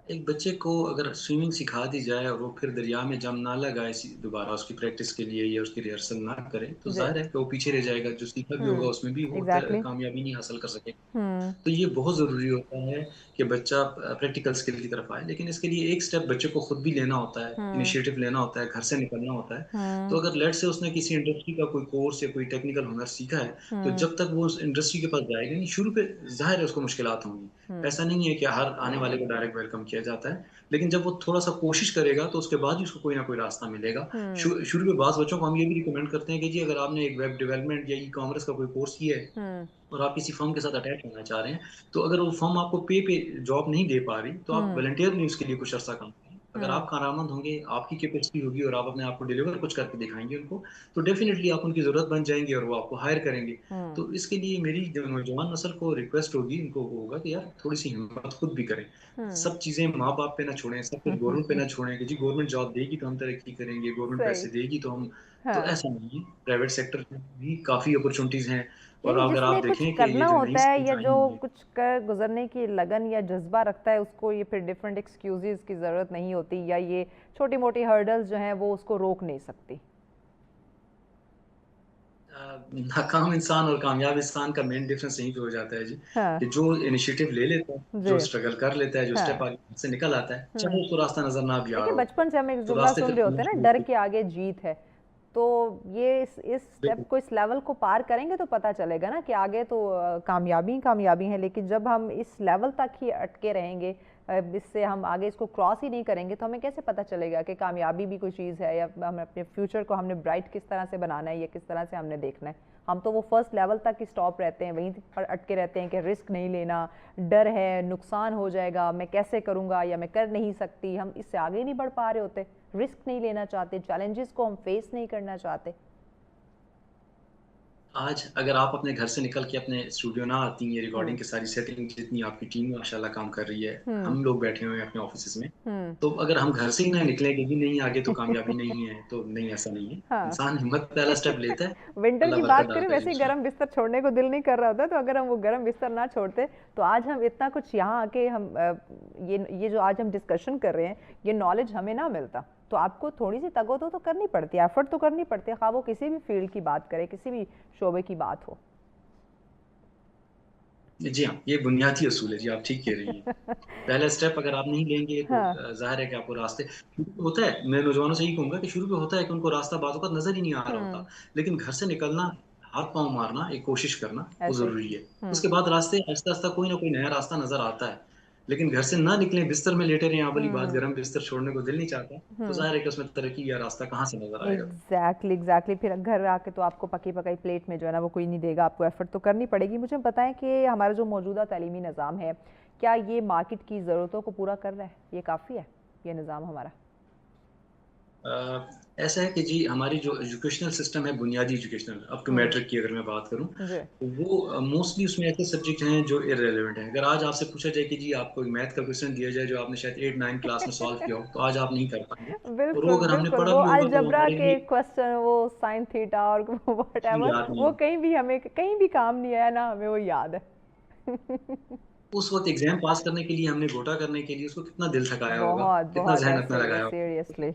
ایک بچے کو اگر سوئمنگ سکھا دی جائے اور وہ پھر دریا میں جم نہ لگائے دوبارہ اس کی پریکٹس کے لیے یا اس کی ریہرسل نہ کرے تو ظاہر ہے کہ وہ پیچھے رہ جائے گا. جو سیکھا بھی ہوگا اس میں بھی وہ کامیابی نہیں حاصل کر سکے. تو یہ بہت ضروری ہوتا ہے کہ بچہ پریکٹیکل اسکل کی طرف آئے، لیکن اس کے لیے ایک سٹیپ بچے کو خود بھی لینا ہوتا ہے، انیشیٹو لینا ہوتا ہے، گھر سے نکلنا ہوتا ہے. تو اگر لیٹ سے اس نے کسی انڈسٹری کا کوئی کورس یا کوئی ٹیکنیکل ہنر سیکھا ہے تو جب تک وہ اس انڈسٹری کے پاس جائے گا نہیں، شروع پہ ظاہر ہے اس کو مشکلات ہوں گی. ایسا نہیں ہے کہ ہر آنے والے کو ڈائریکٹ ویلکم کیا جاتا ہے، لیکن جب وہ تھوڑا سا کوشش کرے گا تو اس کے بعد ہی اس کو کوئی نہ کوئی راستہ ملے گا. شروع میں بعض بچوں کو ہم یہ بھی ریکمینڈ کرتے ہیں کہ جی اگر آپ نے ایک ویب ڈیولپمنٹ یا ای کامرس کا کوئی کورس کیا ہے اور آپ کسی فرم کے ساتھ اٹیچ ہونا چاہ رہے ہیں تو اگر وہ فرم آپ کو پے جاب نہیں دے پا رہی تو آپ والنٹیئرلی اس کے لیے کچھ عرصہ کام کریں. اگر آپ کارآمد ہوں گے، آپ کی کیپیسٹی ہوگی اور آپ اپنے آپ کو ڈیلیور کچھ کر کے دکھائیں گے ان کو تو ڈیفینیٹلی آپ ان کی ضرورت بن جائیں گے اور وہ آپ کو ہائر کریں گے. تو اس کے لیے میری جو نوجوان نسل کو ریکویسٹ ہوگی، ان کو ہوگا کہ یار تھوڑی سی ہمت خود بھی کریں. سب چیزیں ماں باپ پہ نہ چھوڑیں، سب کچھ گورنمنٹ پہ نہ چھوڑیں کہ جی گورنمنٹ جاب دے گی تو ہم ترقی کریں گے، گورنمنٹ پیسے دے گی تو ہم. تو ایسا نہیں ہے. پرائیویٹ سیکٹر میں بھی کافی اپرچونٹیز ہیں اور اگر آپ دیکھیں کہ یہ جو ہوتا ہے یا جو کچھ کر گزرنے کی لگن یا جذبہ رکھتا ہے اس کو یہ پھر ڈیفرنٹ ایکسکیوزز کی ضرورت نہیں ہوتی یا یہ چھوٹی موٹی ہرڈلز جو ہیں وہ اس کو روک نہیں سکتی. ناکام انسان اور کامیاب انسان کا مین ڈفرنس یہیں پہ ہو جاتا ہے جی کہ جو انیشیٹو لے لیتا ہے، جو اسٹرگل کر لیتا ہے، جو اسٹیپ آگے سے نکل آتا ہے، چاہے اس کو راستہ نظر نہ بھی آ رہا ہو. بچپن سے ہم ایک جملہ سن رہے ہوتے ہیں نا، ڈر کے آگے جیت ہے. تو یہ اس اسٹیپ کو، اس لیول کو پار کریں گے تو پتہ چلے گا نا کہ آگے تو کامیابی ہیں، لیکن جب ہم اس لیول تک ہی اٹکے رہیں گے، اس سے ہم آگے اس کو کراس ہی نہیں کریں گے تو ہمیں کیسے پتہ چلے گا کہ کامیابی بھی کوئی چیز ہے یا ہم اپنے فیوچر کو ہم نے برائٹ کس طرح سے بنانا ہے یا کس طرح سے ہم نے دیکھنا ہے. ہم تو وہ فرسٹ لیول تک ہی سٹاپ رہتے ہیں، وہیں پر اٹکے رہتے ہیں کہ رسک نہیں لینا، ڈر ہے، نقصان ہو جائے گا، میں کیسے کروں گا یا میں کر نہیں سکتی. ہم اس سے آگے نہیں بڑھ پا رہے ہوتے، رسک نہیں لینا چاہتے، چیلنجز کو ہم فیس نہیں کرنا چاہتے. آج اگر آپ اپنے گھر سے نکل کے اپنے اسٹوڈیو نہ آتی ہیں، ریکارڈنگ کی ساری سیٹنگ جتنی آپ کی ٹیم ماشاءاللہ کام کر رہی ہے، ہم لوگ بیٹھے ہوئے ہیں اپنے آفیسز میں، تو اگر ہم گھر سے ہی نہ نکلیں کہ نہیں آگے تو کامیابی نہیں ہے تو نہیں، ایسا نہیں ہے. انسان ہمت پہلا سٹیپ لیتا ہے. ونٹر کی بات کریں ویسے ہی گرم بستر چھوڑنے کو دل نہیں کر رہا ہوتا، تو اگر ہم وہ گرم بستر نہ چھوڑتے تو آج ہم اتنا کچھ یہاں آ کے ہم یہ جو آج ہم ڈسکشن کر رہے ہیں یہ نالج ہمیں نہ ملتا. تو آپ کو تھوڑی سی تگ و دو تو کرنی پڑتی ہے، ایفرٹ تو کرنی پڑتی ہے، خواہ وہ کسی بھی فیلڈ کی بات کرے، کسی بھی شعبے کی بات ہو. جی ہاں، یہ بنیادی اصول ہے جی، آپ ٹھیک کہہ رہی ہیں۔ پہلا اسٹیپ اگر آپ نہیں لیں گے تو ہاں ظاہر ہے کہ آپ کو راستے شروع میں ہوتا ہے، میں نوجوانوں سے یہی کہوں گا کہ شروع میں ہوتا ہے کہ ان کو راستہ بعض اوقات نظر ہی نہیں آ رہا ہوتا، لیکن گھر سے نکلنا، ہاتھ پاؤں مارنا، ایک کوشش کرنا وہ ایسے ضروری ہے۔ اس کے بعد راستے آہستہ آہستہ کوئی نہ کوئی نیا راستہ نظر آتا ہے، لیکن گھر سے نہ نکلیں، بستر میں لیٹے رہیں، آپ والی بات، گرم بستر چھوڑنے کو دل نہیں چاہتا، تو ظاہر ہے کہ اس میں ترقی یا راستہ کہاں سے نظر آئے گا۔ ایگزیکٹلی پھر گھر آ کے تو آپ کو پکی پکائی پلیٹ میں جو ہے نا وہ کوئی نہیں دے گا، آپ کو ایفرٹ تو کرنی پڑے گی۔ مجھے بتائیں کہ ہمارا جو موجودہ تعلیمی نظام ہے کیا یہ مارکیٹ کی ضرورتوں کو پورا کر رہا ہے؟ یہ کافی ہے یہ نظام ہمارا؟ ایسا ہے کہ جی ہماری جو ایجوکیشنل سسٹم ہے، بنیادی ایجوکیشنل اپ ٹو میٹرک کی اگر میں بات کروں، جی وہ موسٹلی اس میں ایسے سبجیکٹ ہیں جو ارریلیونٹ ہیں۔ اگر آج آپ سے پوچھا جائے کہ جی آپ کو میتھ کا کویشچن دیا جائے جو آپ نے شاید 8-9 کلاس میں سالو کیا ہو، تو آج آپ نہیں کر پائیں گے، اور وہ بالکل اگر ہم نے بالکل، پڑھا وہ بھی ہوگا تو الجبرا ہمارے کے لیے کوسچن، وہ سائن تھیٹا اور واٹ ایور، یاد نہیں وہ ہے۔ کہیں بھی ہمیں کہیں بھی کام نہیں آیا نا، ہمیں وہ یاد ہے۔ اس وقت ایگزام پاس کرنے کے لیے، ہم نے گھوٹا کرنے کے لیے اس کو کتنا دل تھکایا ہوگا، بہت کتنا بہت ذہن اپنا ایسے ہی ہے لگایا ہوگا، سیریسلی۔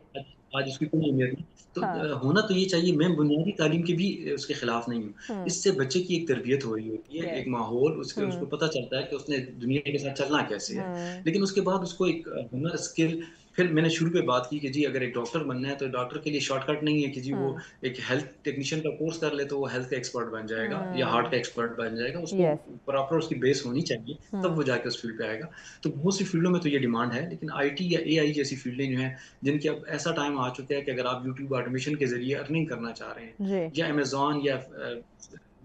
آج اس کی کوئی اہمیت نہیں۔ تو ہاں ہونا تو یہ چاہیے، میں بنیادی تعلیم کے بھی اس کے خلاف نہیں ہوں۔ اس سے بچے کی ایک تربیت ہو رہی ہوتی ہے، ایک یس ماحول، اس کو پتہ چلتا ہے کہ اس نے دنیا کے ساتھ چلنا کیسے ہے، لیکن اس کے بعد اس کو ایک ہنر، اسکل، پھر میں نے شروع پہ بات کی کہ جی اگر ایک ڈاکٹر بننا ہے تو ڈاکٹر کے لیے شارٹ کٹ نہیں ہے کہ جی وہ ایک ہیلتھ ٹیکنیشین کا کورس کر لے تو وہ ہیلتھ کا ایکسپرٹ بن جائے گا یا ہارٹ کا ایکسپرٹ بن جائے گا۔ اس کو یس پراپر اس کی بیس ہونی چاہیے، تب وہ جا کے اس فیلڈ پہ آئے گا۔ تو بہت سی فیلڈوں میں تو یہ ڈیمانڈ ہے، لیکن آئی ٹی یا اے آئی جیسی فیلڈیں جو ہیں، جن کے اب ایسا ٹائم آ چکا ہے کہ اگر آپ یوٹیوب آٹومیشن کے ذریعے ارننگ کرنا چاہ رہے ہیں، جی یا امیزون یا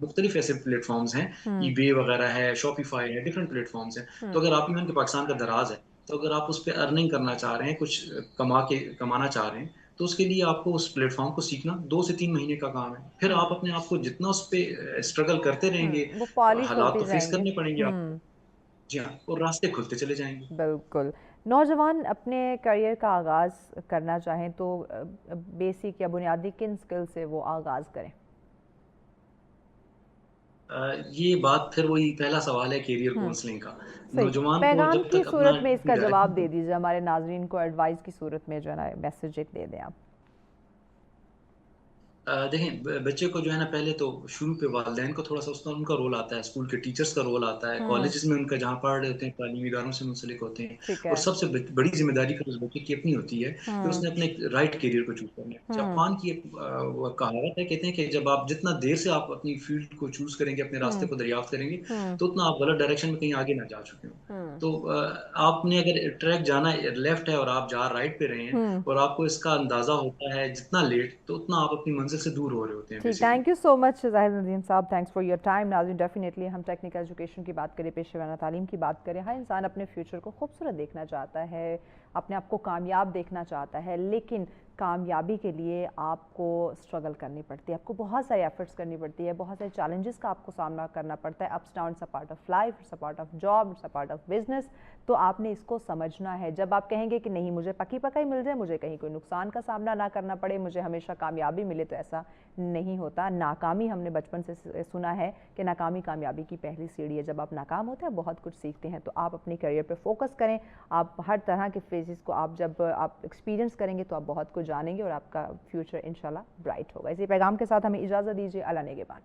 مختلف ایسے پلیٹ فارمز ہیں، ای بے وغیرہ ہے، شاپیفائی ہے، ڈفرینٹ پلیٹ فارمز ہیں، تو اگر آپ ایون کہ پاکستان کا دراز ہے، تو اگر آپ اس پہ ارننگ کرنا چاہ رہے ہیں، کچھ کمانا چاہ رہے ہیں، تو اس کے لیے آپ کو اس پلیٹ فارم کو سیکھنا 2 سے 3 مہینے کا کام ہے۔ پھر آپ اپنے آپ کو جتنا اس پہ اسٹرگل کرتے رہیں گے، وہ پالش حالات ہوتی تو فیس جائیں گے۔ کرنے پڑیں گے آپ کو، جی ہاں، اور راستے کھلتے چلے جائیں گے۔ بالکل، نوجوان اپنے کریئر کا آغاز کرنا چاہیں تو بیسک یا بنیادی کن سکل سے وہ آغاز کریں؟ یہ بات پھر وہی پہلا سوال ہے کیریئر کاؤنسلنگ کا۔ صحیح، نوجوان کو پیغام جب کی تک اپنا صورت میں اس کا جواب دے ڈائریکشن، دیجیے، ہمارے ناظرین کو ایڈوائز کی صورت میں جو ہے نا میسج ایک دے دیں آپ۔ دیکھیں بچے کو جو ہے نا پہلے تو شروع پہ والدین کو تھوڑا سا اس کا ان کا رول آتا ہے، اسکول کے ٹیچرز کا رول آتا ہے، کالجز میں ان کا جہاں پڑھ رہے ہوتے ہیں، تعلیمی اداروں سے منسلک ہوتے ہیں، ٹھیک اور ہے۔ سب سے بڑی ذمہ داری پھر اس بچے کی اپنی ہوتی ہے کہ اس نے اپنے رائٹ کیریئر کو چوز کرنا ہے۔ جاپان کی ایک وہ کہاوت ہے، کہتے ہیں کہ جب آپ جتنا دیر سے آپ اپنی فیلڈ کو چوز کریں گے، اپنے راستے کو دریافت کریں گے، تو اتنا آپ غلط ڈائریکشن میں کہیں آگے نہ جا چکے ہوں۔ تو آپ نے اگر ٹریک جانا لیفٹ ہے اور آپ جا رائٹ پہ رہے ہیں، اور آپ کو اس کا اندازہ ہوتا ہے جتنا لیٹ، تو اتنا آپ اپنی منزل سے دور ہو رہے ہوتے ہیں ٹھیک، بیسیکلی۔ تھینک یو سو مچ زاہد ندیم صاحب، تھینکس فار یور ٹائم۔ ناظرین ڈیفینیٹلی ہم ٹیکنیکل ایجوکیشن کی بات کریں، پیشہ ورانہ تعلیم کی بات کریں، ہر انسان اپنے فیوچر کو خوبصورت دیکھنا چاہتا ہے، اپنے آپ کو کامیاب دیکھنا چاہتا ہے، لیکن کامیابی کے لیے آپ کو اسٹرگل کرنی پڑتی ہے، آپ کو بہت سارے ایفرٹس کرنی پڑتی ہے، بہت سارے چیلنجز کا آپ کو سامنا کرنا پڑتا ہے، ups down, it's a part of life, it's a part of job, it's a part of business. تو آپ نے اس کو سمجھنا ہے۔ جب آپ کہیں گے کہ نہیں مجھے پکی پکائی مل جائے، مجھے کہیں کوئی نقصان کا سامنا نہ کرنا پڑے، مجھے ہمیشہ کامیابی ملے، تو ایسا نہیں ہوتا۔ ناکامی ہم نے بچپن سے سنا ہے کہ ناکامی کامیابی کی پہلی سیڑھی ہے۔ جب آپ ناکام ہوتے ہیں بہت کچھ سیکھتے ہیں، تو آپ اپنے کریئر پہ فوکس کریں، آپ ہر طرح کے فیزز کو جب آپ ایکسپیرینس کریں گے تو آپ بہت کچھ جانیں گے اور آپ کا فیوچر انشاءاللہ برائٹ ہوگا۔ اسی پیغام کے ساتھ ہمیں اجازت دیجیے، اللہ نگہبان۔